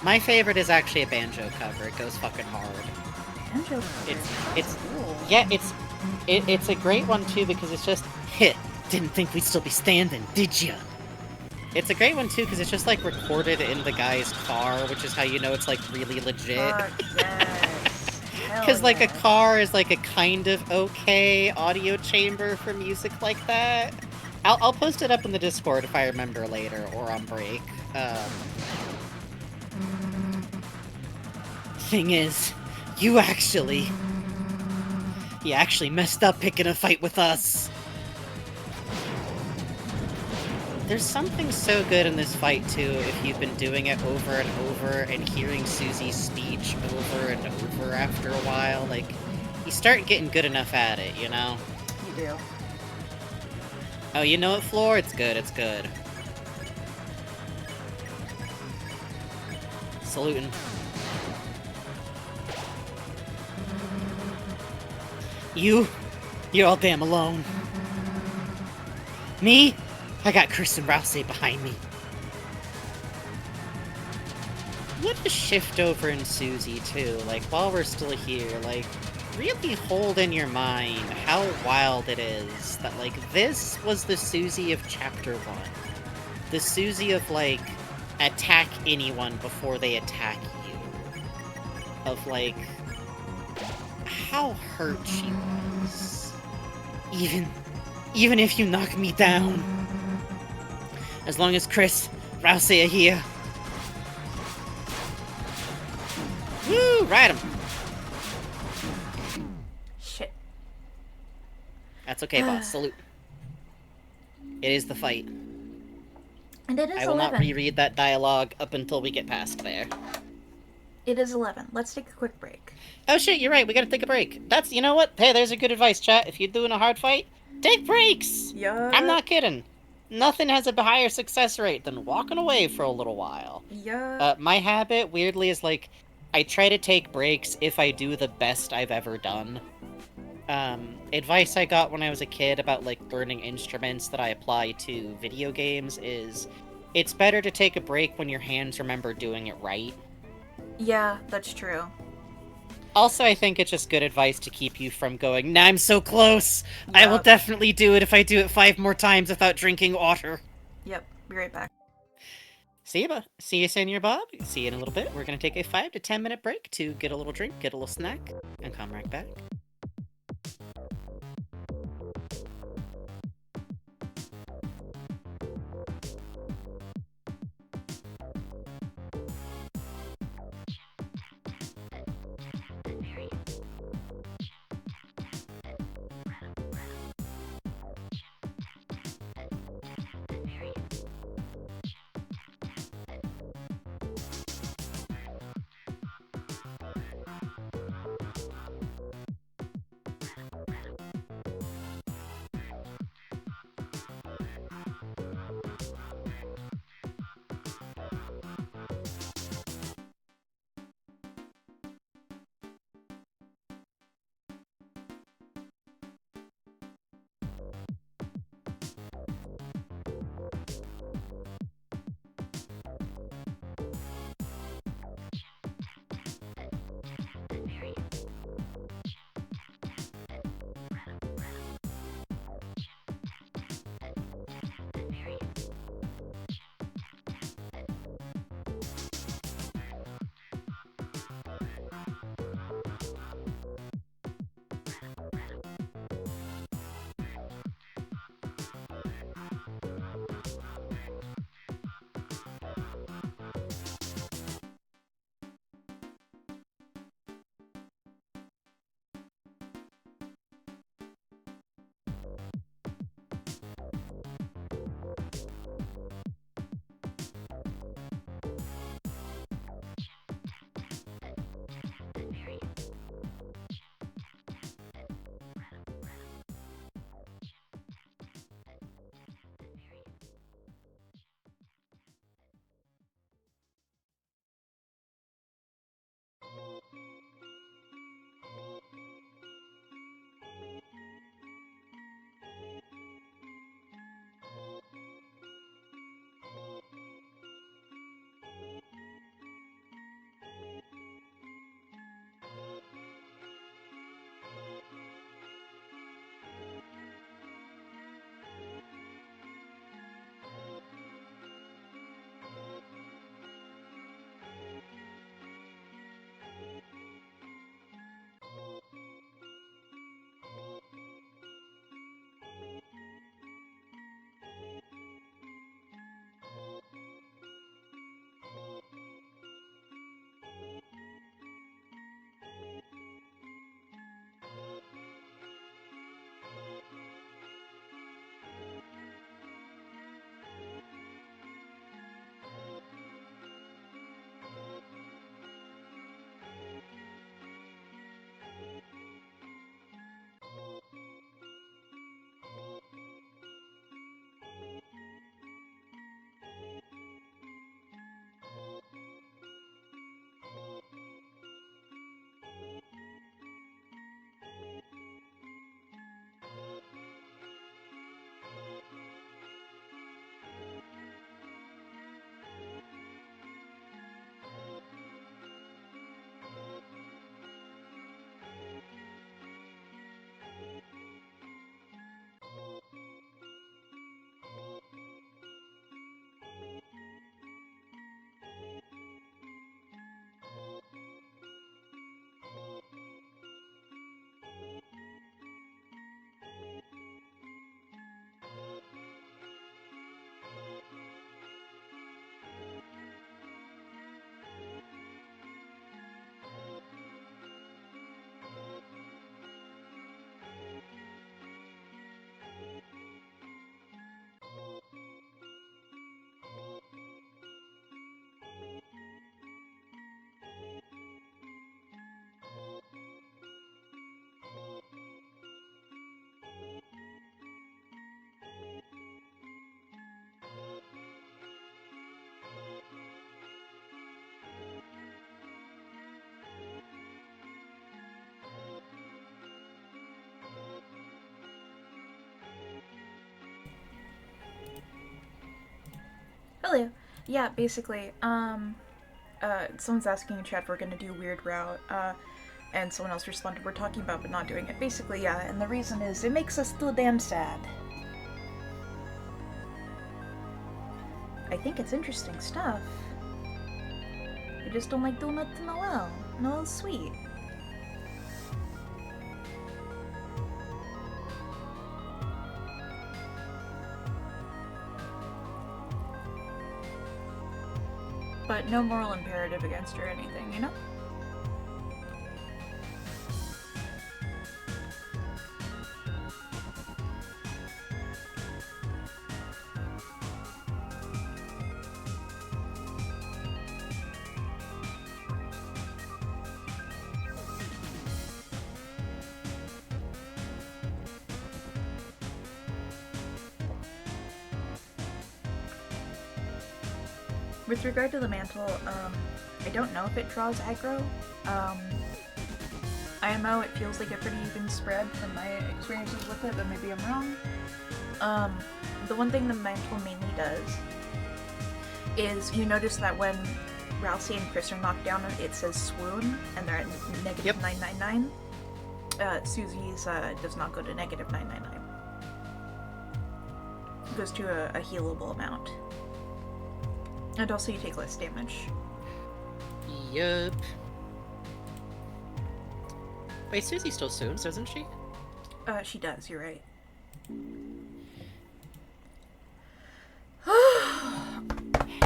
My favorite is actually a banjo cover. It goes fucking hard. Banjo cover. It's cool. yeah, it's a great one too because it's just hit. Didn't think we'd still be standing, did ya? It's a great one too because it's just like recorded in the guy's car, which is how you know it's like really legit. Fuck yes. Because like yes. a car is like a kind of okay audio chamber for music like that. I'll post it up in the Discord if I remember later or on break. Thing is, you actually messed up picking a fight with us. There's something so good in this fight, too, if you've been doing it over and over and hearing Susie's speech over and over after a while. Like, you start getting good enough at it, you know? You do. Oh, you know it, Floor? It's good, it's good. Saluting. You're all damn alone. Me? I got Kirsten Rouse behind me. What a shift over in Susie, too. Like, while we're still here, like, really hold in your mind how wild it is that, like, this was the Susie of Chapter 1. The Susie of, like, attack anyone before they attack you. Of, like, how hurt she was. Even if you knock me down. As long as Chris, Rouse are here. Woo! Ride him! Shit. That's okay, boss. Salute. It is the fight. And it is I will 11. not reread that dialogue up until we get past there. It is 11. Let's take a quick break. Oh shit, you're right, we gotta take a break. That's, you know what? Hey, there's a good advice, chat. If you're doing a hard fight, take breaks! Yeah. I'm not kidding. Nothing has a higher success rate than walking away for a little while. Yeah. My habit, weirdly, is like, I try to take breaks if I do the best I've ever done. Advice I got when I was a kid about, like, learning instruments that I apply to video games is, it's better to take a break when your hands remember doing it right. Yeah, that's true. Also, I think it's just good advice to keep you from going, nah, I'm so close! I will Yup. definitely do it if I do it 5 more times without drinking water. Yep, be right back. See you, Senior Bob. See you in a little bit. We're gonna take a 5 to 10 minute break to get a little drink, get a little snack, and come right back. Hello. Yeah, basically, someone's asking in chat if we're gonna do Weird Route, and someone else responded, we're talking about but not doing it. Basically, yeah, and the reason is it makes us too damn sad. I think it's interesting stuff. I just don't like doing it to Noelle. Noelle's sweet. But no moral imperative against her or anything, you know? With regard to the mantle, I don't know if it draws aggro. IMO, it feels like a pretty even spread from my experiences with it, but maybe I'm wrong. The one thing the mantle mainly does is you notice that when Rousey and Chris are knocked down, it says swoon, and they're at negative 999. Susie's does not go to negative 999. It goes to a healable amount. And also you take less damage. Yup. Wait, Susie still swoons, doesn't she? She does, you're right.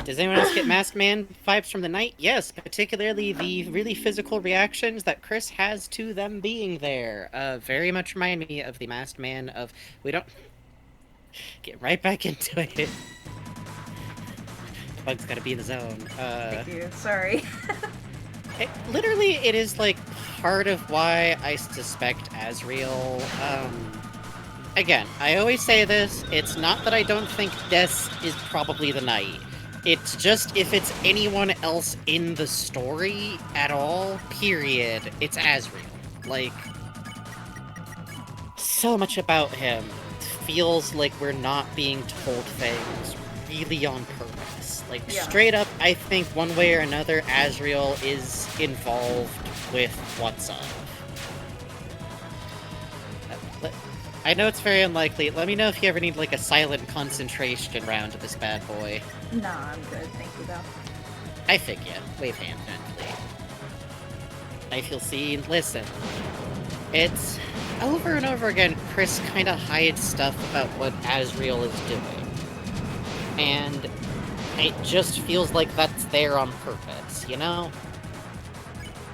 Does anyone else get Masked Man vibes from the night? Yes, particularly the really physical reactions that Chris has to them being there. Very much remind me of the Masked Man of... We don't... Get right back into it. Bug's gotta be in the zone. Thank you, sorry. Literally, it is, like, part of why I suspect Asriel. Again, I always say this, it's not that I don't think Des is probably the knight. It's just if it's anyone else in the story at all, period, it's Asriel. Like, so much about him feels like we're not being told things really on purpose. Like, straight up, I think one way or another, Asriel is involved with what's up. I know it's very unlikely. Let me know if you ever need, like, a silent concentration round of this bad boy. Nah, I'm good. Thank you, though. I figure. Wave hand gently. I feel seen. Listen. It's... Over and over again, Chris kind of hides stuff about what Asriel is doing. And it just feels like that's there on purpose, you know?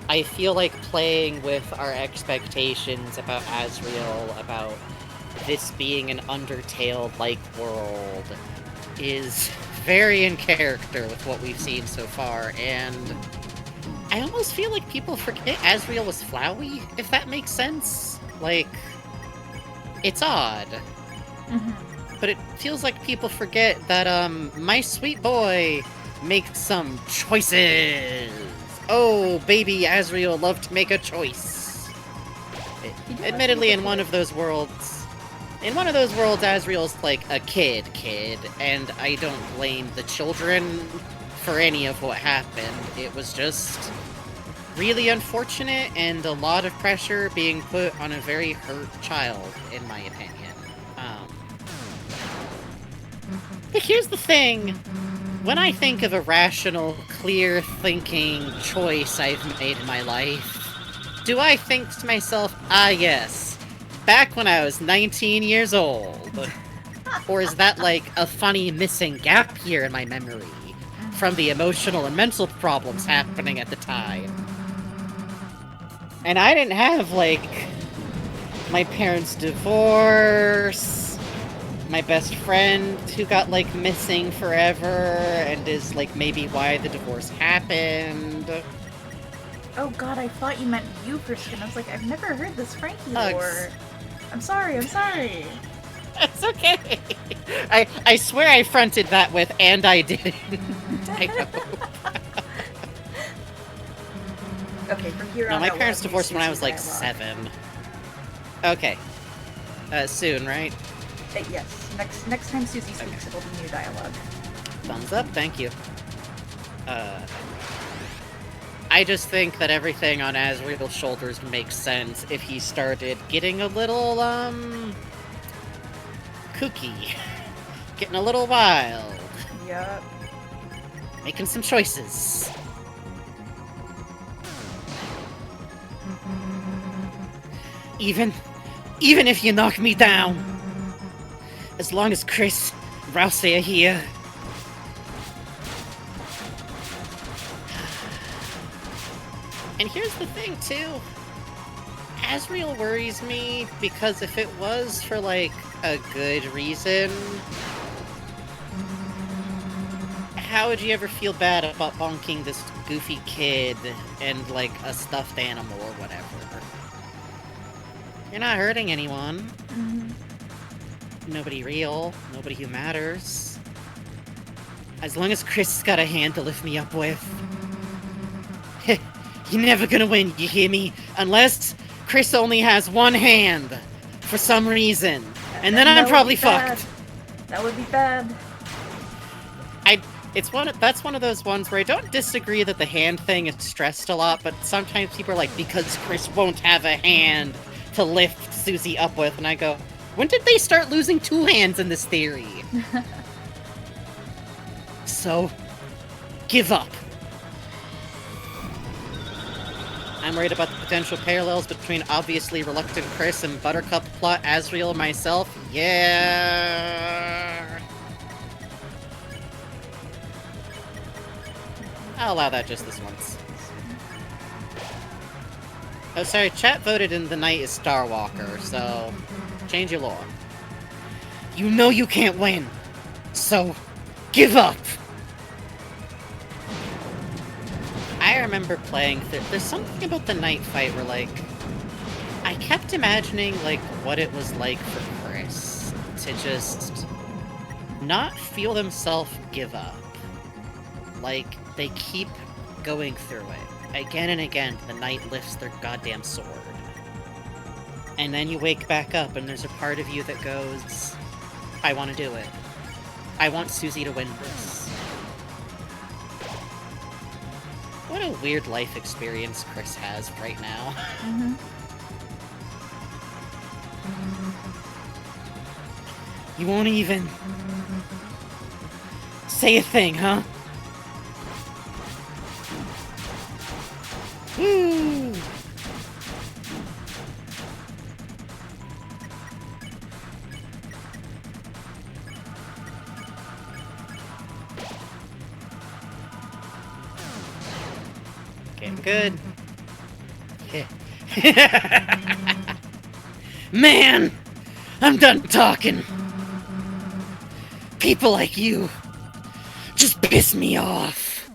I feel like playing with our expectations about Asriel, about this being an Undertale-like world, is very in character with what we've seen so far, and I almost feel like people forget Asriel was Flowey, if that makes sense. Like, it's odd. But it feels like people forget that, my sweet boy makes some choices. Oh, baby Asriel loved to make a choice. Admittedly, in one of those worlds, Asriel's like a kid, and I don't blame the children for any of what happened. It was just really unfortunate and a lot of pressure being put on a very hurt child, in my opinion. But here's the thing. When I think of a rational, clear-thinking choice I've made in my life, do I think to myself, ah yes, back when I was 19 years old? Or is that like a funny missing gap here in my memory from the emotional and mental problems happening at the time? And I didn't have, like, my parents' divorce, my best friend who got, like, missing forever, and is, like, maybe why the divorce happened. Oh god, I thought you meant you for a second. I was like, I've never heard this Frankie lore. I'm sorry. It's okay. I swear I fronted that with, and I didn't. I hope. Okay, from here no, on my out, parents we'll divorced when I was, like, dialogue. 7. Okay. Soon, right? Yes. Next time Susie speaks, it'll be new dialogue. Thumbs up, thank you. I just think that everything on Asriel's shoulders makes sense if he started getting a little, kooky. Getting a little wild. Yup. Making some choices. Even if you knock me down, as long as Chris, Rouse are here. And here's the thing, too. Asriel worries me because if it was for, like, a good reason, how would you ever feel bad about bonking this goofy kid and, like, a stuffed animal or whatever? You're not hurting anyone. Nobody real. Nobody who matters. As long as Chris has got a hand to lift me up with. You're never gonna win, you hear me? Unless Chris only has one hand. For some reason. And then I'm probably fucked. That would be bad. That's one of those ones where I don't disagree that the hand thing is stressed a lot, but sometimes people are like, because Chris won't have a hand to lift Susie up with, and I go, when did they start losing two hands in this theory? So, give up. I'm worried about the potential parallels between obviously reluctant Chris and Buttercup plot Asriel myself. Yeah. I'll allow that just this once. Oh, sorry, chat voted in the night is Starwalker, so change your lore. You know you can't win, so give up! I remember playing, there's something about the night fight where, like, I kept imagining, like, what it was like for Chris to just not feel themselves give up. Like, they keep going through it. Again and again, the knight lifts their goddamn sword. And then you wake back up and there's a part of you that goes, I want to do it. I want Susie to win this. What a weird life experience Chris has right now. You won't even say a thing, huh? Woo! Okay, I'm good. Man! I'm done talking! People like you just piss me off!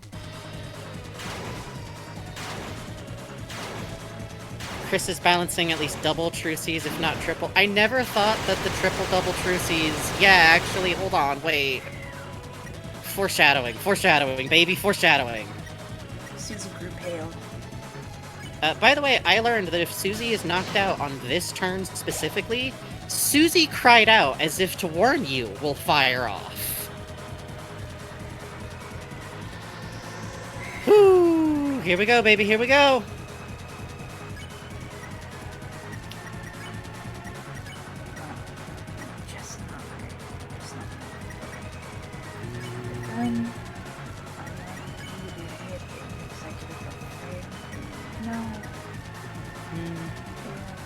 Chris is balancing at least double Trucies, if not triple. I never thought that the triple-double Trucies... Yeah, actually, hold on, wait. Foreshadowing, baby, foreshadowing. Susie grew pale. By the way, I learned that if Susie is knocked out on this turn specifically, Susie cried out as if to warn you will fire off. Whoo! Here we go, baby, here we go!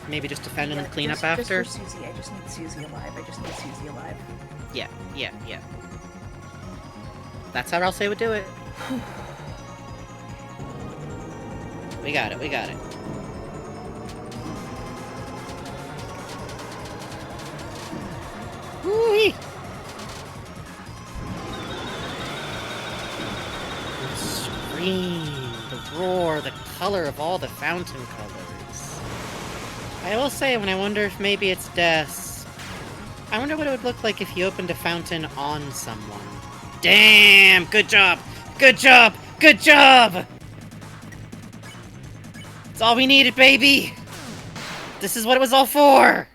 Maybe just defend and clean up after? Just for Susie. I just need Susie alive. Yeah. That's how Ralsei would do it. We got it. Woo-wee! The scream, the roar, the color of all the fountain colors. I will say, when I wonder if maybe it's Death's, I wonder what it would look like if you opened a fountain on someone. Damn! Good job! Good job! Good job! It's all we needed, baby! This is what it was all for!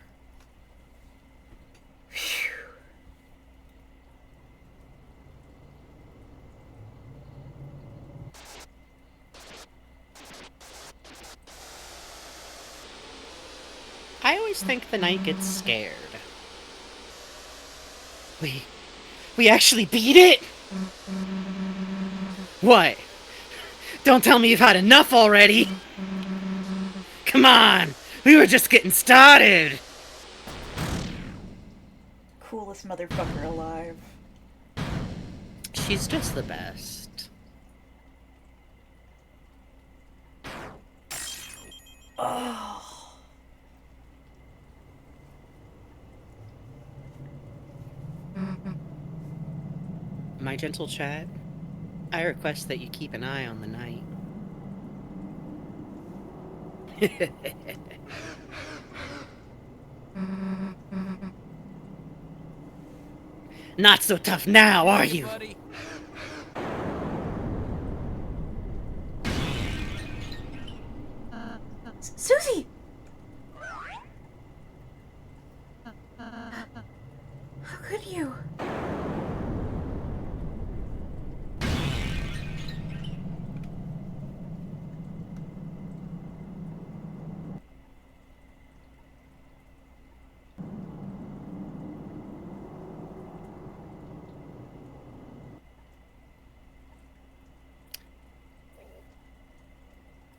I always think the knight gets scared. We actually beat it? What? Don't tell me you've had enough already! Come on! We were just getting started! Coolest motherfucker alive. She's just the best. Oh. My gentle chat, I request that you keep an eye on the knight. Not so tough now, are you? Susie! How could you?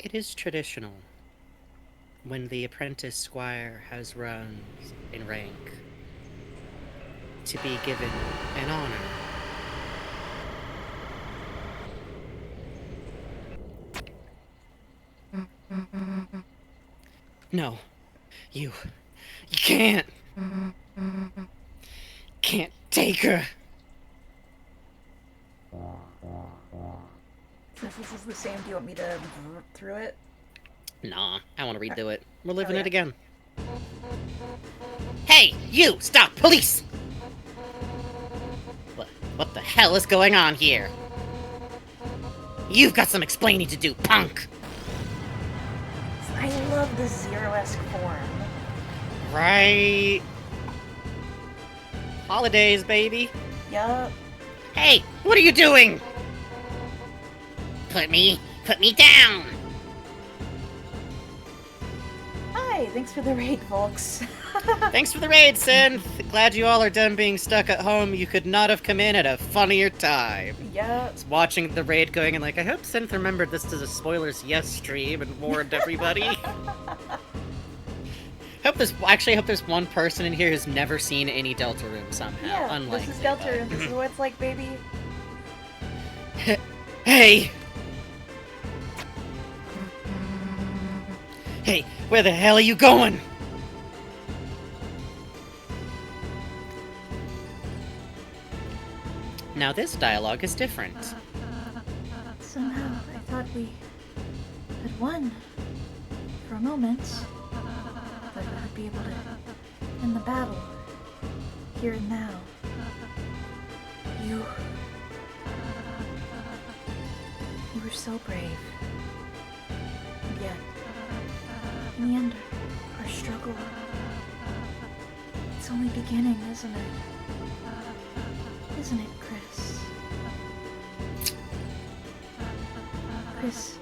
It is traditional, when the apprentice squire has run in rank, to be given an honor. No, you can't. Can't take her. Since this is the same, do you want me to through it? Nah, I want to redo it. We're living yeah. it again. Hey, you! Stop! Police! What the hell is going on here? You've got some explaining to do, punk! I love the Zero-esque form. Right. Holidays, baby. Yup. Hey, what are you doing? Put me down! Hi, thanks for the raid, folks. Thanks for the raid, Synth. Glad you all are done being stuck at home. You could not have come in at a funnier time. Yep. Just watching the raid going and like, I hope Synth remembered this is a spoilers yes stream and warned everybody. I hope there's one person in here who's never seen any Deltarune somehow. Yeah, Unlikely, this is Deltarune. This is what it's like, baby. Hey! Hey, where the hell are you going? Now this dialogue is different. Somehow, I thought we had won. For a moment. That we would be able to end the battle. Here and now. You were so brave. And yet, in the end, our struggle, it's only beginning, isn't it? Isn't it, Chris? Chris,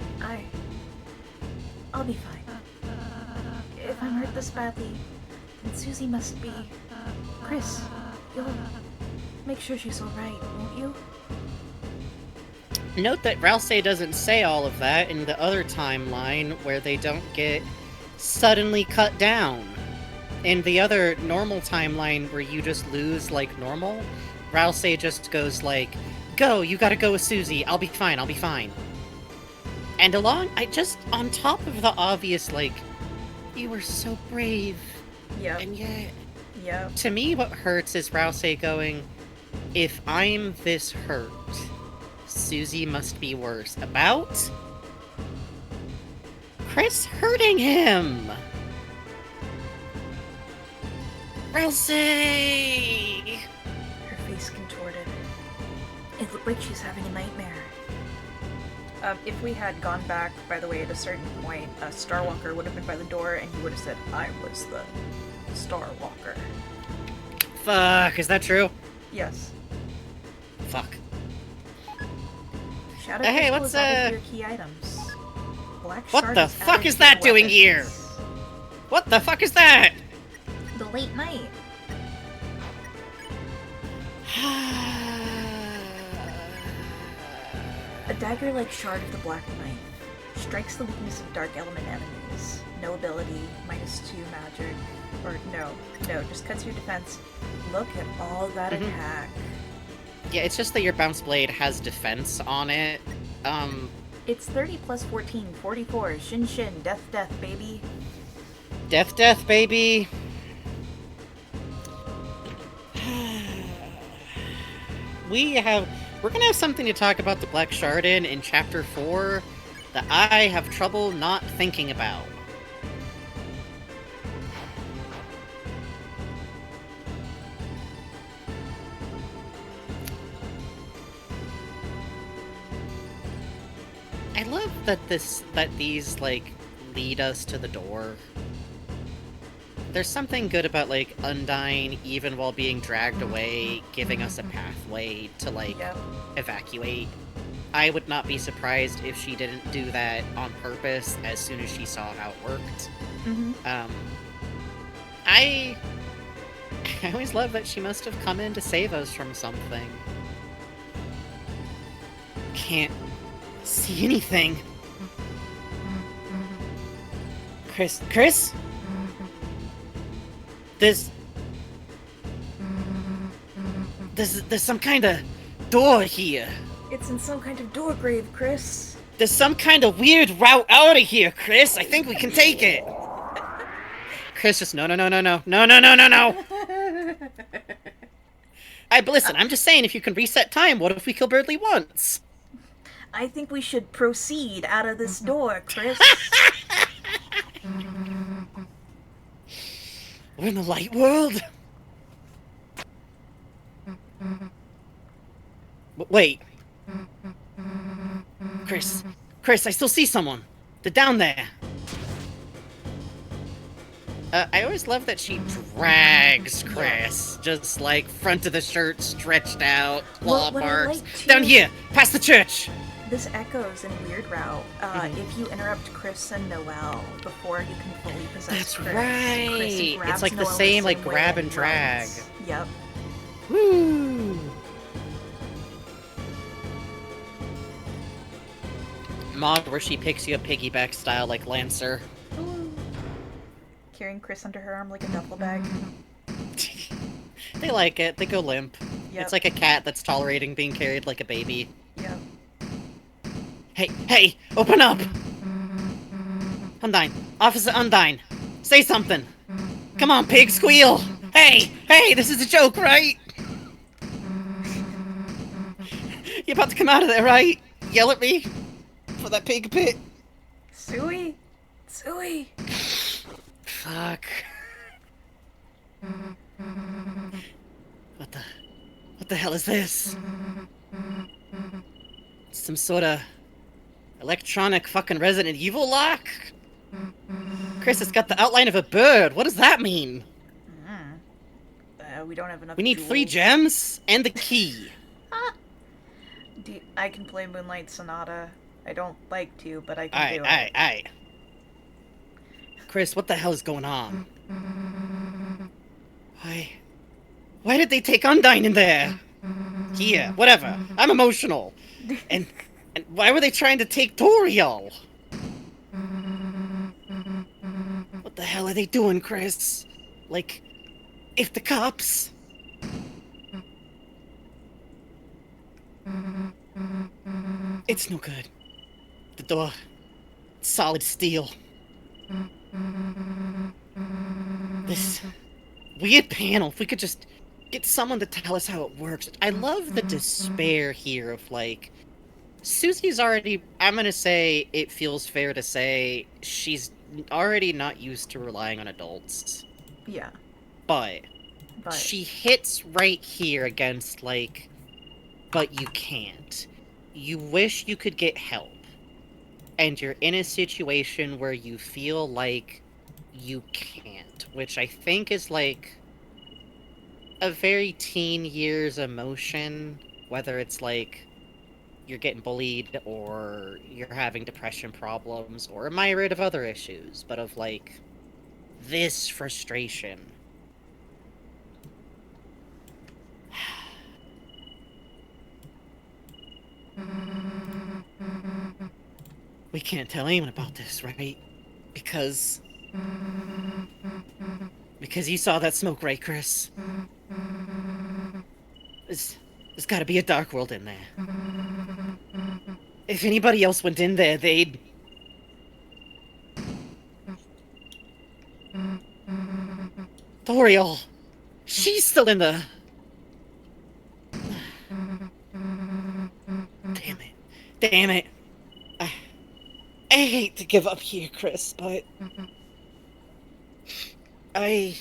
I'll be fine. If I'm hurt this badly, then Susie must be... Chris, you'll make sure she's alright, won't you? Note that Ralsei doesn't say all of that in the other timeline where they don't get suddenly cut down. In the other normal timeline where you just lose like normal, Ralsei just goes like, go, you gotta go with Susie, I'll be fine. And on top of the obvious, like, you were so brave. Yep. And yet, Yep. to me what hurts is Ralsei going, if I'm this hurt, Susie must be worse. About Chris hurting him! Ralsei! Her face contorted. It looked like she's having a nightmare. If we had gone back, by the way, at a certain point, Starwalker would have been by the door and he would have said, I was the Starwalker. Fuck, is that true? Yes. Fuck. Shadow Hey, Crystal what's, is one of your key items. Black What Shard the is fuck added is to that doing weapons. here? What the fuck is that? The late night. A dagger-like shard of the Black Knight strikes the weakness of dark element enemies. No ability, -2 magic, or no, just cuts your defense. Look at all that attack. Yeah, it's just that your bounce blade has defense on it. It's 30 plus 14, 44. Shin Shin, death, death, baby. Death, death, baby. We're gonna have something to talk about the Black Shard in Chapter 4 that I have trouble not thinking about. I love that these, like, lead us to the door. There's something good about, like, Undyne, even while being dragged away, giving us a pathway to, like, evacuate. I would not be surprised if she didn't do that on purpose as soon as she saw how it worked. I always love that she must have come in to save us from something. Can't see anything. Chris? There's some kind of door here. It's in some kind of door grave, Chris. There's some kind of weird route out of here, Chris. I think we can take it. Chris just no. But listen, I'm just saying, if you can reset time, what if we kill Birdly once? I think we should proceed out of this door, Chris. We're in the light world. Wait. Chris, I still see someone. They're down there. I always love that she drags Chris, just like front of the shirt stretched out, claw marks. Down here, past the church. This echoes in Weird Route. If you interrupt Chris and Noelle before you can fully possess That's Chris, right. Chris grabs It's like Noelle the same, like, way grab and drag. runs. Yep. Woo! Mod where she picks you up piggyback style like Lancer. Carrying Chris under her arm like a duffel bag. They like it. They go limp. Yep. It's like a cat that's tolerating being carried like a baby. Yep. Hey! Open up! Undyne! Officer Undyne! Say something! Come on, pig, squeal! Hey! This is a joke, right? You about to come out of there, right? Yell at me? For that pig pit? Suey! Fuck. What the hell is this? Some sort of electronic fucking Resident Evil lock? Chris, it's got the outline of a bird. What does that mean? We don't have enough. We need jewels. 3 gems and the key. I can play Moonlight Sonata. I don't like to, but I can do it. Aye. Chris, what the hell is going on? Why did they take Undyne in there? Here, whatever. I'm emotional. And why were they trying to take Toriel? What the hell are they doing, Chris? Like, if the cops... It's no good. The door... solid steel. This weird panel, if we could just get someone to tell us how it works. I love the despair here of, like, Susie's already, I'm gonna say, it feels fair to say, she's already not used to relying on adults. Yeah. But she hits right here against, like, but you can't. You wish you could get help. And you're in a situation where you feel like you can't, which I think is, like, a very teen years emotion, whether it's, like, you're getting bullied, or you're having depression problems, or a myriad of other issues, but of, like, this frustration We can't tell anyone about this, right? Because... Because you saw that smoke, right, Chris? There's, there's gotta be a dark world in there. If anybody else went in there, they'd... Toriel! She's still in the... Damn it. Damn it. I, I hate to give up here, Chris, but... I...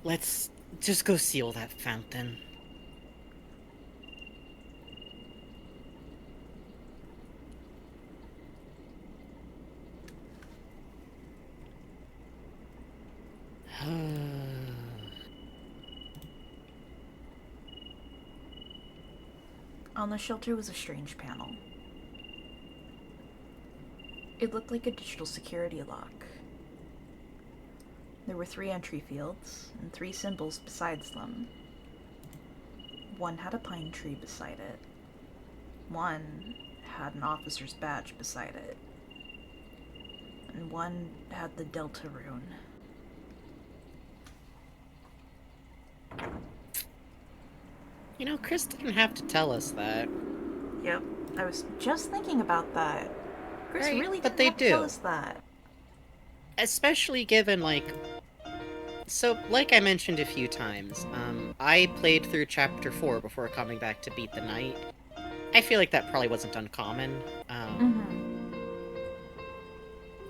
Let's just go seal that fountain. On the shelter was a strange panel. It looked like a digital security lock. There were 3 entry fields and 3 symbols besides them. One had a pine tree beside it. One had an officer's badge beside it. And one had the Delta rune. You know, Chris didn't have to tell us that. Yep, I was just thinking about that. Chris Right, really but didn't they have to tell do. us that. Especially given, like... So, like I mentioned a few times, I played through Chapter 4 before coming back to beat the Knight. I feel like that probably wasn't uncommon.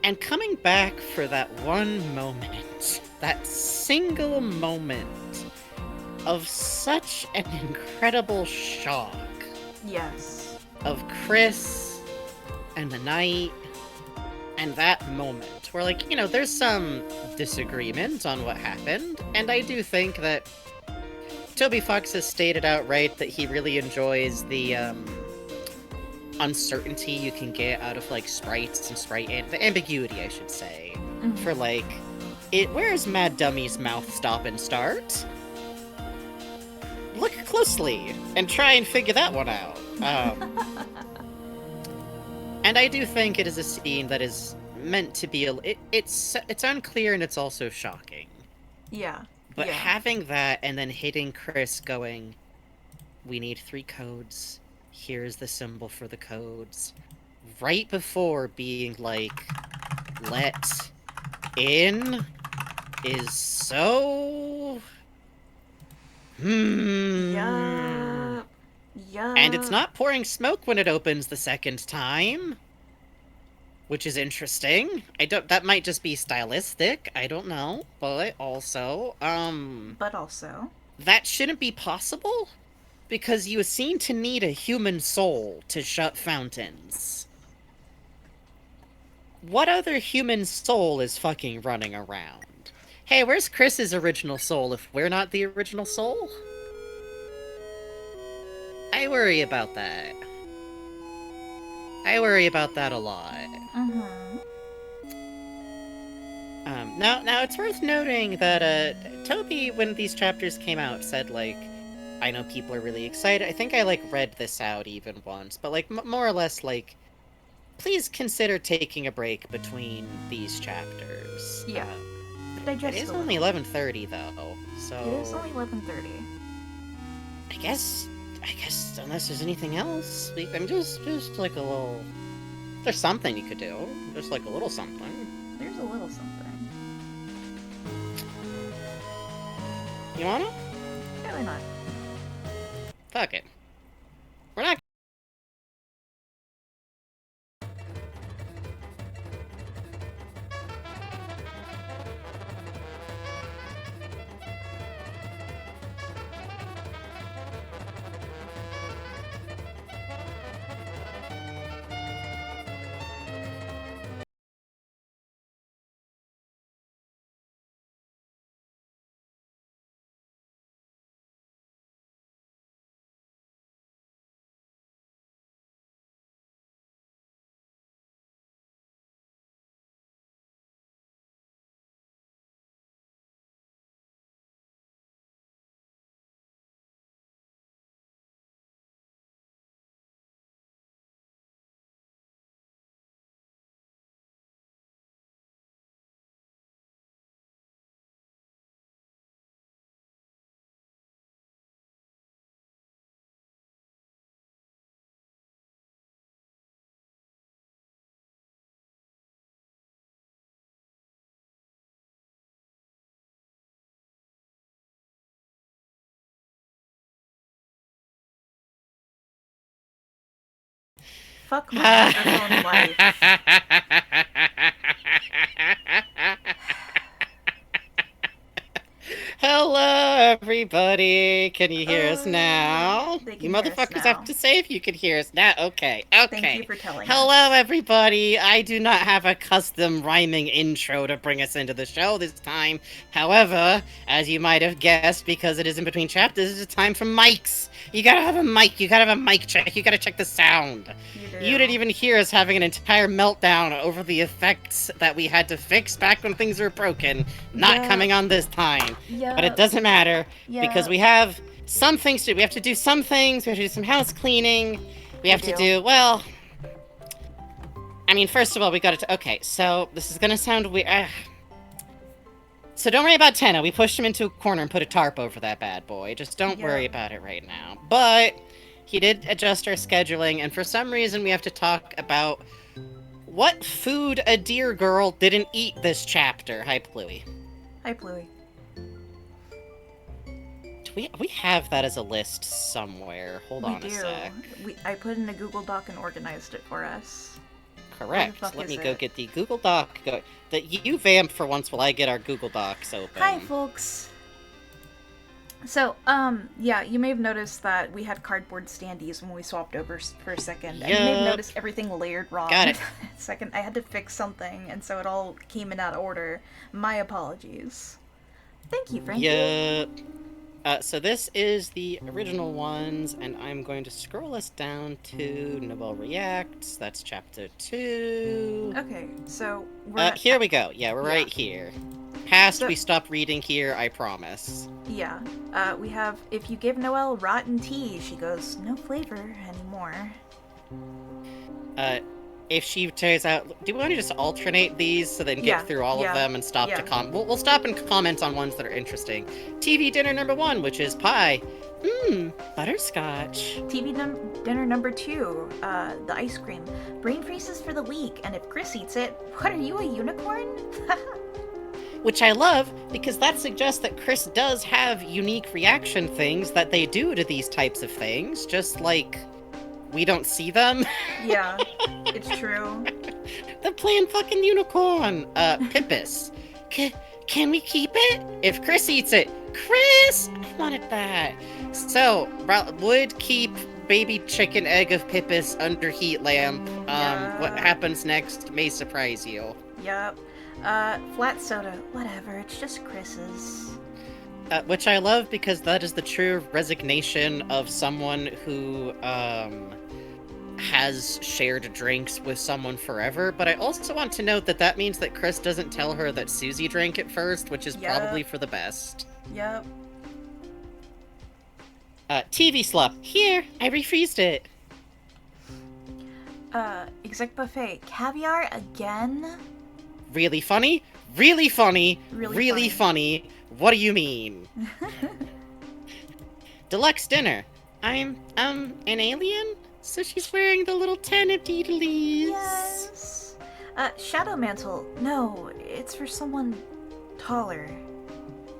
And coming back for that one moment, that single moment of such an incredible shock Yes. of Chris and the Knight, and that moment where, like, you know, there's some disagreement on what happened, and I do think that Toby Fox has stated outright that he really enjoys the uncertainty you can get out of, like, sprites and the ambiguity, I should say, for, like, where's Mad Dummy's mouth stop and start? Look closely and try and figure that one out. And I do think it is a scene that is meant to be it's unclear and it's also shocking. Yeah. But yeah. having that and then hitting Chris going, we need 3 codes. Here's the symbol for the codes. Right before being like, let in is so... Yeah. Yeah. And it's not pouring smoke when it opens the second time. Which is interesting. That might just be stylistic, I don't know. But also, that shouldn't be possible? Because you seem to need a human soul to shut fountains. What other human soul is fucking running around? Hey, where's Chris's original soul if we're not the original soul? I worry about that. I worry about that a lot. Now it's worth noting that, Toby, when these chapters came out, said, like, I know people are really excited. I think I, like, read this out even once, but, like, more or less, like, please consider taking a break between these chapters. Yeah. It is only 11:30 though, so... It is only 11:30. I guess, unless there's anything else, I'm just like a little... There's something you could do. Just like a little something. There's a little something. You want it? Really not. Fuck it. We're not Fuck my microphone life. Hello, everybody. Can you hear us now? They You can hear us motherfuckers now. have to say if you can hear us now. Okay, okay. Thank you for telling Hello, us. everybody. I do not have a custom rhyming intro to bring us into the show this time. However, as you might have guessed, because it is in between chapters, it's time for mics. You gotta have a mic. You gotta have a mic check. You gotta check the sound. You didn't even hear us having an entire meltdown over the effects that we had to fix back when things were broken. Not coming on this time. Yeah. But it doesn't matter because we have some things to do. We have to do some things. We have to do some house cleaning. We have to do, well, I mean, first of all, we got to, okay, so this is going to sound weird. So don't worry about Tenna. We pushed him into a corner and put a tarp over that bad boy. Just don't worry about it right now. But he did adjust our scheduling, and for some reason we have to talk about what food a deer girl didn't eat this chapter. Hi, Pluie. Hi, Pluie. We have that as a list somewhere. Hold on a sec. I put in a Google Doc and organized it for us. Correct. Let me go get the Google Doc. You vamp for once while I get our Google Docs open. Hi, folks. So, yeah, you may have noticed that we had cardboard standees when we swapped over for a second. Yep. And you may have noticed everything layered wrong. Got it. Second, I had to fix something, and so it all came in out of order. My apologies. Thank you, Frankie. Yep. So this is the original ones, and I'm going to scroll us down to Noelle Reacts. That's chapter 2. Okay, so here we go. Yeah, we're right here. We stop reading here, I promise. Yeah. We have, if you give Noelle rotten tea, she goes, no flavor anymore. If she turns out, do we want to just alternate these so then get through all of them and stop to comment? We'll stop and comment on ones that are interesting. TV dinner number 1, which is pie. Butterscotch. TV dinner number 2, the ice cream. Brain freezes for the week, and if Chris eats it, what are you, a unicorn? Which I love, because that suggests that Chris does have unique reaction things that they do to these types of things, just like we don't see them. Yeah, it's true. The plain fucking unicorn. Pippus. Can we keep it? If Chris eats it. Chris! I wanted that. So, would keep baby chicken egg of Pippus under heat lamp. What happens next may surprise you. Yep. Flat soda. Whatever, it's just Chris's. Which I love because that is the true resignation of someone who, has shared drinks with someone forever, but I also want to note that that means that Chris doesn't tell her that Susie drank it first, which is probably for the best. Yep. TV slop. Here, I refreezed it. Exec buffet. Caviar again? Really funny? Really funny? Really funny? What do you mean? Deluxe dinner. I'm, an alien? So she's wearing the little tennis. Yes. Shadow mantle. No, it's for someone taller.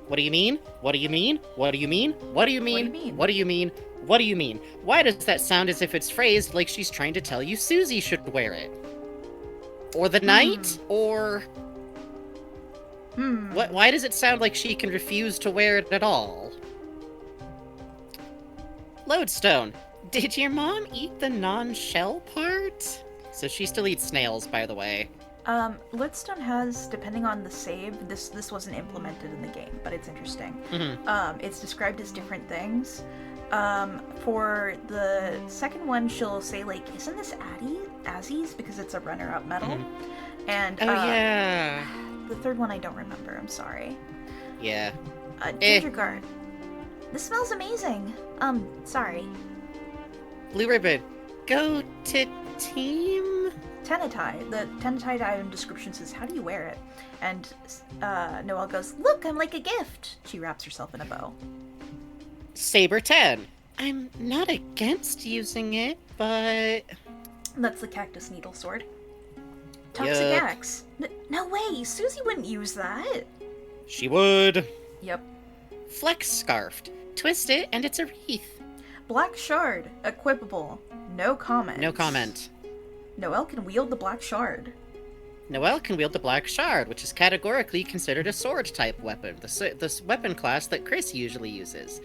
What do you mean? What do you mean? What do you mean? What do you mean? What do you mean? What do you mean? What do you mean? Why does that sound as if it's phrased like she's trying to tell you Susie should wear it? Or the knight? Or... Why does it sound like she can refuse to wear it at all? Lodestone. Did your mom eat the non-shell part? So she still eats snails, by the way. Lodestone has, depending on the save, this wasn't implemented in the game, but it's interesting. It's described as different things. For the second one, she'll say, like, isn't this Azzie's? Because it's a runner-up medal. And, yeah. The third one I don't remember, I'm sorry. Yeah. Ginger guard. This smells amazing. Sorry. Blue ribbon. Go to team? Tenatai. The Tenatai item description says, how do you wear it? And Noelle goes, look, I'm like a gift. She wraps herself in a bow. Saber 10. I'm not against using it, but... That's the cactus needle sword. Toxic axe. No way, Susie wouldn't use that. She would. Yep. Flex scarfed. Twist it and it's a wreath. Black shard. Equipable. No comment. No comment. Noelle can wield the Black Shard. Noelle can wield the Black Shard, which is categorically considered a sword-type weapon, the weapon class that Chris usually uses.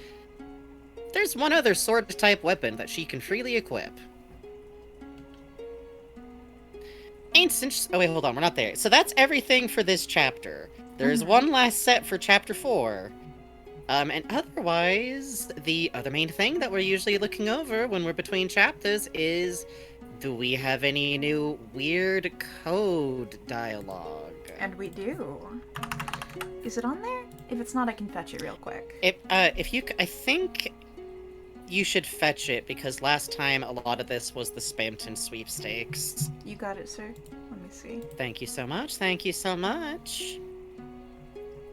There's one other sword-type weapon that she can freely equip. Ancient... Oh wait, hold on, we're not there. So that's everything for this chapter. There's one last set for Chapter 4. And otherwise, the other main thing that we're usually looking over when we're between chapters is... Do we have any new weird code dialogue? And we do. Is it on there? If it's not, I can fetch it real quick. If you... I think you should fetch it, because last time a lot of this was the Spamton sweepstakes. You got it, sir. Let me see. Thank you so much, thank you so much.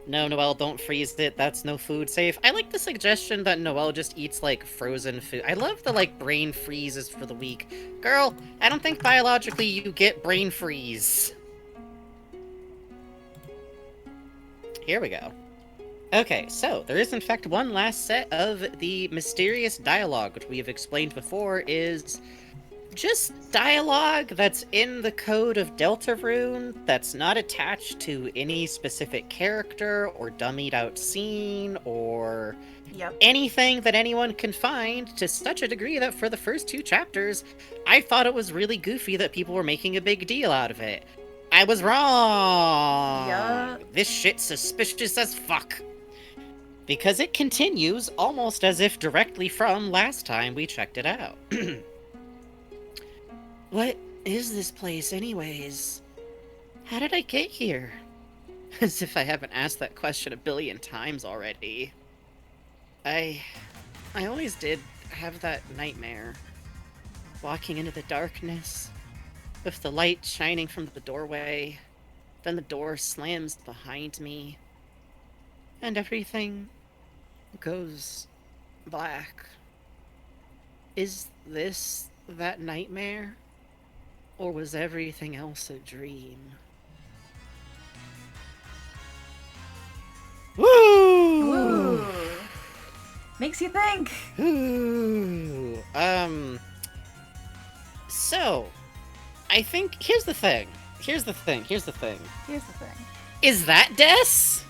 No, Noelle, don't freeze it. That's no food safe. I like the suggestion that Noelle just eats, like, frozen food. I love the, like, brain freezes for the week. Girl, I don't think biologically you get brain freeze. Here we go. Okay, so there is in fact one last set of the mysterious dialogue, which we have explained before is just dialogue that's in the code of Deltarune that's not attached to any specific character or dummied out scene or anything that anyone can find, to such a degree that for the first 2 chapters, I thought it was really goofy that people were making a big deal out of it. I was wrong! Yeah. This shit's suspicious as fuck. Because it continues almost as if directly from last time we checked it out. What is this place, anyways? How did I get here? As if I haven't asked that question a billion times already. I always did have that nightmare. Walking into the darkness, with the light shining from the doorway, then the door slams behind me, and everything goes black. Is this that nightmare? Or was everything else a dream? Woo! Ooh. Makes you think. Ooh. So, I think here's the thing. Is that Des?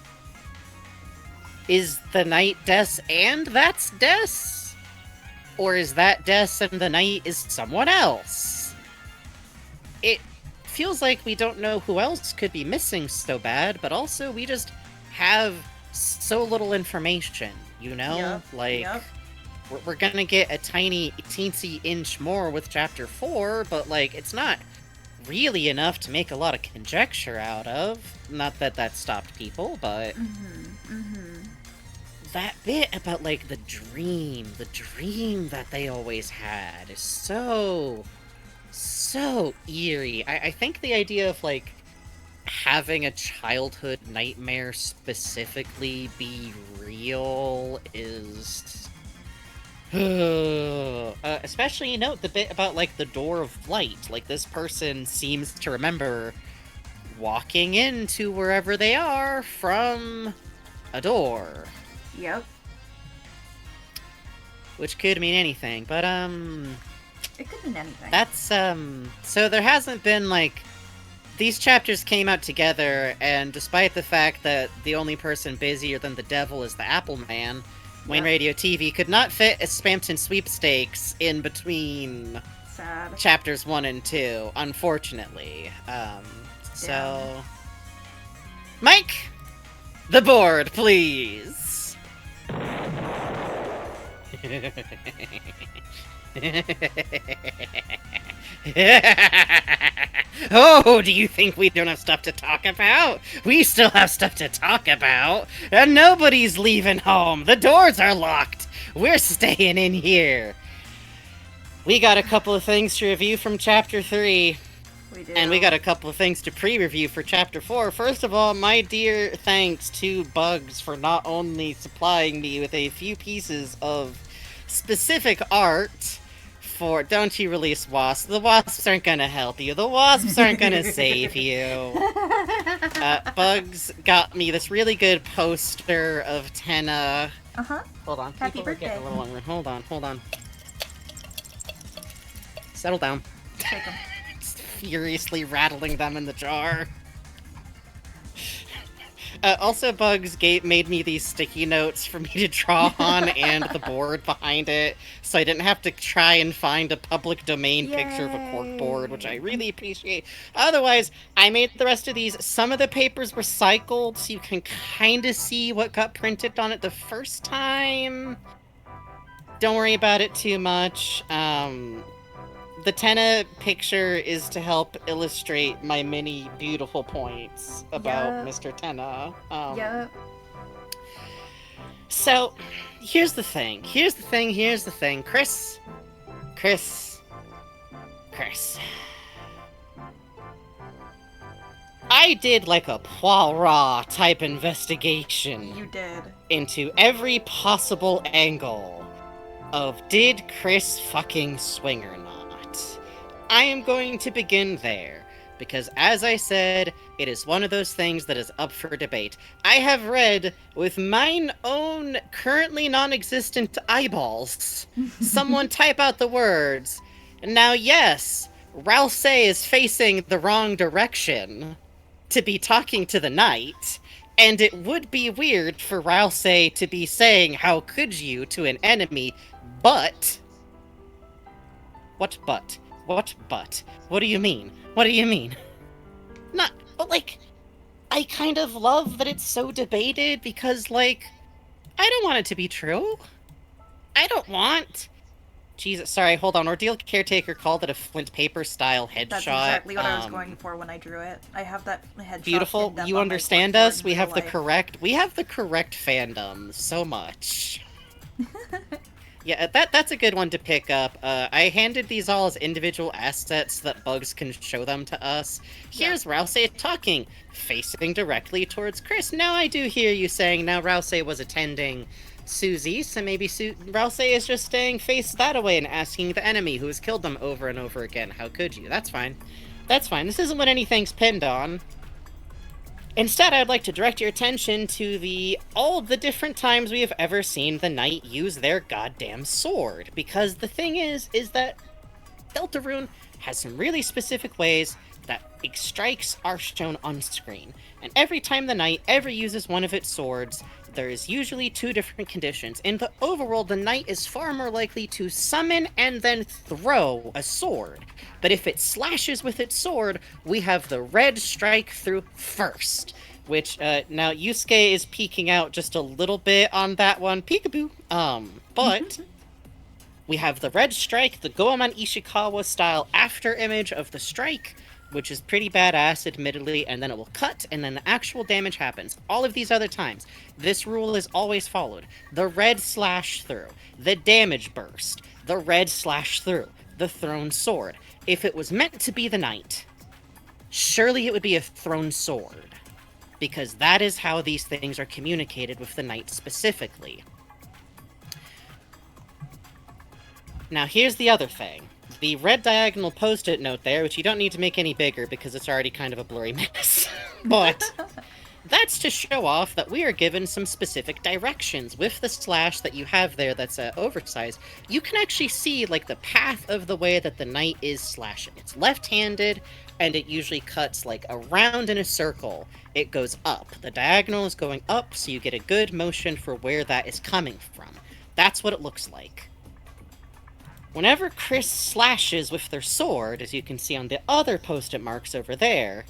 Is the night Des and that's Des? Or is that Des and the night is someone else? It feels like we don't know who else could be missing so bad, but also we just have so little information, you know? We're gonna get a tiny, teensy inch more with Chapter 4, but, like, it's not really enough to make a lot of conjecture out of. Not that that stopped people, but... That bit about, like, the dream that they always had is so eerie. I think the idea of, like, having a childhood nightmare specifically be real is... especially, you know, the bit about, like, the door of light. Like, this person seems to remember walking into wherever they are from a door. Yep. Which could mean anything, but, It could mean anything. that's, so there hasn't been, like, these chapters came out together, and despite the fact that the only person busier than the devil is the Apple Man, Wayne Radio TV could not fit a Spamton sweepstakes in between Sad. chapters 1 and 2, unfortunately. So... Mike! The board, please! Oh, do you think we don't have stuff to talk about? We still have stuff to talk about. And nobody's leaving home. The doors are locked. We're staying in here. We got a couple of things to review from Chapter 3. We do. And we got a couple of things to pre-review for Chapter 4. First of all, my dear thanks to Bugs for not only supplying me with a few pieces of specific art for Don't You Release Wasps. The wasps aren't gonna help you. The wasps aren't gonna save you. Bugs got me this really good poster of Tenna. Uh-huh. Hold on. Happy People are getting birthday. a little angry. Hold on. Settle down. Take 'em. furiously rattling them in the jar. Also, Bugs made me these sticky notes for me to draw on and the board behind it, so I didn't have to try and find a public domain picture of a cork board, which I really appreciate. Otherwise, I made the rest of these. Some of the papers were cycled, so you can kind of see what got printed on it the first time. Don't worry about it too much. The Tenna picture is to help illustrate my many beautiful points about Mr. Tenna. Yep. So, here's the thing. Chris. I did like a Poirot type investigation. You did. Into every possible angle of did Chris fucking swing or not. I am going to begin there, because as I said, it is one of those things that is up for debate. I have read, with mine own currently non-existent eyeballs, someone type out the words, now yes, Ralsei is facing the wrong direction to be talking to the knight, and it would be weird for Ralsei to be saying, how could you, to an enemy, but... What but? What but? What do you mean? Not, but like, I kind of love that it's so debated because, like, I don't want it to be true. I don't want... Jesus, sorry, hold on. Ordeal Caretaker called it a flint paper style headshot. That's exactly what I was going for when I drew it. I have that headshot. Beautiful. You understand us? We have the correct fandom so much. Yeah, that's a good one to pick up. I handed these all as individual assets so that Bugs can show them to us. Here's Ralsei talking, facing directly towards Chris. Now I do hear you saying now Ralsei was attending Susie, so maybe Ralsei is just staying face that away and asking the enemy who has killed them over and over again. How could you? That's fine. This isn't what anything's pinned on. Instead, I'd like to direct your attention to all the different times we have ever seen the knight use their goddamn sword. Because the thing is that Deltarune has some really specific ways that strikes are shown on screen. And every time the knight ever uses one of its swords, there is usually two different conditions. In the overworld, the knight is far more likely to summon and then throw a sword. But if it slashes with its sword, we have the red strike through first. Which, now Yusuke is peeking out just a little bit on that one. Peekaboo! But we have the red strike, the Goemon Ishikawa style after image of the strike, which is pretty badass, admittedly, and then it will cut, and then the actual damage happens. All of these other times, this rule is always followed. The red slash through, the damage burst, the red slash through, the thrown sword. If it was meant to be the knight, surely it would be a thrown sword, because that is how these things are communicated with the knight specifically. Now here's the other thing. The red diagonal post-it note there, which you don't need to make any bigger because it's already kind of a blurry mess. But that's to show off that we are given some specific directions. With the slash that you have there that's oversized, you can actually see like the path of the way that the knight is slashing. It's left-handed, and it usually cuts like around in a circle. It goes up. The diagonal is going up, so you get a good motion for where that is coming from. That's what it looks like. Whenever Chris slashes with their sword, as you can see on the other post-it marks over there,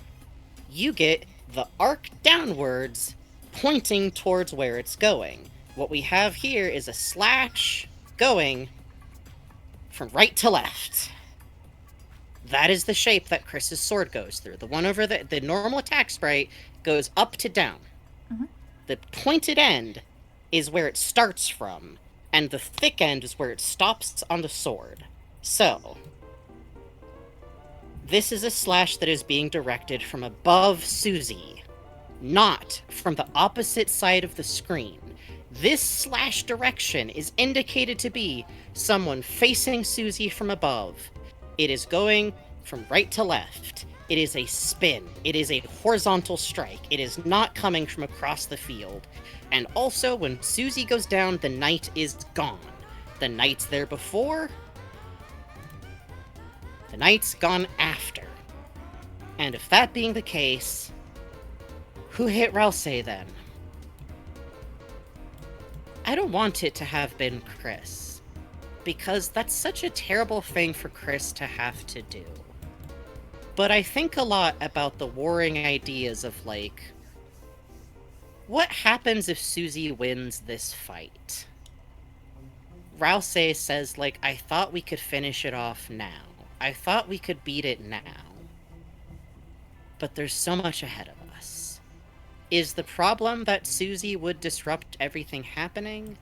you get the arc downwards pointing towards where it's going. What we have here is a slash going from right to left. That is the shape that Chris's sword goes through. The one over the normal attack sprite goes up to down. Mm-hmm. The pointed end is where it starts from, and the thick end is where it stops on the sword. So, this is a slash that is being directed from above Susie, not from the opposite side of the screen. This slash direction is indicated to be someone facing Susie from above. It is going from right to left. It is a spin. It is a horizontal strike. It is not coming from across the field. And also, when Susie goes down, the knight is gone. The knight's there before. The knight's gone after. And if that being the case, who hit Rouse then? I don't want it to have been Chris, because that's such a terrible thing for Chris to have to do. But I think a lot about the warring ideas of, like, what happens if Susie wins this fight? Rouse says, like, I thought we could finish it off now. I thought we could beat it now. But there's so much ahead of us. Is the problem that Susie would disrupt everything happening?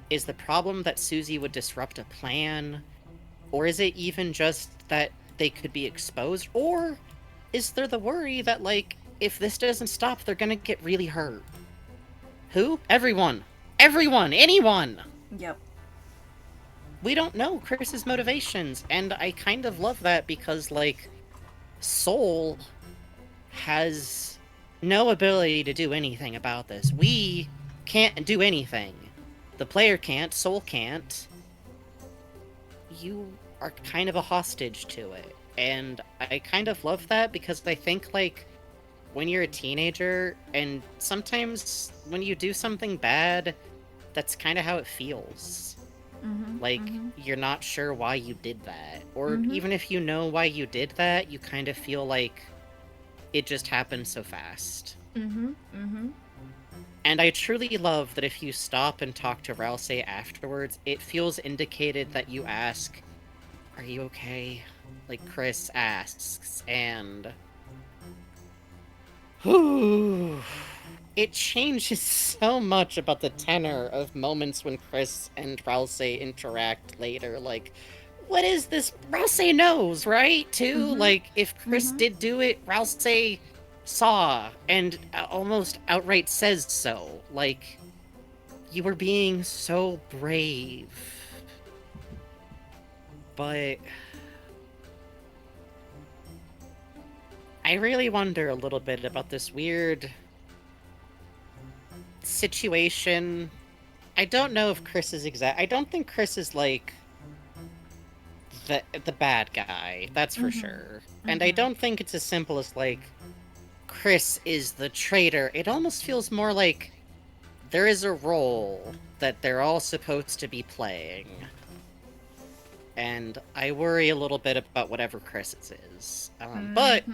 Is the problem that Susie would disrupt a plan? Or is it even just that they could be exposed? Or is there the worry that, like, if this doesn't stop, they're gonna get really hurt? Who? Everyone! Everyone! Anyone! Yep. We don't know Chris's motivations, and I kind of love that because, like, Soul has no ability to do anything about this. We can't do anything. The player can't, Soul can't. You are kind of a hostage to it. And I kind of love that because I think, like, when you're a teenager, and sometimes when you do something bad, that's kind of how it feels. Like, you're not sure why you did that. Or even if you know why you did that, you kind of feel like it just happened so fast. And I truly love that if you stop and talk to Rouse afterwards, it feels indicated that you ask, are you okay? Like Chris asks, and... it changes so much about the tenor of moments when Chris and Rouse interact later. Like, what is this? Rouse knows, right? Too? Like, if Chris did do it, Rouse saw and almost outright says so. Like, you were being so brave. But I really wonder a little bit about this weird situation. I don't know if Chris is I don't think Chris is, like, the bad guy. That's for sure. And I don't think it's as simple as, like, Chris is the traitor. It almost feels more like there is a role that they're all supposed to be playing. And I worry a little bit about whatever Chris's is. But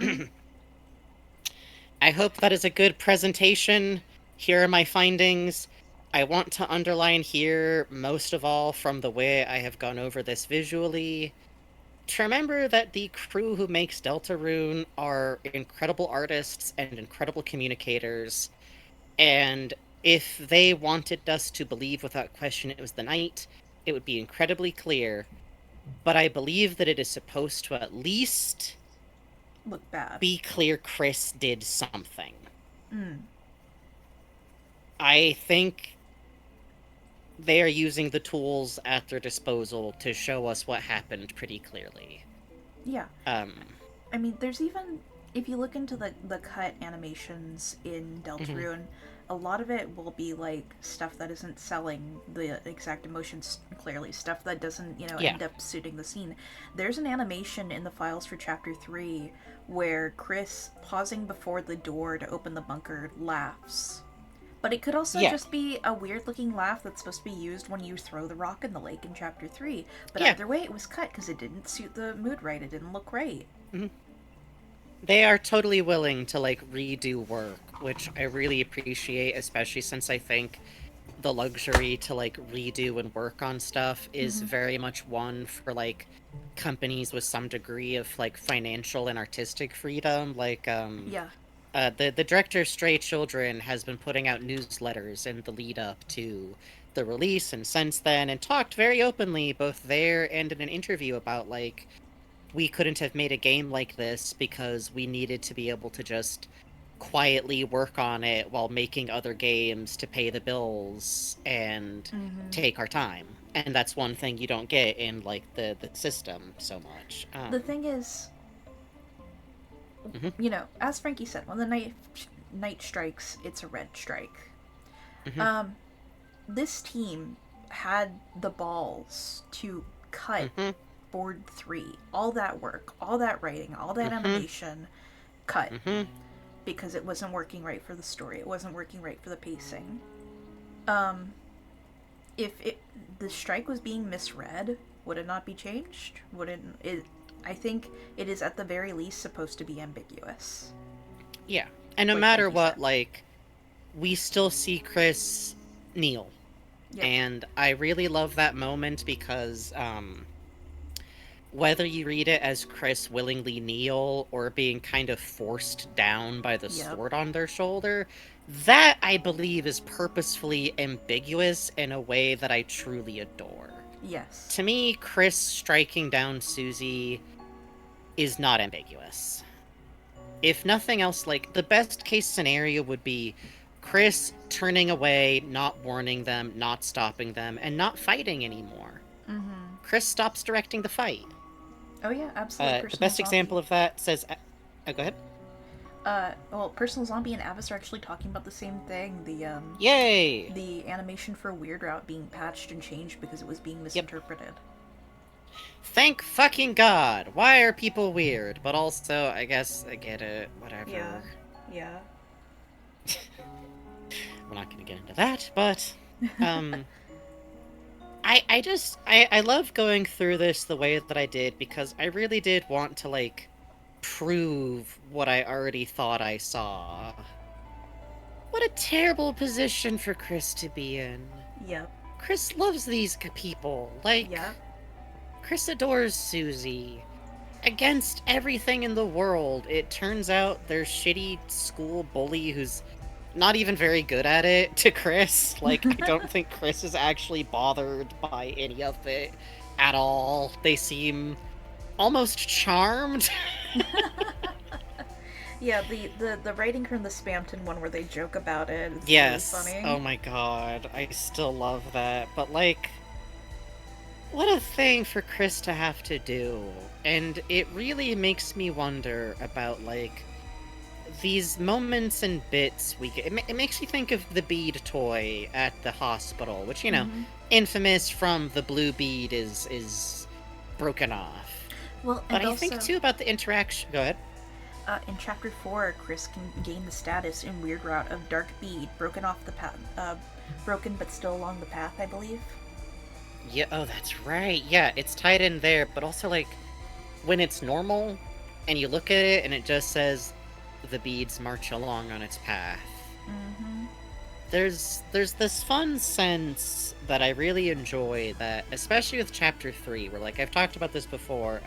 I hope that is a good presentation. Here are my findings. I want to underline here, most of all, from the way I have gone over this visually, to remember that the crew who makes Deltarune are incredible artists and incredible communicators, and if they wanted us to believe without question it was the night, it would be incredibly clear. But I believe that it is supposed to at least look bad. Be clear Chris did something. I think they are using the tools at their disposal to show us what happened pretty clearly. Yeah. I mean, there's even, if you look into the cut animations in Deltarune, a lot of it will be, like, stuff that isn't selling the exact emotions clearly, stuff that doesn't, end up suiting the scene. There's an animation in the files for Chapter 3 where Chris, pausing before the door to open the bunker, laughs. But it could also just be a weird-looking laugh that's supposed to be used when you throw the rock in the lake in Chapter 3. But either way, it was cut because it didn't suit the mood right. It didn't look right. They are totally willing to, like, redo work, which I really appreciate, especially since I think the luxury to, like, redo and work on stuff is very much one for, like, companies with some degree of, like, financial and artistic freedom. Like, the director of Stray Children has been putting out newsletters in the lead up to the release and since then, and talked very openly, both there and in an interview, about, like, we couldn't have made a game like this because we needed to be able to just quietly work on it while making other games to pay the bills and take our time. And that's one thing you don't get in, like, the system so much. The thing is, as Frankie said, when the night strikes, it's a red strike. This team had the balls to cut Board 3, all that work, all that writing, all that animation, cut Mm-hmm. because it wasn't working right for the story. It wasn't working right for the pacing. Um, if the strike was being misread, would it not be changed? Would it? I think it is at the very least supposed to be ambiguous. Yeah. And no Like matter you what, said. like, we still see Chris kneel. Yep. And I really love that moment because whether you read it as Chris willingly kneel or being kind of forced down by the Yep. sword on their shoulder, that I believe is purposefully ambiguous in a way that I truly adore. Yes. To me, Chris striking down Susie is not ambiguous. If nothing else, like, the best case scenario would be Chris turning away, not warning them, not stopping them, and not fighting anymore. Mm-hmm. Chris stops directing the fight. Oh yeah, absolutely. The Personal best Zombie. example of that says, go ahead. Well, Personal Zombie and Avis are actually talking about the same thing. Yay! The animation for Weird Route being patched and changed because it was being Yep. misinterpreted. Thank fucking God! Why are people weird? But also, I guess I get it. Whatever. Yeah. Yeah. We're not gonna get into that, but I love going through this the way that I did because I really did want to, like, prove what I already thought I saw. What a terrible position for Chris to be in. Yep. Chris loves these people. Like, Yep. Chris adores Susie. Against everything in the world, it turns out their shitty school bully who's not even very good at it to Chris. Like, I don't think Chris is actually bothered by any of it at all. They seem almost charmed. Yeah, the writing from the Spamton one where they joke about it is Yes. really funny. Oh my god. I still love that. But, like, what a thing for Chris to have to do. And it really makes me wonder about, like, these moments and bits we get. It makes me think of the bead toy at the hospital, which, you know, Mhm. infamous from the blue bead is broken off. Well, But and I also, think, too, about the interaction... Go ahead. in Chapter 4, Chris can gain the status in Weird Route of Dark Bead, broken off the path, broken but still along the path, I believe. Yeah, oh, that's right. Yeah, it's tied in there, but also, like, when it's normal, and you look at it, and it just says, the beads march along on its path. Mm-hmm. There's this fun sense that I really enjoy, that, especially with Chapter 3, where, like, I've talked about this before,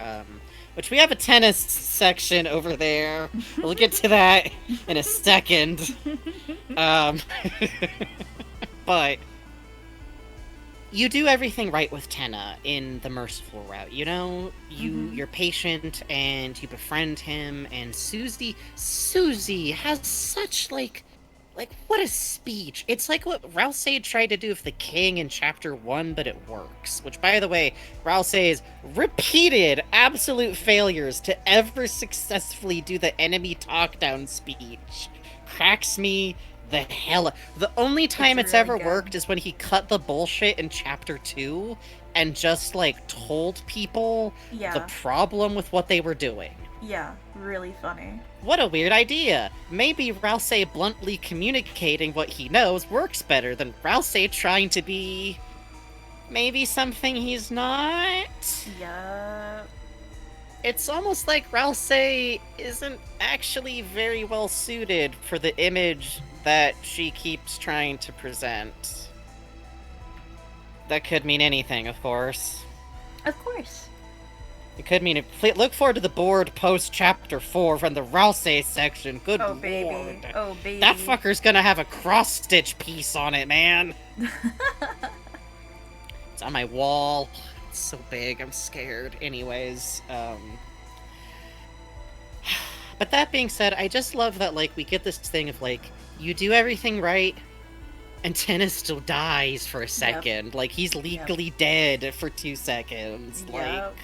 which we have a tennis section over there. We'll get to that in a second. Um, but you do everything right with Tenna in the merciful route. You know, you're patient and you befriend him. And Susie has such like what a speech. It's like what Rousey tried to do with the king in Chapter 1, but it works. Which, by the way, Rousey's repeated absolute failures to ever successfully do the enemy talk down speech cracks me the hell up. The only time it's really ever good. worked is when he cut the bullshit in Chapter 2 and just, like, told people Yeah. the problem with what they were doing. Yeah, really funny. What a weird idea. Maybe Rousey bluntly communicating what he knows works better than Rousey trying to be maybe something he's not. Yeah. It's almost like Rousey isn't actually very well suited for the image that she keeps trying to present. That could mean anything, of course. Of course. It could mean look forward to the board post Chapter 4 from the Rousey section. Good Oh lord. baby. Oh baby. That fucker's gonna have a cross-stitch piece on it, man. It's on my wall. It's so big, I'm scared. Anyways, but that being said, I just love that, like, we get this thing of, like, you do everything right, and Tennis still dies for a second. Like, he's legally dead for 2 seconds. Yep.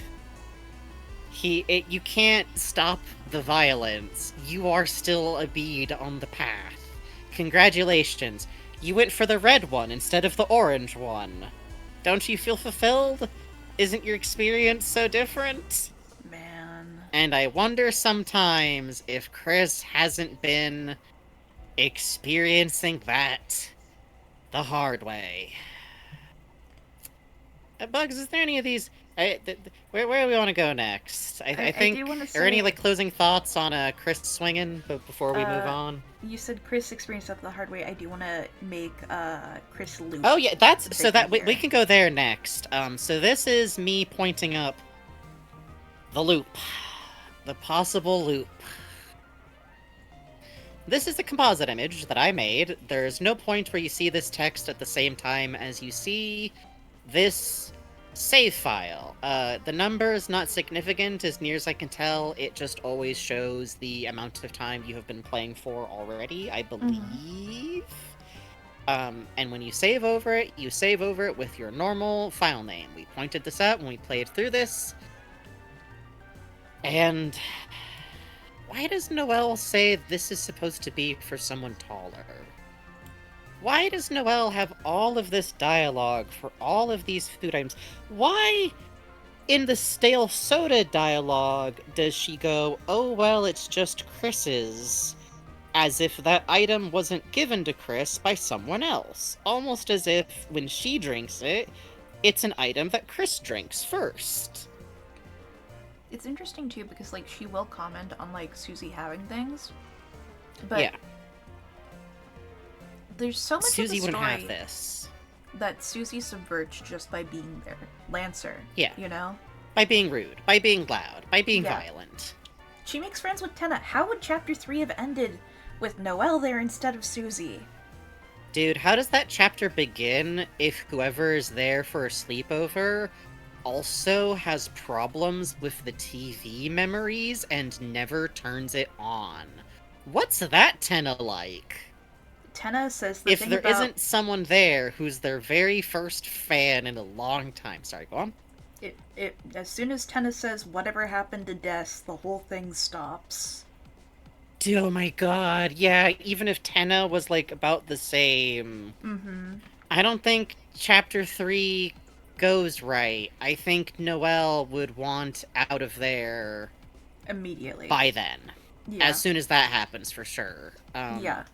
Like, you can't stop the violence. You are still a bead on the path. Congratulations. You went for the red one instead of the orange one. Don't you feel fulfilled? Isn't your experience so different? Man. And I wonder sometimes if Chris hasn't been experiencing that the hard way. Bugs, is there any of these? Where do we want to go next? I I do think. want to Are any say, closing thoughts on Chris swinging before we move uh, on? you said Chris experienced that the hard way. I do want to make Chris loop Oh yeah, the that's so big one that we here. can go there next. So this is me pointing up the loop, the possible loop. This is a composite image that I made. There's no point where you see this text at the same time as you see this save file. The number is not significant as near as I can tell. It just always shows the amount of time you have been playing for already, I believe. And when you save over it, you save over it with your normal file name. We pointed this out when we played through this. And why does Noelle say this is supposed to be for someone taller? Why does Noelle have all of this dialogue for all of these food items? Why, in the stale soda dialogue, does she go, oh, well, it's just Chris's? As if that item wasn't given to Chris by someone else. Almost as if, when she drinks it, it's an item that Chris drinks first. It's interesting too because like she will comment on like Susie having things, but yeah. there's so much Susie of the wouldn't story have this. that Susie subverts just by being there. Lancer. Yeah. You know? By being rude, by being loud, by being Yeah. violent. She makes friends with Tenna. How would chapter 3 have ended with Noelle there instead of Susie? Dude, how does that chapter begin if whoever is there for a sleepover also has problems with the TV memories and never turns it on? What's that Tenna like? Tenna says the If thing there about... isn't someone there who's their very first fan in a long time. Sorry, go on. It as soon as Tenna says whatever happened to Des, the whole thing stops. Oh my god, yeah, even if Tenna was like about the same. Mm-hmm. I don't think chapter 3 goes right. I think Noelle would want out of there Immediately. by then. Yeah. As soon as that happens, for sure. Yeah.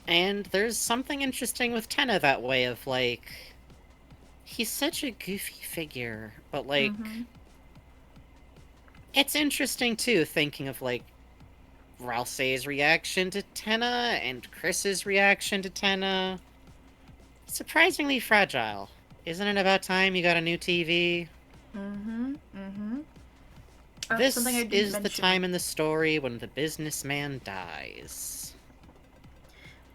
And there's something interesting with Tenna that way of, like... He's such a goofy figure, but, like... Mm-hmm. It's interesting, too, thinking of, like, Ralsei's reaction to Tenna and Chris's reaction to Tenna. Surprisingly fragile. Isn't it about time you got a new TV? Mm-hmm. Mm-hmm. This something I didn't is the mention. time in the story when the businessman dies.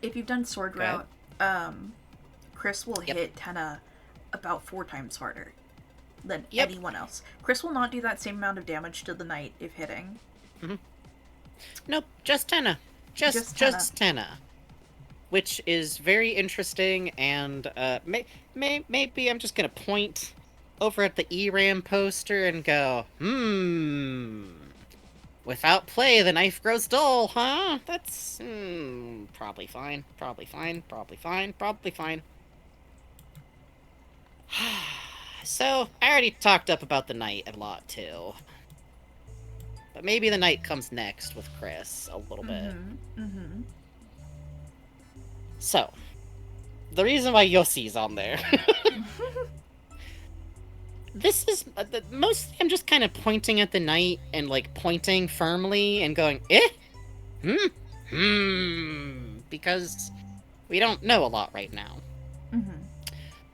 If you've done Sword Go ahead. Route, Chris will Yep. hit Tenna about 4 times harder than Yep. anyone else. Chris will not do that same amount of damage to the knight if hitting. Nope, just Tenna. Just Just Tenna. Which is very interesting, and maybe I'm just gonna point over at the ERAM poster and go, without play, the knife grows dull, huh? That's, probably fine, probably fine, probably fine, probably fine. So, I already talked up about the knight a lot, too. But maybe the knight comes next with Chris, a little bit. Mm-hmm. So, the reason why Yossi's on there... This is... mostly I'm just kind of pointing at the knight and, like, pointing firmly and going, because we don't know a lot right now. Mm-hmm.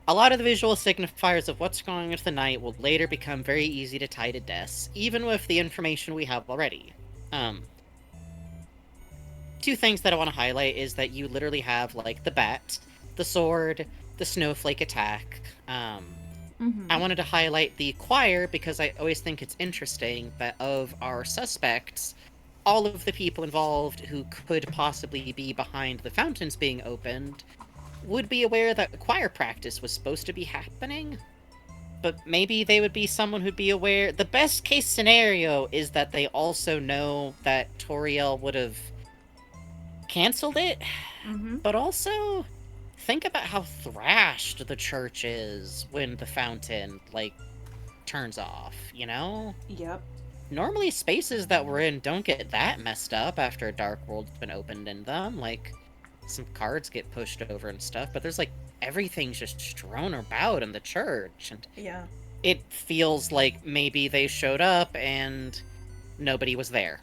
A lot of the visual signifiers of what's going on with the knight will later become very easy to tie to Des, even with the information we have already. Two things that I want to highlight is that you literally have, like, the bat, the sword, the snowflake attack. I wanted to highlight the choir because I always think it's interesting that of our suspects, all of the people involved who could possibly be behind the fountains being opened would be aware that choir practice was supposed to be happening. But maybe they would be someone who'd be aware. The best case scenario is that they also know that Toriel would have canceled it. Mm-hmm. But also, think about how thrashed the church is when the fountain, like, turns off, you know? Yep. normally spaces that we're in don't get that messed up after a dark world's been opened in them. Like, some cards get pushed over and stuff, but there's like everything's just strewn about in the church, and Yeah. it feels like maybe they showed up and nobody was there.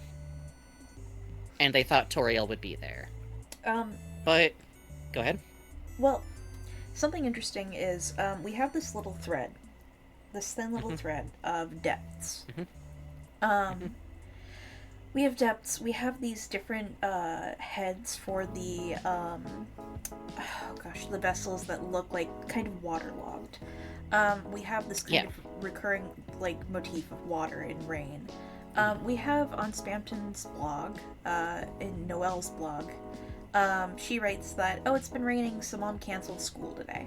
And they thought Toriel would be there. Um, But, go ahead. well, something interesting is we have this little thread, this thin little Mhm. thread of depths. Mhm. Mhm. Um, we have depths. We have these different heads for the oh gosh, the vessels that look like kind of waterlogged. We have this kind Yeah. of recurring like motif of water and rain. We have on Spamton's blog, in Noelle's blog, she writes that, oh, it's been raining, so mom canceled school today.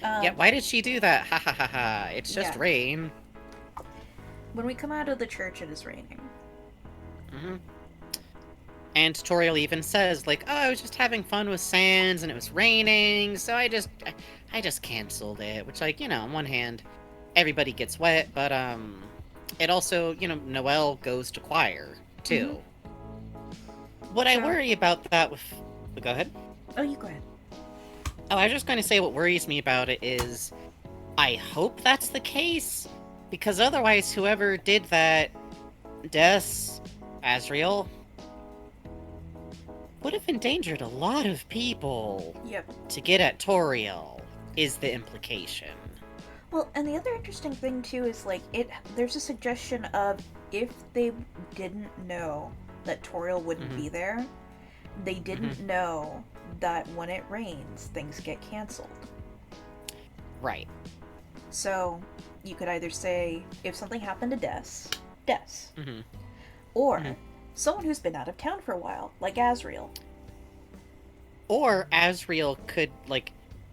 Yeah, why did she do that? Ha ha ha ha. It's just Yeah. rain. When we come out of the church, it is raining. Mhm. And Toriel even says, like, oh, I was just having fun with Sans and it was raining, so I just canceled it. Which, like, on one hand, everybody gets wet, but, it also, Noelle goes to choir, too. What I So- worry about that with... Go ahead. Oh, you go ahead. Oh, I was just going to say what worries me about it is I hope that's the case, because otherwise whoever did that, Des, Asriel, would have endangered a lot of people Yep. to get at Toriel, is the implication. Well, and the other interesting thing too is like there's a suggestion of if they didn't know that Toriel wouldn't be there, they didn't know that when it rains, things get canceled. Right. So you could either say if something happened to Des, Mhm. or Mhm. someone who's been out of town for a while, like Asriel. Or Asriel could, like...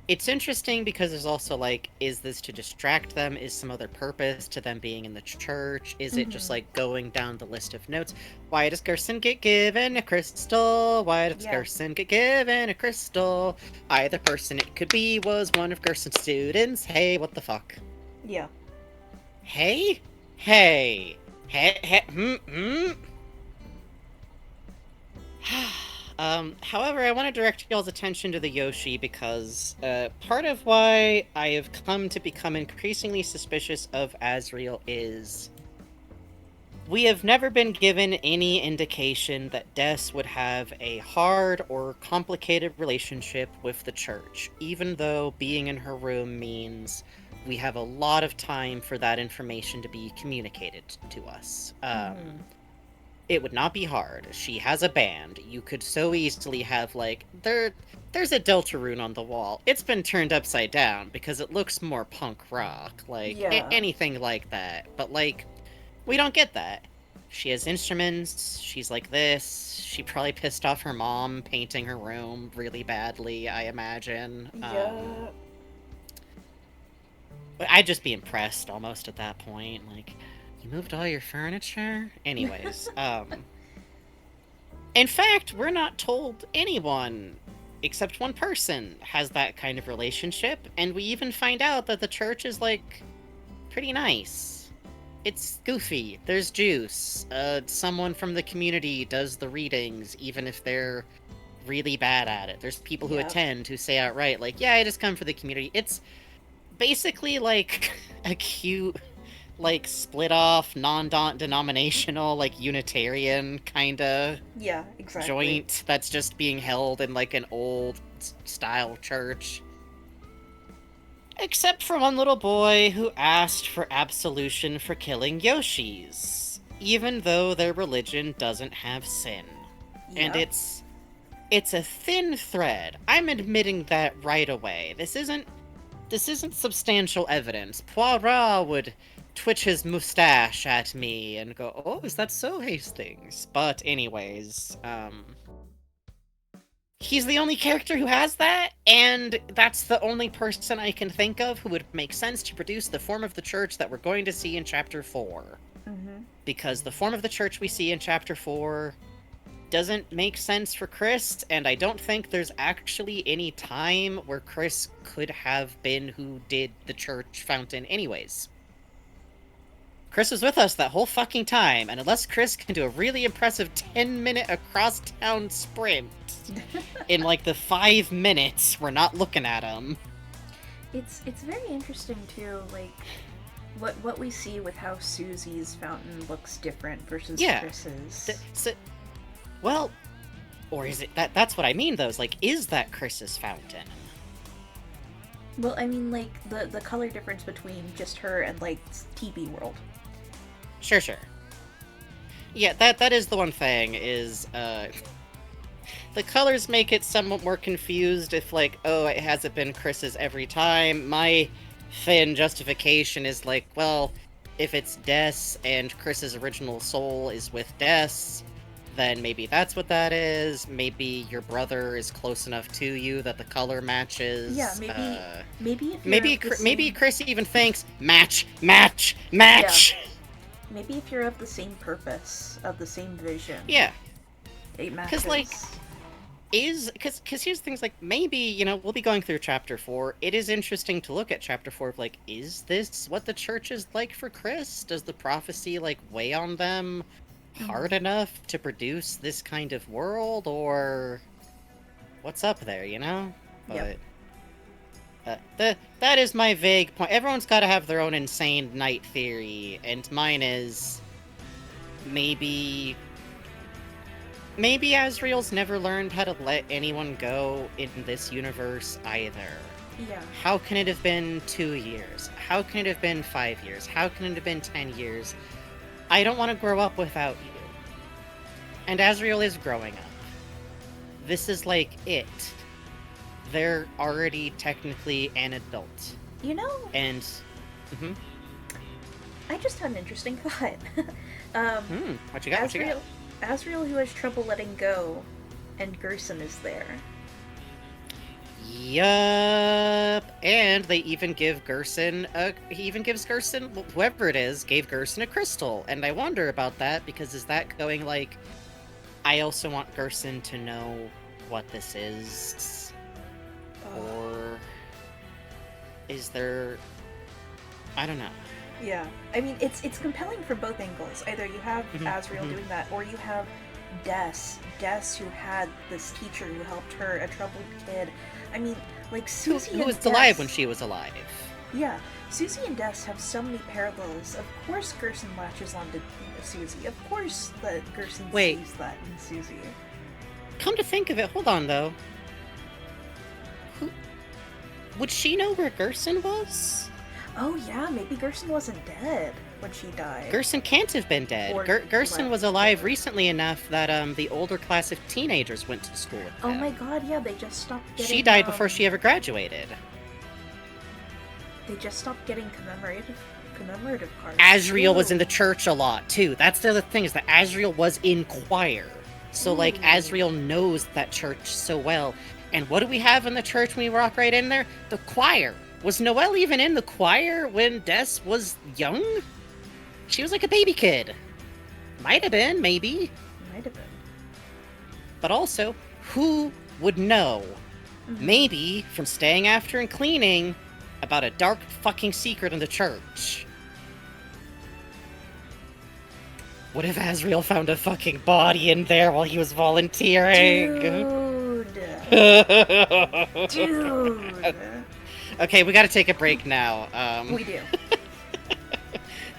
It's interesting because there's also, like, is this to distract them? Is some other purpose to them being in the church? Is it just, like, going down the list of notes? Why does Gerson get given a crystal? Why does Yeah. Gerson get given a crystal? Either person it could be was one of Gerson's students. Hey, what the fuck? Yeah. Hey? Hey. However, I want to direct y'all's attention to the Yoshi because part of why I have come to become increasingly suspicious of Asriel is we have never been given any indication that Des would have a hard or complicated relationship with the church, even though being in her room means we have a lot of time for that information to be communicated to us. It would not be hard. She has a band. You could so easily have, like, there's a Deltarune on the wall. It's been turned upside down because it looks more punk rock. Like, Yeah. anything like that. But, like, we don't get that. She has instruments. She's like this. She probably pissed off her mom painting her room really badly, I imagine. Yeah. I'd just be impressed almost at that point. Like, you moved all your furniture? Anyways, in fact, we're not told anyone, except one person, has that kind of relationship, and we even find out that the church is, like, pretty nice. It's goofy. There's juice. Someone from the community does the readings, even if they're really bad at it. There's people who Yep. attend who say outright, like, yeah, I just come for the community. It's basically, like, a cute, like, split off, non-denominational, like, Unitarian kind of Yeah, exactly. joint that's just being held in, like, an old style church. Except for one little boy who asked for absolution for killing Yoshis, even though their religion doesn't have sin. And Yep. it's a thin thread. I'm admitting that right away. This isn't substantial evidence. Poirot would twitch his mustache at me and go, "Oh, is that so, Hastings?" But anyways, he's the only character who has that, and that's the only person I can think of who would make sense to produce the form of the church that we're going to see in Chapter 4. Because the form of the church we see in Chapter 4 doesn't make sense for Chris, and I don't think there's actually any time where Chris could have been who did the church fountain anyways. Chris was with us that whole fucking time, and unless Chris can do a really impressive 10-minute across-town sprint in, like, the 5 minutes, we're not looking at him. It's very interesting, too, like, what we see with how Susie's fountain looks different versus Chris's. Well, or is it... That's what I mean, though, is, like, is that Chris's fountain? Well, I mean, like, the color difference between just her and, like, TB World. Sure. Yeah, that is the one thing, is, the colors make it somewhat more confused if, like, oh, it hasn't been Chris's every time. My thin justification is, like, well, if it's Des and Chris's original soul is with Des, then maybe that's what that is. Maybe your brother is close enough to you that the color matches. Yeah, maybe maybe Chris even thinks, match! Yeah. Maybe if you're of the same purpose, of the same vision. Yeah. It matches. Because, like, because here's things, like, maybe, you know, we'll be going through Chapter 4. It is interesting to look at Chapter 4 of, like, is this what the church is like for Chris? Does the prophecy, like, weigh on them hard enough to produce this kind of world? Or what's up there, you know? Yep. But that is my vague point. Everyone's got to have their own insane knight theory, and mine is maybe Asriel's never learned how to let anyone go in this universe either. Yeah. How can it have been 2 years? How can it have been 5 years? How can it have been 10 years? I don't want to grow up without you. And Asriel is growing up. This is like it. They're already technically an adult. You know... And... I just had an interesting thought. What you got? Asriel, who has trouble letting go, and Gerson is there. Yup. And they even give Gerson whoever it is, gave Gerson a crystal. And I wonder about that, because is that going, like, I also want Gerson to know what this is? Or is there... I don't know. Yeah. I mean, it's compelling from both angles. Either you have Asriel doing that, or you have Des who had this teacher who helped her, a troubled kid. I mean, like, Susie who was alive when she was alive. Yeah. Susie and Des have so many parallels. Of course Gerson latches onto Susie. Of course that Gerson sees that in Susie. Come to think of it, hold on, though. Would she know where Gerson was? Oh yeah, maybe Gerson wasn't dead when she died. Gerson can't have been dead. Gerson was alive recently enough that the older class of teenagers went to school with him. Oh my god, yeah, they just stopped getting... She died before she ever graduated. They just stopped getting commemorative cards. Asriel was in the church a lot, too. That's the other thing, is that Asriel was in choir. So, like, Asriel knows that church so well. And what do we have in the church when we walk right in there? The choir. Was Noelle even in the choir when Des was young? She was like a baby kid. Might have been, maybe. Might have been. But also, who would know? Maybe from staying after and cleaning about a dark fucking secret in the church. What if Asriel found a fucking body in there while he was volunteering? Dude. Okay, we gotta take a break now. We do.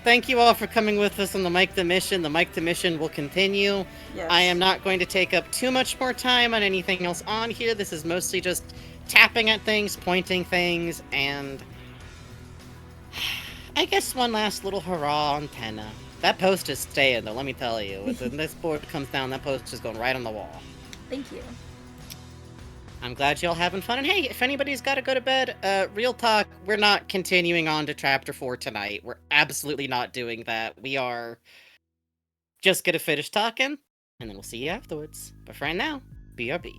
Thank you all for coming with us on the Mike the Mission. The Mike the Mission will continue. Yes. I am not going to take up too much more time on anything else on here. This is mostly just tapping at things, pointing things, and... I guess one last little hurrah on Tenna. That post is staying, though, let me tell you. When this board comes down, that post is going right on the wall. Thank you. I'm glad y'all having fun. And hey, if anybody's got to go to bed, real talk, we're not continuing on to Chapter 4 tonight. We're absolutely not doing that. We are just going to finish talking, and then we'll see you afterwards. But for right now, BRB.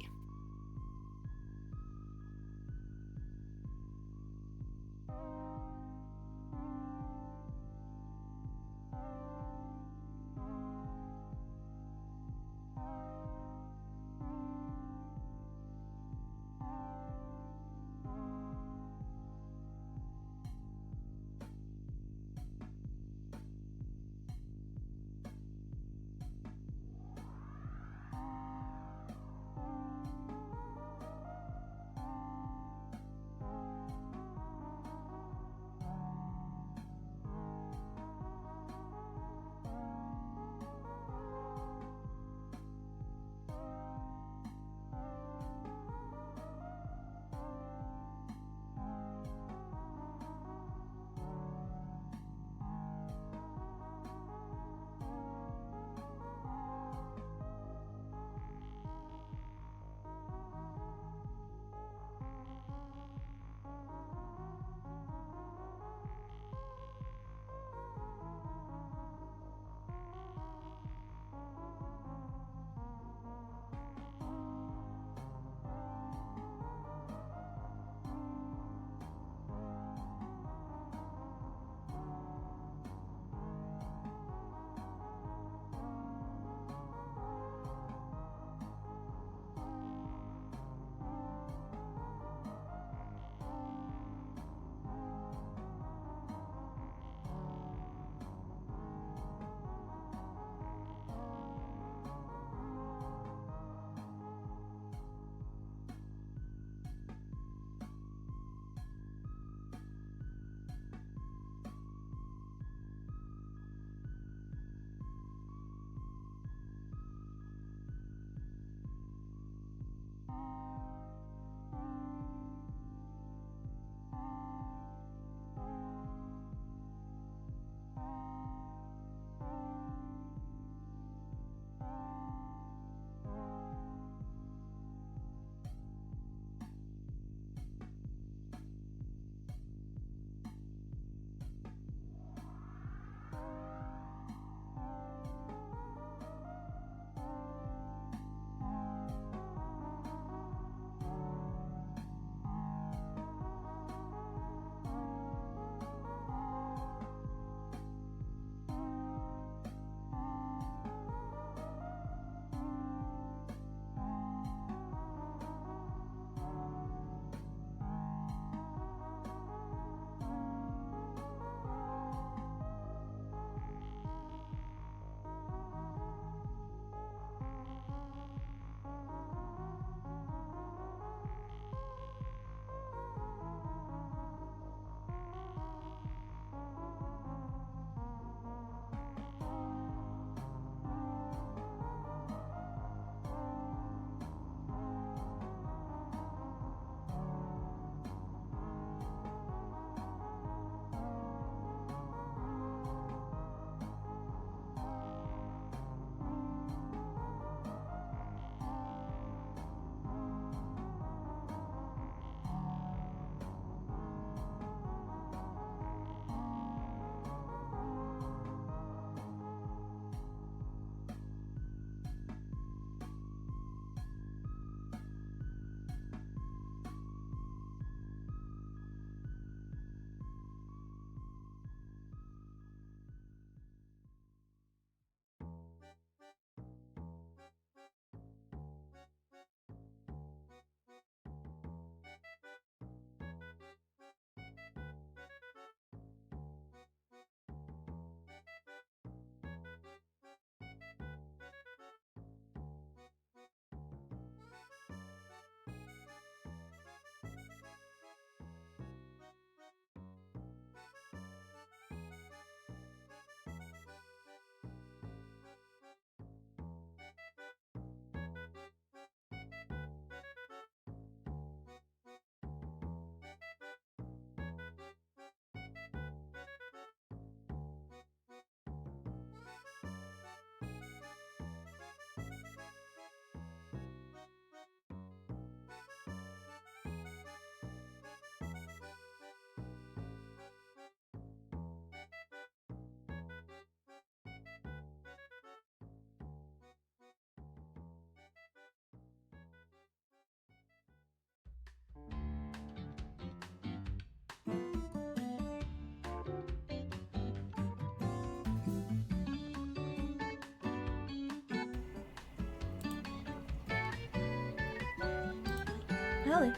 Really?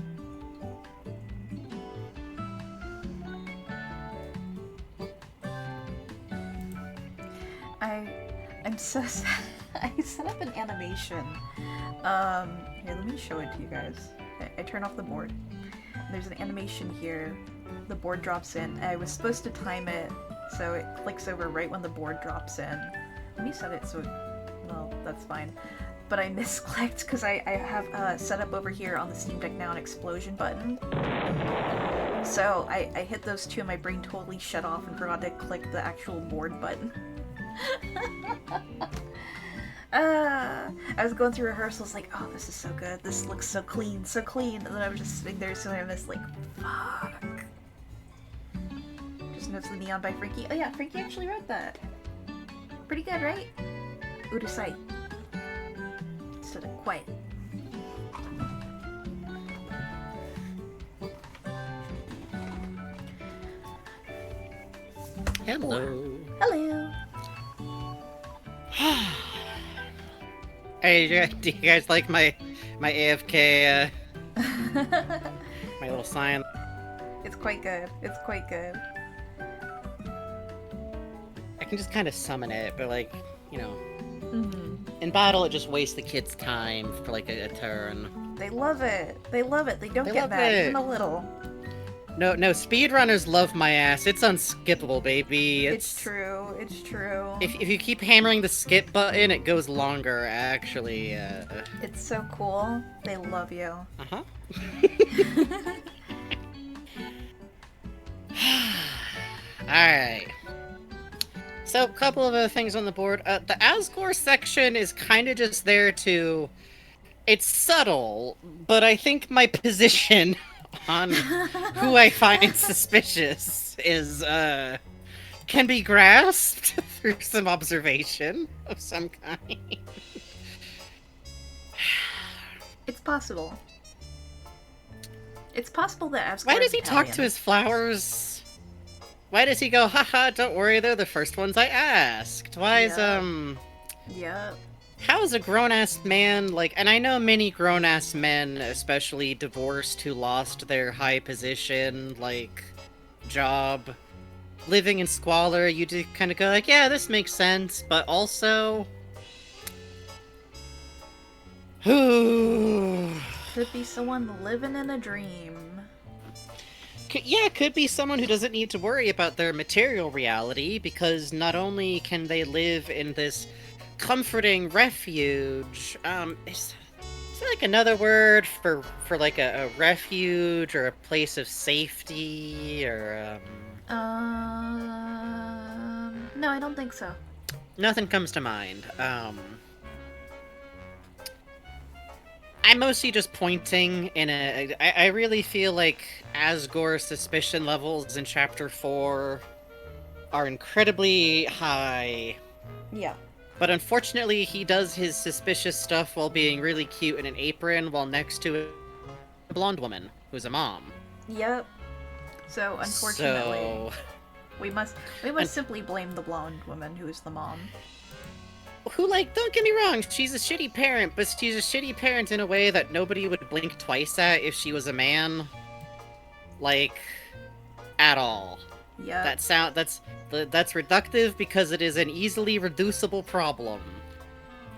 I'm so sad. I set up an animation. Here, let me show it to you guys. I turn off the board. There's an animation here. The board drops in. I was supposed to time it so it clicks over right when the board drops in. Let me set it so, well, that's fine. But I misclicked because I have set up over here on the Steam Deck now an explosion button. So I hit those two and my brain totally shut off and forgot to click the actual board button. I was going through rehearsals like, oh, this is so good. This looks so clean, so clean. And then I was just sitting there, so I was like, fuck. Just Notes of the Neon by Frankie. Oh yeah, Frankie actually wrote that. Pretty good, right? Urusai. Instead of quiet. Hello. Hello. Hey, do you guys like my AFK, my little sign? It's quite good. It's quite good. I can just kind of summon it, but like, you know, Mm-hmm. in battle it just wastes the kid's time for like a turn. They love it. They love it. They don't They get love mad, it. even a little. No, speedrunners love my ass. It's unskippable, baby. It's true. It's true. If you keep hammering the skip button, it goes longer, actually. It's so cool. They love you. Uh-huh. Alright. So, a couple of other things on the board. The Asgore section is kind of just there to... It's subtle, but I think my position on who I find suspicious is, can be grasped through some observation of some kind. It's possible. It's possible that Asgore Why does is he talk to Italian. his flowers? Why does he go, haha, don't worry, they're the first ones I asked? Why is, Yep. how is a grown-ass man, like, and I know many grown-ass men, especially divorced, who lost their high position, like, job, living in squalor, you do kind of go like, yeah, this makes sense, but also... Who... Could be someone living in a dream. Yeah, could be someone who doesn't need to worry about their material reality, because not only can they live in this comforting refuge, is there like another word for like a refuge or a place of safety, or, No, I don't think so. Nothing comes to mind. I'm mostly just pointing in a... I really feel like Asgore's suspicion levels in Chapter 4 are incredibly high. Yeah. But unfortunately, he does his suspicious stuff while being really cute in an apron, while next to a blonde woman, who's a mom. Yep. So, unfortunately, So... we must simply blame the blonde woman who is the mom. Who, like, don't get me wrong, she's a shitty parent, but she's a shitty parent in a way that nobody would blink twice at if she was a man. Like, at all. Yeah. That's reductive because it is an easily reducible problem.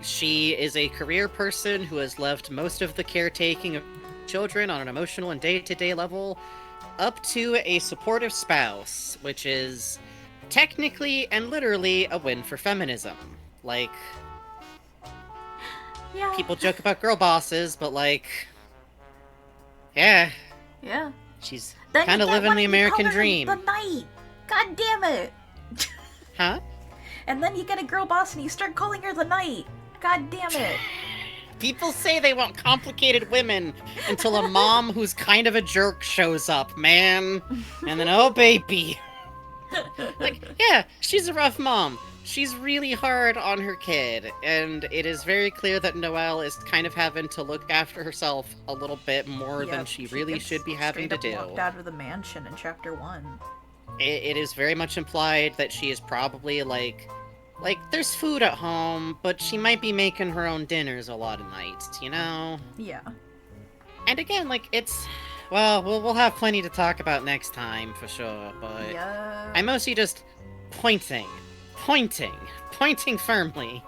She is a career person who has left most of the caretaking of children on an emotional and day-to-day level up to a supportive spouse, which is technically and literally a win for feminism. Like, Yeah. people joke about girl bosses, but like, yeah, Yeah. she's Then kind you of get living one the and you American call her dream. The knight. God damn it. Huh? And then you get a girl boss and you start calling her the knight. God damn it. People say they want complicated women until a mom who's kind of a jerk shows up, man. And then, oh baby. Like, yeah, she's a rough mom. She's really hard on her kid, and it is very clear that Noelle is kind of having to look after herself a little bit more than Yep, she really gets should be having to straight up do. walked out of the mansion in Chapter 1. It is very much implied that she is probably like there's food at home, but she might be making her own dinners a lot of nights, you know? Yeah. And again, like, it's... Well, we'll have plenty to talk about next time, for sure, but... Yeah. I'm mostly just pointing. Pointing firmly.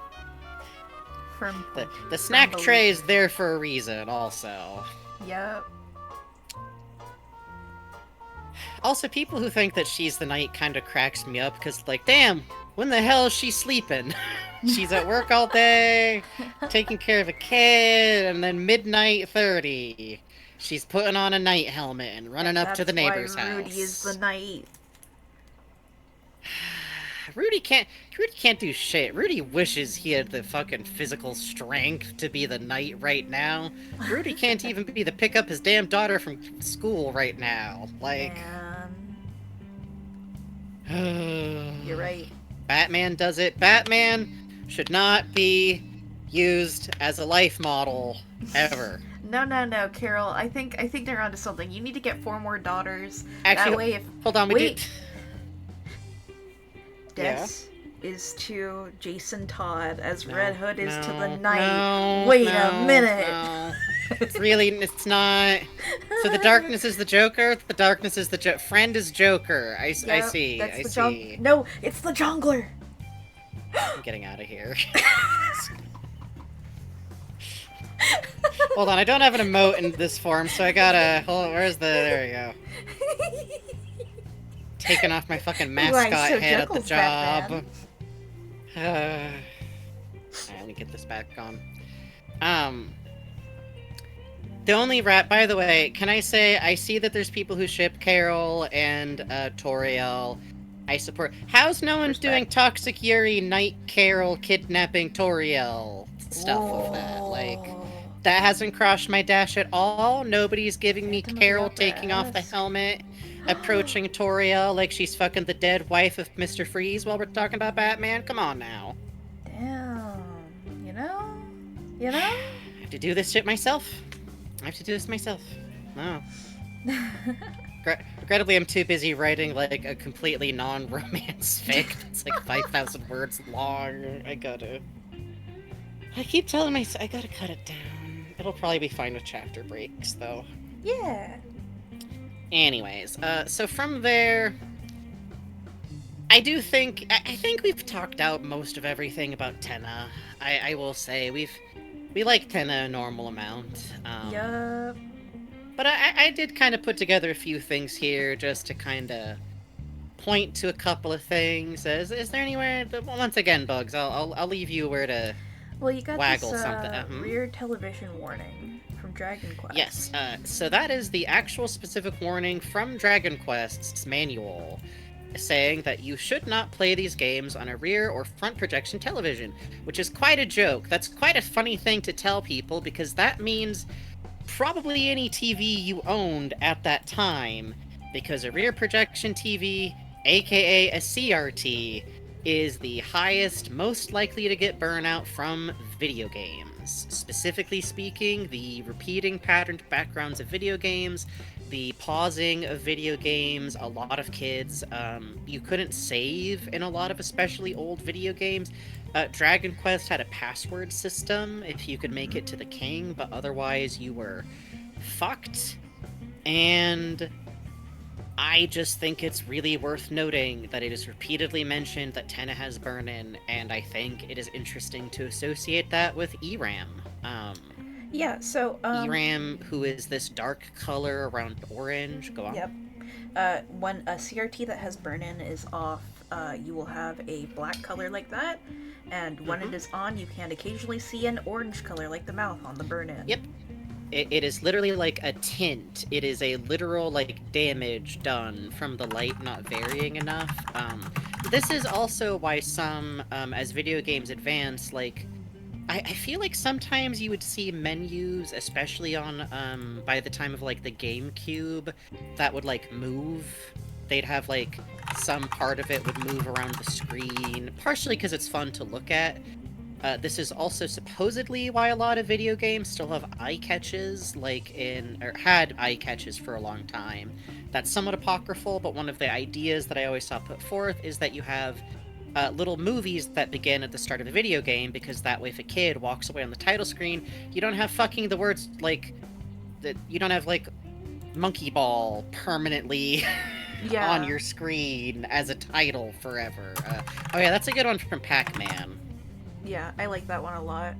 Firm The point. snack Firm tray belief. is there for a reason, also. Yep. Also, people who think that she's the night kind of cracks me up, because, like, damn, when the hell is she sleeping? She's at work all day, taking care of a kid, and then midnight 30. She's putting on a night helmet and running up to the neighbor's That's why house. Rudy is the knight. Rudy can't do shit. Rudy wishes he had the fucking physical strength to be the knight right now. Rudy can't even be the pick up his damn daughter from school right now. Like, You're right. Batman does it. Batman should not be used as a life model ever. No, Carol. I think they're onto something. You need to get 4 more daughters. Actually, that way, if hold on, wait, Yeah. Des is to Jason Todd as No, Red Hood is to the no, Knight. no, Wait no, a minute. no. Really, it's not. So the darkness is the Joker. The darkness is the friend is Joker. I Yep, see. that's I the see. No, it's the Jongler. I'm getting out of here. Hold on, I don't have an emote in this form, so I gotta. Hold on, where's the? There we go. Taking off my fucking mascot so head at the Jekyll's job. Batman. Let me get this back on. The only rat, by the way, can I say, I see that there's people who ship Carol and Toriel. I support. How's no one doing Toxic Yuri, Night Carol, kidnapping Toriel stuff of that? Like, that hasn't crossed my dash at all. Nobody's giving me Phantom of the Carol Opera taking off the S. helmet, approaching Toriel like she's fucking the dead wife of Mr. Freeze while we're talking about Batman. Come on now. Damn. You know? I have to do this shit myself. No. Regrettably, I'm too busy writing, like, a completely non-romance fic that's, like, 5,000 words long. I keep telling myself I gotta cut it down. It'll probably be fine with chapter breaks, though. Yeah. Anyways, so from there... I think we've talked out most of everything about Tenna. I will say, we like Tenna a normal amount. Yup. But I did kind of put together a few things here just to kind of point to a couple of things. Is there anywhere? Once again, Bugs, I'll leave you where to. Well, you got Waggle this something. rear television warning from Dragon Quest. Yes. So that is the actual specific warning from Dragon Quest's manual, saying that you should not play these games on a rear or front projection television, which is quite a joke. That's quite a funny thing to tell people because that means probably any TV you owned at that time, because a rear projection TV, aka a CRT, is the highest, most likely to get burnout from video games. Specifically speaking, the repeating patterned backgrounds of video games, the pausing of video games, a lot of kids, you couldn't save in a lot of especially old video games. Dragon Quest had a password system if you could make it to the king, but otherwise you were fucked. And I just think it's really worth noting that it is repeatedly mentioned that Tenna has burn-in, and I think it is interesting to associate that with ERAM. Yeah, so ERAM, who is this dark color around orange. Go on. Yep. When a CRT that has burn-in is off, you will have a black color like that, and when it is on, you can occasionally see an orange color like the mouth on the burn-in. Yep. It is literally like a tint. It is a literal, like, damage done from the light not varying enough. This is also why some, as video games advance, like, I feel like sometimes you would see menus, especially on, by the time of, like, the GameCube, that would, like, move. They'd have, like, some part of it would move around the screen, partially because it's fun to look at. This is also supposedly why a lot of video games still have eye catches, or had eye catches for a long time. That's somewhat apocryphal, but one of the ideas that I always saw put forth is that you have little movies that begin at the start of the video game, because that way if a kid walks away on the title screen, you don't have fucking the words, like, that you don't have like Monkey Ball permanently Yeah. on your screen as a title forever. Oh yeah, that's a good one from Pac-Man. Yeah, I like that one a lot.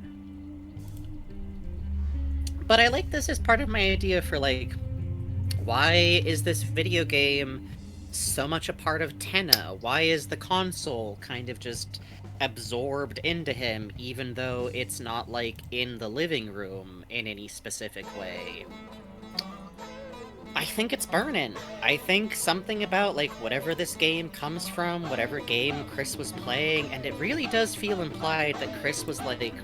But I like this as part of my idea for like, why is this video game so much a part of Tenna? Why is the console kind of just absorbed into him, even though it's not like in the living room in any specific way? I think it's burning. I think something about like whatever this game comes from, whatever game Chris was playing, and it really does feel implied that Chris was like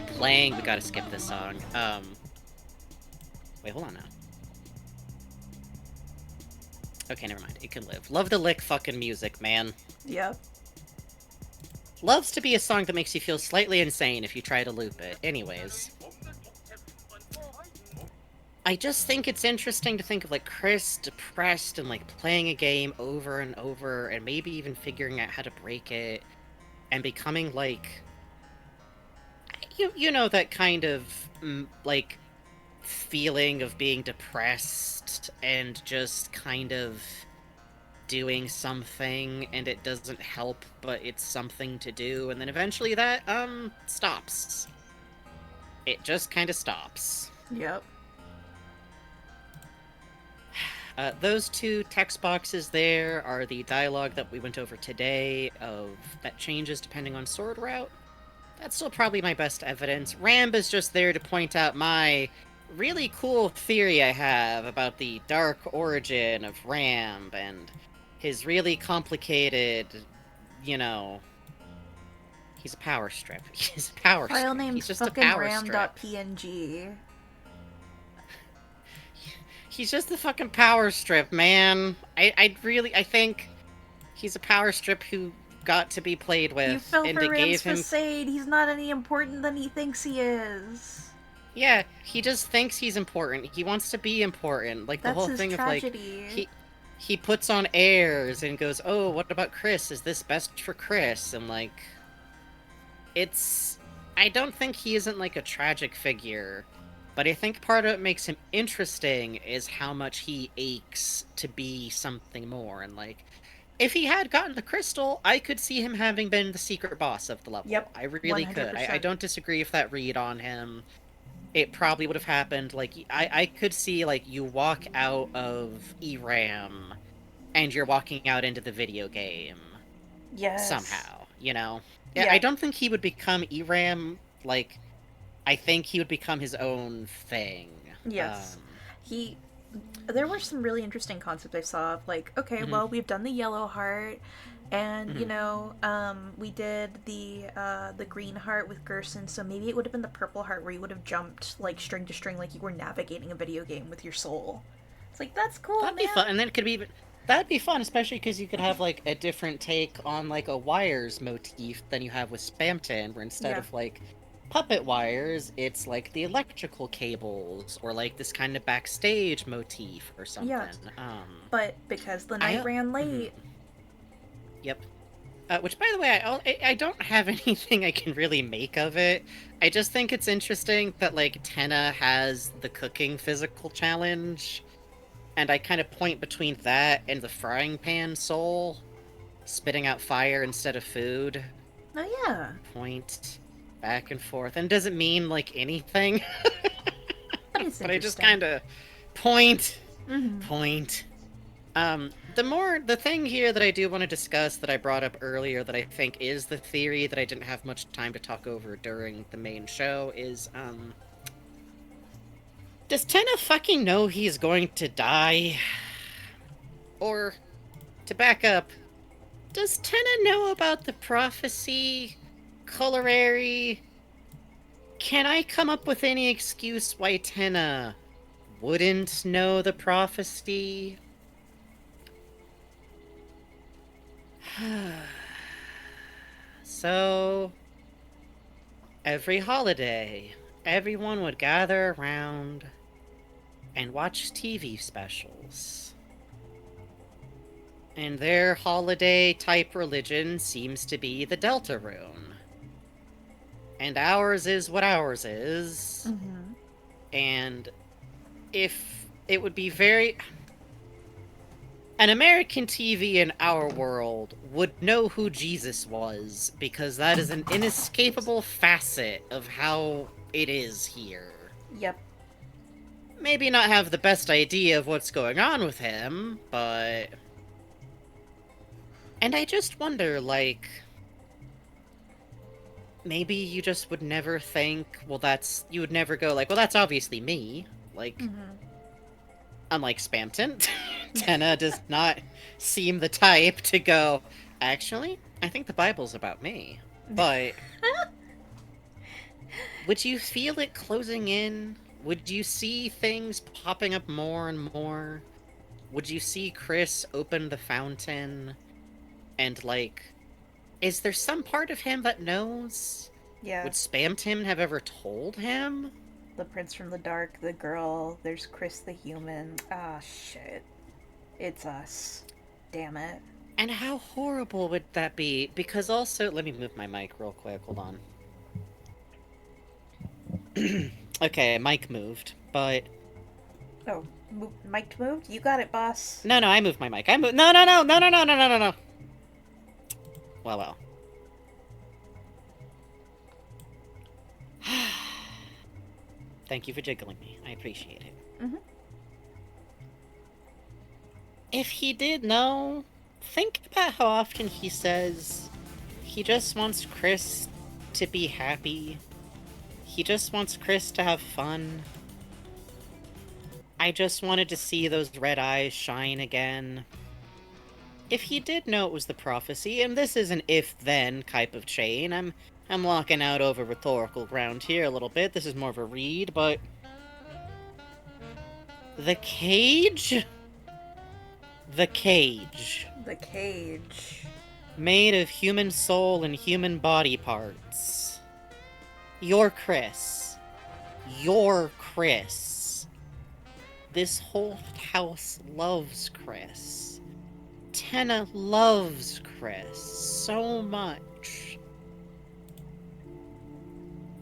playing. We gotta skip this song. Wait, hold on now. Okay, never mind. It can live. Love the lick fucking music, man. Yep. Loves to be a song that makes you feel slightly insane if you try to loop it. Anyways. I just think it's interesting to think of like Chris depressed and like playing a game over and over and maybe even figuring out how to break it and becoming like you know that kind of like feeling of being depressed and just kind of doing something and it doesn't help but it's something to do and then eventually that stops. It just kind of stops. Yep. Those two text boxes there are the dialogue that we went over today of that changes depending on sword route. That's still probably my best evidence. Ramb is just there to point out my really cool theory I have about the dark origin of Ramb and his really complicated, you know... He's a power strip. He's a power File strip. name's He's just a fucking power strip. ram.png. He's just a fucking power strip, man. I think he's a power strip who got to be played with. You fell and for it Ram's gave him... facade. He's not any important than he thinks he is. Yeah, he just thinks he's important. He wants to be important. Like, That's the whole his thing tragedy. of, like, he puts on airs and goes, oh, what about Chris? Is this best for Chris? And, like, it's... I don't think he isn't, like, a tragic figure. But I think part of what makes him interesting is how much he aches to be something more. And, like, if he had gotten the crystal, I could see him having been the secret boss of the level. Yep, I really could. I don't disagree with that read on him. It probably would have happened. Like, I could see, like, you walk out of ERAM and you're walking out into the video game. Yes. Somehow, you know? Yeah. I don't think he would become ERAM, like... I think he would become his own thing. Yes. There were some really interesting concepts I saw of, like, okay, well, we've done the yellow heart, and, you know, we did the green heart with Gerson, so maybe it would have been the purple heart where you would have jumped, like, string to string, like you were navigating a video game with your soul. It's like, that's cool, That'd be fun, and then it could be... That'd be fun, especially because you could have, like, a different take on, like, a wires motif than you have with Spamton, where instead of, like... puppet wires, it's like the electrical cables or like this kind of backstage motif or something. Yeah. But because the night ran late. Yep. Which, by the way, I don't have anything I can really make of it. I just think it's interesting that like Tenna has the cooking physical challenge, and I kind of point between that and the frying pan soul, spitting out fire instead of food. Oh yeah. Point. Back and forth, and doesn't mean like anything. But I just kind of point. Mm-hmm. The thing here that I do want to discuss that I brought up earlier that I think is the theory that I didn't have much time to talk over during the main show is, does Tenna fucking know he's going to die? Or, to back up, does Tenna know about the prophecy? Colorary? Can I come up with any excuse why Tenna wouldn't know the prophecy? So, every holiday, everyone would gather around and watch TV specials. And their holiday-type religion seems to be the Deltarune. And ours is what ours is. Mm-hmm. And if it would be very... An American TV in our world would know who Jesus was, because that is an inescapable facet of how it is here. Yep. Maybe not have the best idea of what's going on with him, but... And I just wonder, like... Maybe you just would never think, well, that's... You would never go, like, well, that's obviously me. Like, unlike Spamton, Tenna does not seem the type to go, actually, I think the Bible's about me. But... would you feel it closing in? Would you see things popping up more and more? Would you see Chris open the fountain? And, like, is there some part of him that knows? Yeah. Would Spamton have ever told him? The Prince from the Dark, the girl, there's Chris the human. Ah, shit. It's us. Damn it. And how horrible would that be? Because also, let me move my mic real quick, hold on. Okay, mic moved, but... Oh, mic moved? You got it, boss. No, I moved my mic. No. Well. Thank you for jiggling me. I appreciate it. Mm-hmm. If he did know, think about how often he says he just wants Chris to be happy. He just wants Chris to have fun. I just wanted to see those red eyes shine again. If he did know it was the prophecy, and this is an if-then type of chain, I'm walking out over rhetorical ground here a little bit. This is more of a read, but... The cage? The cage. The cage. Made of human soul and human body parts. You're Chris. You're Chris. This whole house loves Chris. Tenna loves Chris so much.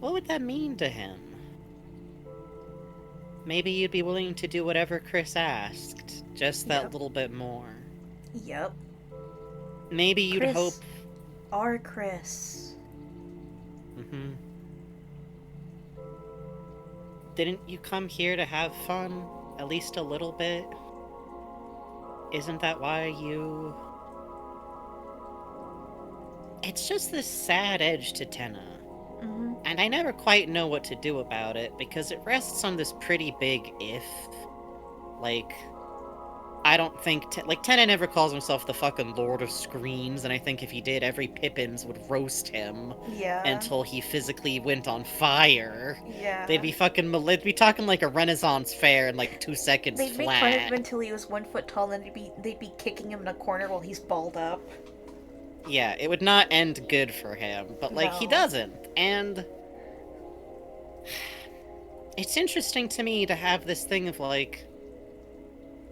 What would that mean to him? Maybe you'd be willing to do whatever Chris asked, just that little bit more. Yep. Maybe you'd hope... Our Chris. Mm-hmm. Didn't you come here to have fun? At least a little bit? Isn't that why you... It's just this sad edge to Tenna. Mm-hmm. And I never quite know what to do about it, because it rests on this pretty big if. Like, I don't think... Tenna never calls himself the fucking Lord of Screens, and I think if he did, every Pippins would roast him. Yeah. Until he physically went on fire. Yeah. They'd be fucking... They'd be talking like a Renaissance fair in like 2 seconds They'd flat. make fun of him until he was 1 foot tall, and they'd be kicking him in a corner while he's balled up. Yeah, it would not end good for him, but, like, he doesn't, and... It's interesting to me to have this thing of, like...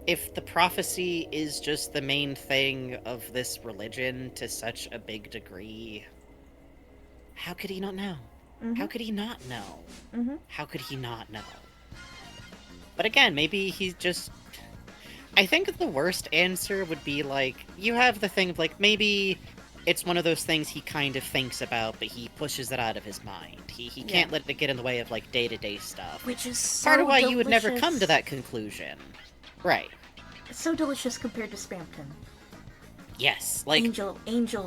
If the prophecy is just the main thing of this religion to such a big degree, how could he not know? Mm-hmm. How could he not know? Mm-hmm. How could he not know? But again, maybe he's just... I think the worst answer would be, like, you have the thing of, like, maybe... It's one of those things he kind of thinks about, but he pushes it out of his mind. He can't let it get in the way of, like, day-to-day stuff. Which is so part of why delicious. you would never come to that conclusion. Right. It's so delicious compared to Spamton. Yes, like... Angel.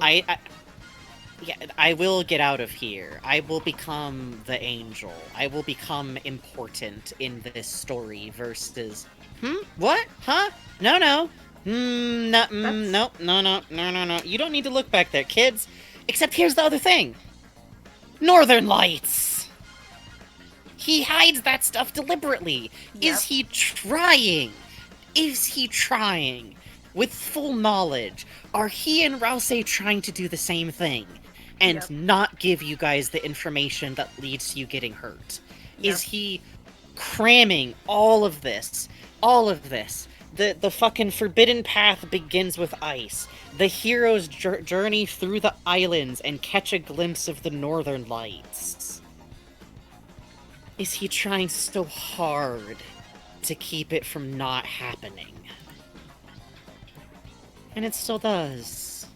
Yeah, I will get out of here. I will become the angel. I will become important in this story versus... What? Huh? No. No. You don't need to look back there, kids. Except here's the other thing. Northern Lights! He hides that stuff deliberately. Yep. Is he trying? Is he trying? With full knowledge, are he and Rouse trying to do the same thing? And not give you guys the information that leads to you getting hurt? Yep. Is he cramming all of this? The fucking forbidden path begins with ice. The hero's journey through the islands and catch a glimpse of the Northern Lights. Is he trying so hard to keep it from not happening. And it still does.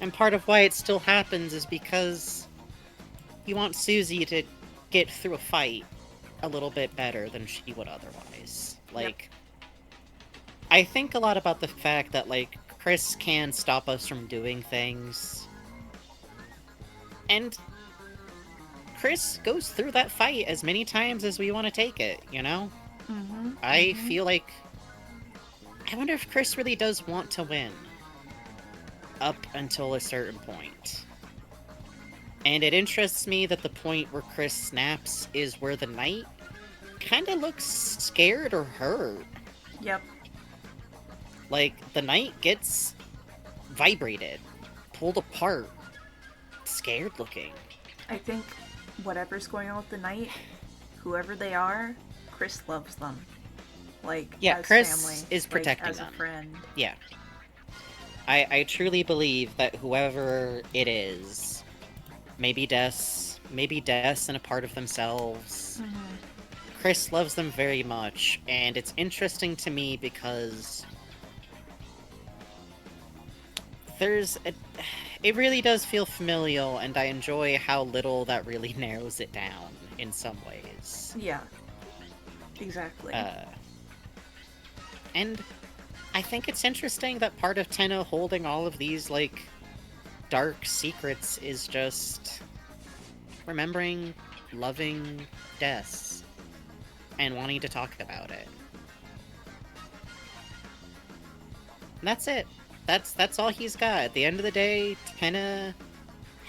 And part of why it still happens is because you want Susie to get through a fight a little bit better than she would otherwise. Like, I think a lot about the fact that, like, Chris can stop us from doing things. And Chris goes through that fight as many times as we want to take it, you know? I feel like... I wonder if Chris really does want to win. Up until a certain point. And it interests me that the point where Chris snaps is where the knight kind of looks scared or hurt. Yep. Like, the knight gets vibrated, pulled apart, scared looking. I think whatever's going on with the knight, whoever they are, Chris loves them. Like, yeah, as Chris family, is protecting as them. a friend. Yeah. I truly believe that whoever it is, maybe Des and a part of themselves, Chris loves them very much, and it's interesting to me because it really does feel familial, and I enjoy how little that really narrows it down in some ways. Yeah. Exactly. And I think it's interesting that part of Tenno holding all of these, like, dark secrets is just remembering, loving Des, and wanting to talk about it. And that's it. That's all he's got. At the end of the day, Tenno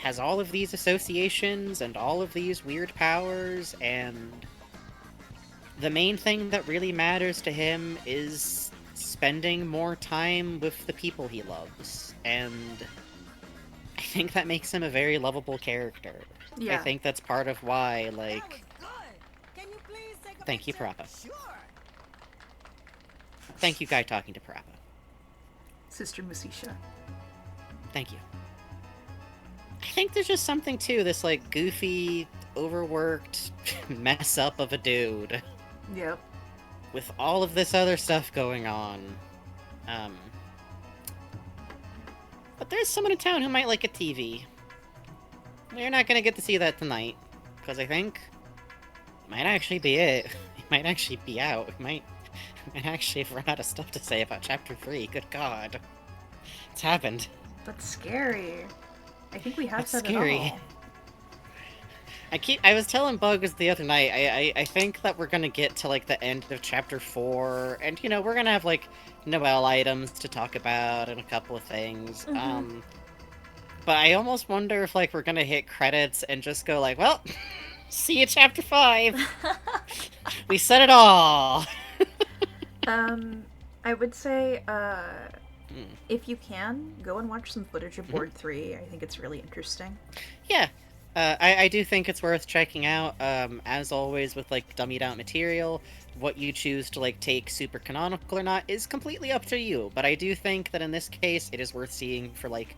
has all of these associations and all of these weird powers, and the main thing that really matters to him is spending more time with the people he loves. And I think that makes him a very lovable character. Yeah. I think that's part of why, like... Thank you, Parappa. Sure. Thank you, Guy talking to Parappa. Sister Musisha. Thank you. I think there's just something to this, like, goofy, overworked mess up of a dude. Yep. With all of this other stuff going on. But there's someone in town who might like a TV. We're not gonna get to see that tonight, because I think it might actually be it. It might actually be out. It might actually have run out of stuff to say about Chapter 3. Good God. It's happened. That's scary. I think we have That's said scary. it all. I was telling Bugs the other night, I think that we're gonna get to, like, the end of Chapter 4, and, you know, we're gonna have, like, Noelle items to talk about and a couple of things. But I almost wonder if, like, we're gonna hit credits and just go, like, well, see you Chapter 5! We said it all! I would say, if you can, go and watch some footage of Board 3. I think it's really interesting. Yeah. I do think it's worth checking out. As always with, like, dummied out material, what you choose to, like, take super canonical or not is completely up to you. But I do think that in this case, it is worth seeing for, like,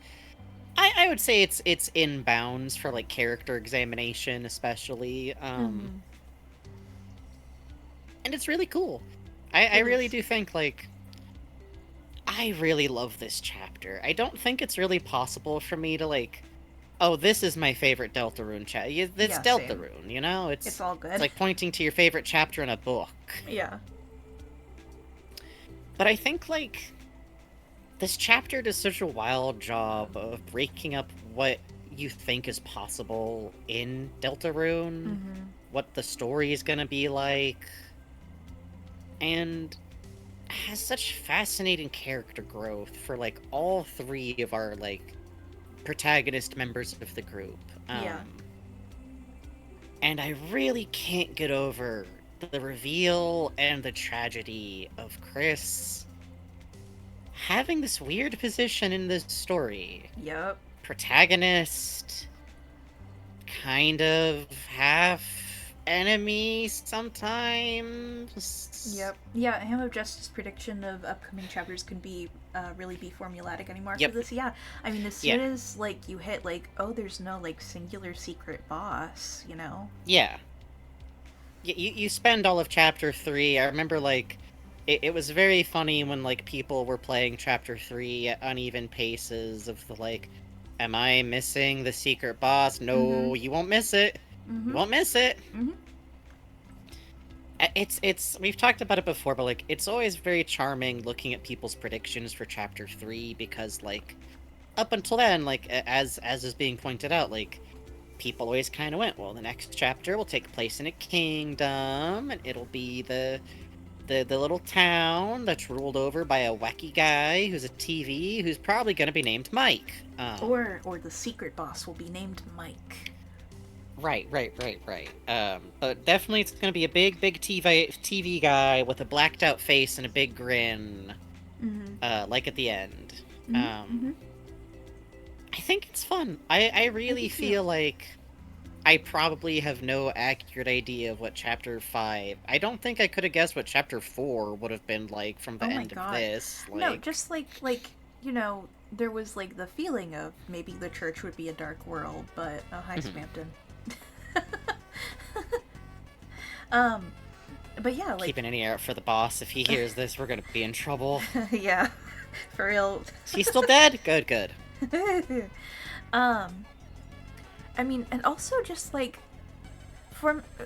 I would say it's in bounds for, like, character examination, especially. And it's really cool. I really do think, like, I really love this chapter. I don't think it's really possible for me to, like, oh, this is my favorite Deltarune chapter. It's Yeah, Deltarune, same. you know? It's all good. It's like pointing to your favorite chapter in a book. Yeah. But I think, like, this chapter does such a wild job of breaking up what you think is possible in Deltarune, what the story is gonna be like, and has such fascinating character growth for, like, all three of our, like, protagonist members of the group. Yeah. And I really can't get over the reveal and the tragedy of Chris having this weird position in this story. Yep. Protagonist, kind of half enemy sometimes. Yep. Yeah, Ham of Justice prediction of upcoming chapters can be really be formulatic anymore Yep. for this. Yeah. I mean, as soon as, like, you hit, like, oh, there's no, like, singular secret boss, you know? Yeah. you spend all of chapter 3. I remember like it was very funny when like people were playing chapter 3 at uneven paces of the like, am I missing the secret boss? Mm-hmm. No, you won't miss it. You Mm-hmm. won't miss it. Mm-hmm. It's we've talked about it before, but like it's always very charming looking at people's predictions for chapter 3 because like up until then, like as is being pointed out, like people always kind of went, well, the next chapter will take place in a kingdom, and it'll be the little town that's ruled over by a wacky guy who's a TV who's probably going to be named Mike. Or the secret boss will be named Mike. Right. But definitely it's going to be a big TV guy with a blacked out face and a big grin, Mm-hmm. like at the end. Mm-hmm. Mm-hmm. I think it's fun. I I really do too. feel like I probably have no accurate idea of what chapter 5. I don't think I could have guessed what chapter 4 would have been like from the Oh my end of god. this. No, Like, just like there was like the feeling of maybe the church would be a dark world, but oh hi Smampton. um, but yeah, like keeping an ear out for the boss. If he hears this, we're gonna be in trouble. yeah, for real. Is he still dead? Good. um, I mean, and also just like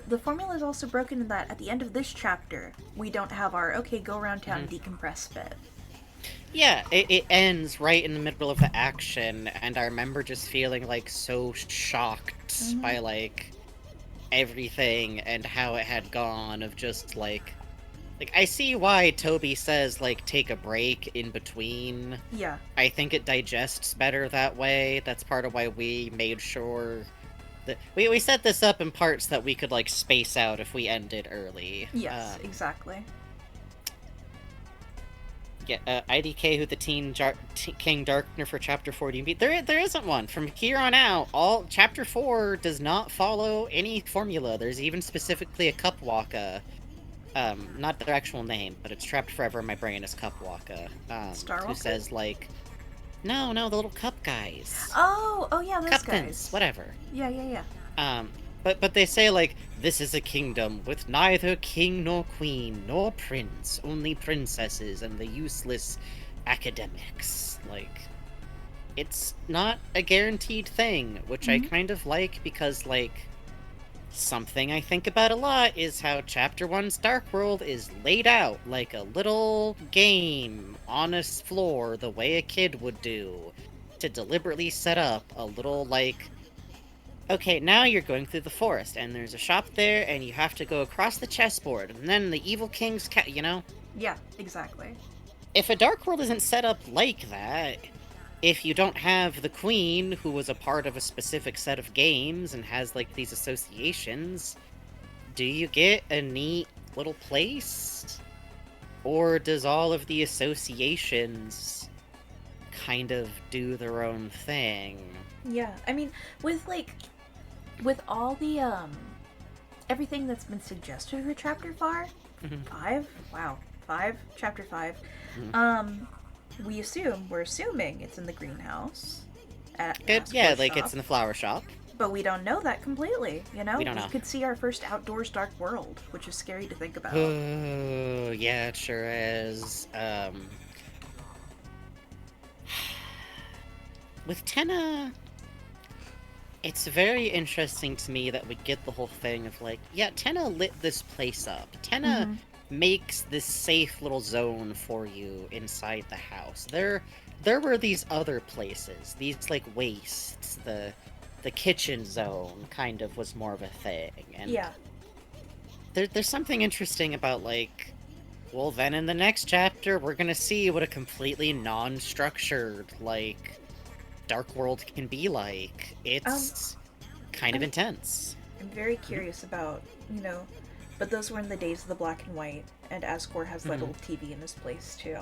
the formula is also broken in that at the end of this chapter we don't have our okay go around town and decompress bit. Yeah, it ends right in the middle of the action, and I remember just feeling like so shocked Mm-hmm. by like everything and how it had gone. Of just like I see why Toby says like take a break in between. Yeah. I think it digests better that way. That's part of why we made sure that we set this up in parts that we could like space out if we ended early. Yes, exactly. Yeah, IDK who the King Darkner for chapter 40 beat. There isn't one. From here on out, all chapter 4 does not follow any formula. There's even specifically a Cupwalka. Not their actual name, but it's trapped forever in my brain as Cupwalka. Who Starwalker? says like, no, the little cup guys. Oh yeah, those Cuptons, guys. whatever. Yeah. Um, but they say like this is a kingdom with neither king nor queen nor prince, only princesses and the useless academics. Like, it's not a guaranteed thing, which I Mm-hmm. kind of like because like something I think about a lot is how Chapter 1's Dark World is laid out like a little game on a floor the way a kid would do to deliberately set up a little like, okay, now you're going through the forest, and there's a shop there, and you have to go across the chessboard, and then the evil king's you know? Yeah, exactly. If a Dark World isn't set up like that, if you don't have the queen, who was a part of a specific set of games and has, like, these associations, do you get a neat little place? Or does all of the associations kind of do their own thing? Yeah, I mean, with all the everything that's been suggested for chapter 5, wow, 5, chapter 5. Um, we're assuming it's in the greenhouse at Good, yeah, Ascore's like shop, it's in the flower shop. but we don't know that completely. We don't know. could see our first outdoors dark world, which is scary to think about. Oh, yeah, it sure is. With Tenna, it's very interesting to me that we get the whole thing of like, yeah, Tenna lit this place up. Tenna Mhm. makes this safe little zone for you inside the house. There were these other places, these like wastes. The kitchen zone kind of was more of a thing, and Yeah. there's something interesting about like, well, then in the next chapter we're gonna see what a completely non-structured like Dark World can be like. It's kind of I'm intense. I'm very curious about, but those were in the days of the black and white, and Ascore has that old TV in his place too.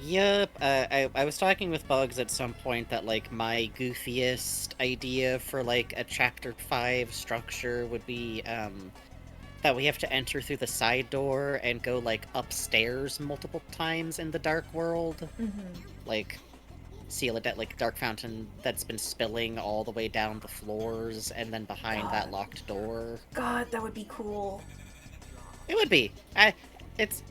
Yep, I was talking with Bugs at some point that like my goofiest idea for like a chapter 5 structure would be that we have to enter through the side door and go like upstairs multiple times in the Dark World. Mm-hmm. Like seal it, like dark fountain that's been spilling all the way down the floors, and then behind that locked door. God, that would be cool. It would be. It's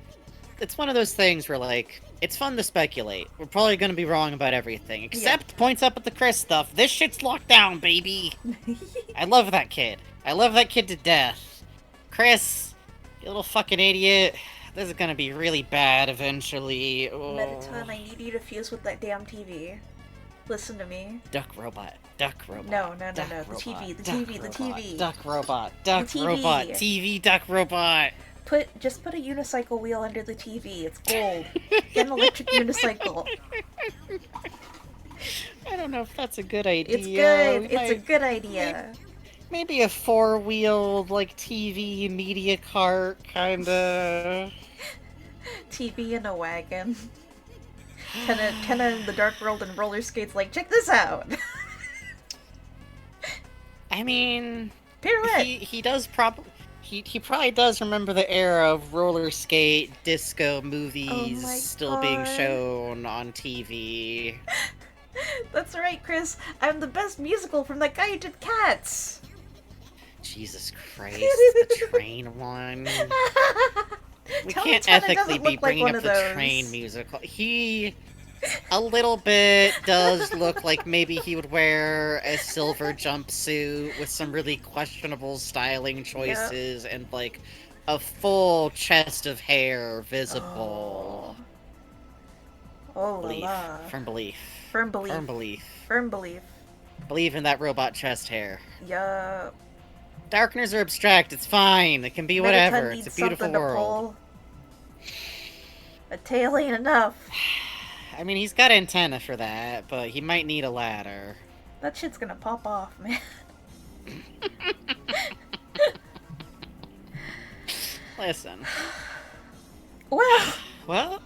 one of those things where, like, it's fun to speculate. We're probably gonna be wrong about everything, except points up at the Chris stuff. This shit's locked down, baby! I love that kid. I love that kid to death. Chris, you little fucking idiot. This is gonna be really bad eventually. Oh. Mettaton, I need you to fuse with that damn TV. Listen to me. Duck robot. Duck robot. No. The robot, TV. The duck TV. The robot, TV. Duck robot. Duck The TV. robot. TV. Duck robot. Just put a unicycle wheel under the TV. It's gold. Get an electric unicycle. I don't know if that's a good idea. It's good. It's a good idea. Maybe a four-wheeled, like, TV media cart, kinda. TV in a wagon. Tenna in the Dark World and roller skates like, check this out! I mean... Pirouette! He does probably... He probably does remember the era of roller skate, disco movies still being shown on TV. That's right, Chris. I'm the best musical from that guy who did Cats! Jesus Christ, the train one. We can't ethically be bringing up the train musical. He, a little bit, does look like maybe he would wear a silver jumpsuit with some really questionable styling choices and, like, a full chest of hair visible. Oh la Belief. la. Firm belief. Firm belief. Firm belief. Firm belief. Believe in that robot chest hair. Yup. Darkeners are abstract, it's fine. It can be whatever. It's a beautiful world. A tail ain't enough. I mean, he's got antenna for that, but he might need a ladder. That shit's gonna pop off, man. Listen. Well,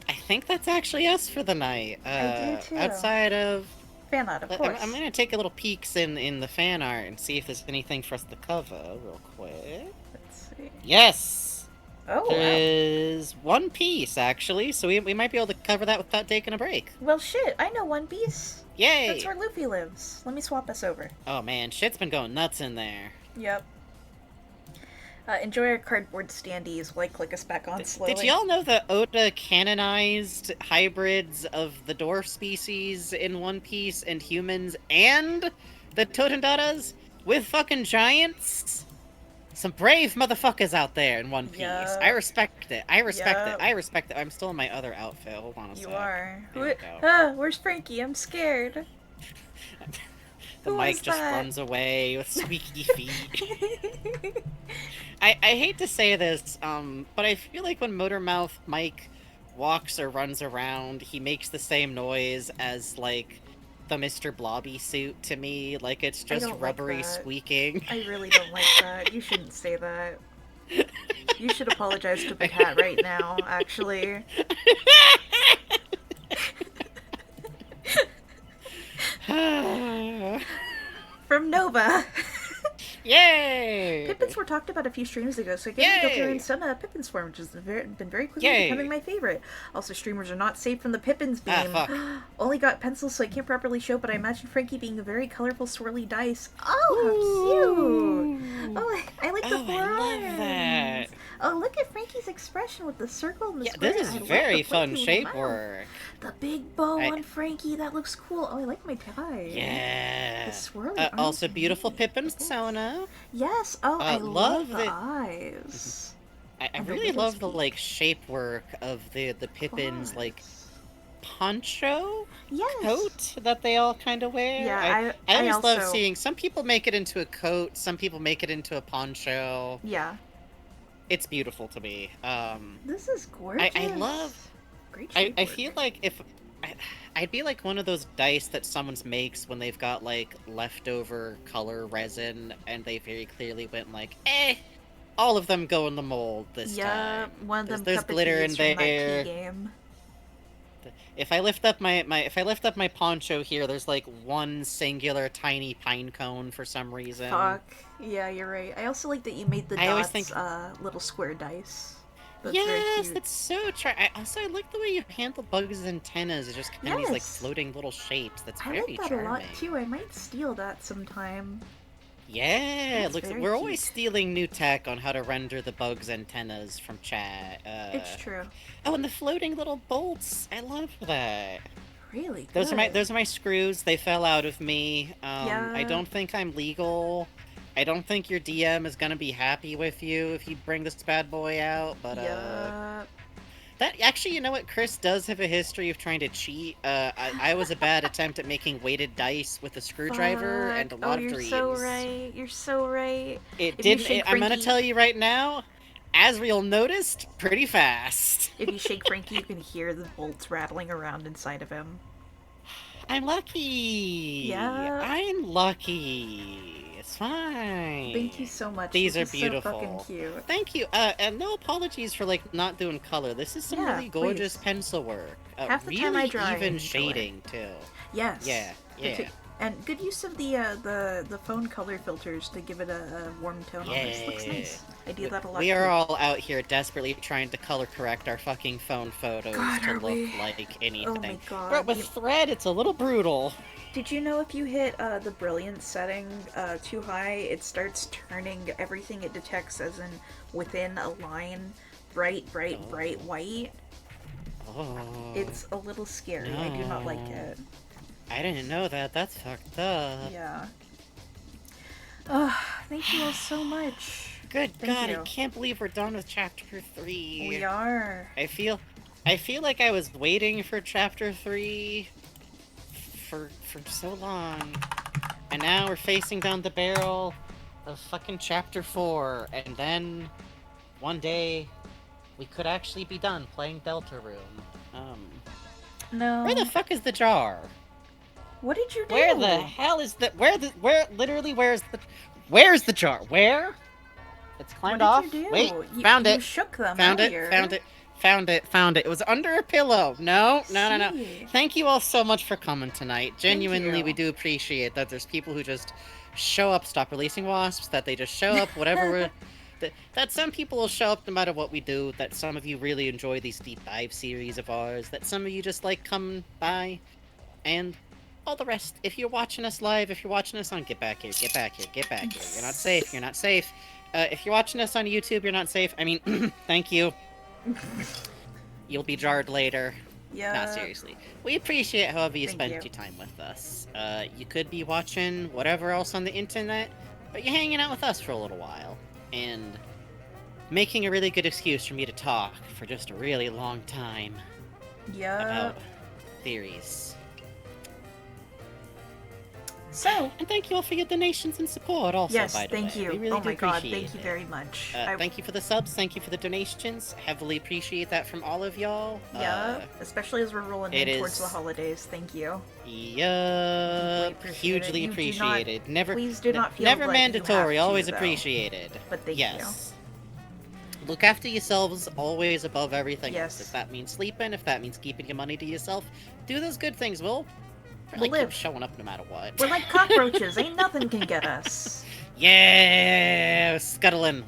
I think that's actually us for the night. I do too. Outside of... Fan art, of course. I'm gonna take a little peeks in the fan art and see if there's anything for us to cover real quick. Let's see. Yes! Oh, There's One Piece, actually, so we might be able to cover that without taking a break. Well, shit, I know One Piece. Yay! That's where Luffy lives. Let me swap us over. Oh man, shit's been going nuts in there. Yep. Enjoy our cardboard standees while I click us back on slowly. Did y'all know that Oda canonized hybrids of the dwarf species in One Piece and humans and the Totendatas with fucking giants? Some brave motherfuckers out there in One Piece. Yep. I respect it. I respect Yep. it. I respect it. I'm still in my other outfit. Hold on a sec. You are. There we go. Where's Frankie? I'm scared. The Who mic was just that? runs away with squeaky feet. I hate to say this, but I feel like when Motormouth Mike walks or runs around, he makes the same noise as, like, the Mr. Blobby suit to me. Like, it's just don't like rubbery that. squeaking. I really don't like that. You shouldn't say that. You should apologize to Big Hat right now, actually. From Nova. Yay! Pippins were talked about a few streams ago, so I gave the Galarian Sun a Pippins form, which has been very quickly becoming my favorite. Also, streamers are not safe from the Pippins beam. Fuck. Only got pencils, so I can't properly show, but I imagine Frankie being a very colorful, swirly dice. Oh, how cute! Oh, I like the four I love arms. that. Oh, look at Frankie's expression with the circle and the Yeah, square. this I is love very the fun pointy shape mouth. work. The big bow on Frankie, that looks cool. Oh, I like my tie. Yeah. The swirly arms Also are beautiful neat. Pippin Sona. Yes. Oh, I love the it. eyes. I And the really little love the, speak. like, shape work of the Pippin's, like, Claws. poncho Yes. coat that they all kind of wear. Yeah, I always love also- seeing some people make it into a coat, some people make it into a poncho. Yeah. It's beautiful to me. This is gorgeous. I love. Great I shape feel work. like if I'd be like one of those dice that someone makes when they've got like leftover color resin and they very clearly went like, all of them go in the mold this Yeah, time. one of them There's glitter in Cup of Keys from that there. key game. If I lift up my poncho here, there's like one singular tiny pine cone for some reason. Fuck. Yeah, you're right. I also like that you made the I always dots think- little square dice. That's very Yes, cute. that's so I like the way you handle bugs' antennas. It's just kind of these like Yes. floating little shapes. That's I very like that a lot charming. too. I might steal that sometime. Yeah, That's looks very we're always cute. stealing new tech on how to render the bugs' antennas from chat. It's true. Oh, and the floating little bolts. I love that. Really Those are my good. those are my screws. They fell out of me. I Yeah. don't think I'm legal. I don't think your DM is gonna be happy with you if you bring this bad boy out. But Yup. that actually, you know what? Chris does have a history of trying to cheat. I was a bad attempt at making weighted dice with a screwdriver and Fuck. a Oh, lot of you're so dreams. right. You're so right. It If you didn't. shake I'm gonna Frankie, tell you right now. Asriel noticed pretty fast. if you shake Frankie, you can hear the bolts rattling around inside of him. I'm lucky. Yeah. I'm lucky. It's fine. Thank you so much. These This are is so fucking beautiful. cute. Thank you. And no apologies for like not doing color. This is some Yeah, really gorgeous please. pencil work. Half the Really time I draw, I even enjoy. shading too. Yes. Yeah. Good to- and good use of the phone color filters to give it a warm tone on this. Looks nice. I do that a lot. We are too. all out here desperately trying to color correct our fucking phone photos God, to are look we? like anything. Oh my god. But with thread, it's a little brutal. Did you know if you hit the brilliance setting too high, it starts turning everything it detects as in within a line bright white? Oh. It's a little scary. I do not like No. it. I didn't know that. That's fucked up. Yeah. Oh, thank you all so much. Good Thank God, you. I can't believe we're done with chapter 3. We are. I feel like I was waiting for chapter 3 for so long. And now we're facing down the barrel of fucking chapter 4, and then one day we could actually be done playing Deltarune. No. Where the fuck is the jar? What did you do? Where the hell is the where's the jar? Where? It's climbed What off. did you do? Wait, You- found you it. shook them Found earlier. it. Found it. It was under a pillow. No. See. Thank you all so much for coming tonight. Genuinely, you. we do appreciate that there's people who just show up, stop releasing wasps, that they just show up, whatever we're... That some people will show up no matter what we do, that some of you really enjoy these deep dive series of ours, that some of you just like come by, and all the rest. If you're watching us live, if you're watching us on Get Back Here. You're not safe. If you're watching us on YouTube, you're not safe. I mean, thank you. You'll be jarred later. Yeah. Not seriously. We appreciate however you Thank spent you. your time with us. You could be watching whatever else on the internet, but you're hanging out with us for a little while. And making a really good excuse for me to talk for just a really long time Yeah. about theories. So. And thank you all for your donations and support also, Yes, by the way. thank you. We really Oh do my god, appreciate thank you it. very much. Thank you for the subs, thank you for the donations. Heavily appreciate that from all of y'all. Yeah, especially as we're rolling it in towards is- the holidays. Thank you. Yup. appreciate it. Hugely You do not- appreciated. Never please do not feel never like you have mandatory, to, always though. appreciated. But thank yes. Look after yourselves always above everything else. Yes. If that means sleeping, if that means keeping your money to yourself, do those good things, Will. We'll Like, live. keep showing up no matter what. We're like cockroaches. Ain't nothing can get us. Yeah, we're scuttling.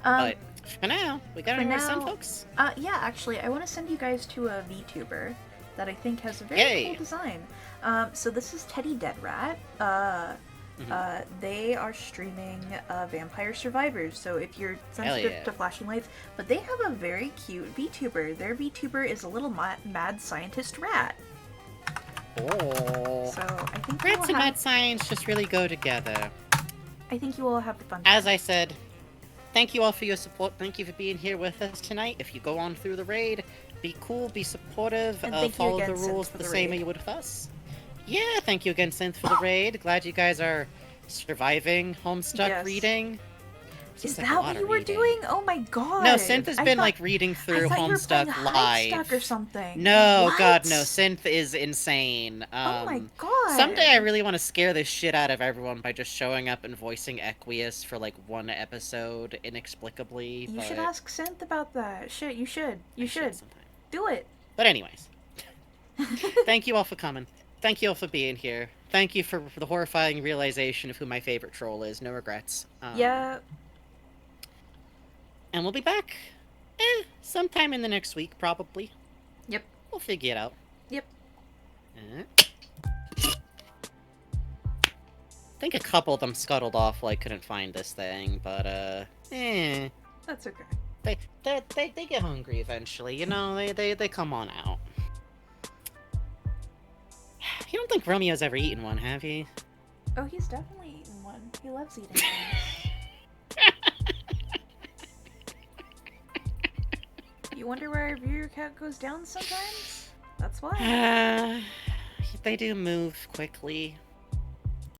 Um, But for now, we got for any more send now- folks? yeah, actually, I want to send you guys to a VTuber that I think has a very Yay. cool design. So this is Teddy Deadrat. They are streaming Vampire Survivors. So if you're sensitive yeah. to flashing lights, but they have a very cute VTuber. Their VTuber is a little mad scientist rat. Oh. So I think Rats and mad science just really go together. I think you will have fun. As I said, thank you all for your support. Thank you for being here with us tonight. If you go on through the raid, be cool, be supportive, And thank you follow again, the Synth, rules for the the same raid. way you would with us. Yeah, thank you again, Synth, for the raid. Glad you guys are surviving Homestuck Yes. reading. Is Seems like a that lot what of you were reading. doing? Oh my god! No, Synth has I been thought- like reading through I thought you were Homestuck playing live. Homestuck or something. No, What? God, no. Synth is insane. Oh my god! Someday I really want to scare the shit out of everyone by just showing up and voicing Equius for like one episode inexplicably. You but should ask Synth about that. Shit, you should. You I should. sometime. Do it. But anyways, thank you all for coming. Thank you all for being here. Thank you for the horrifying realization of who my favorite troll is. No regrets. Yeah. And we'll be back Sometime in the next week, probably. Yep. We'll figure it out. Yep. I think a couple of them scuttled off like couldn't find this thing, but That's okay. they get hungry eventually, you know, they come on out. You don't think Romeo's ever eaten one, have you? Oh, he's definitely eaten one. He loves eating things. You wonder why our viewer count goes down sometimes? That's why. They do move quickly.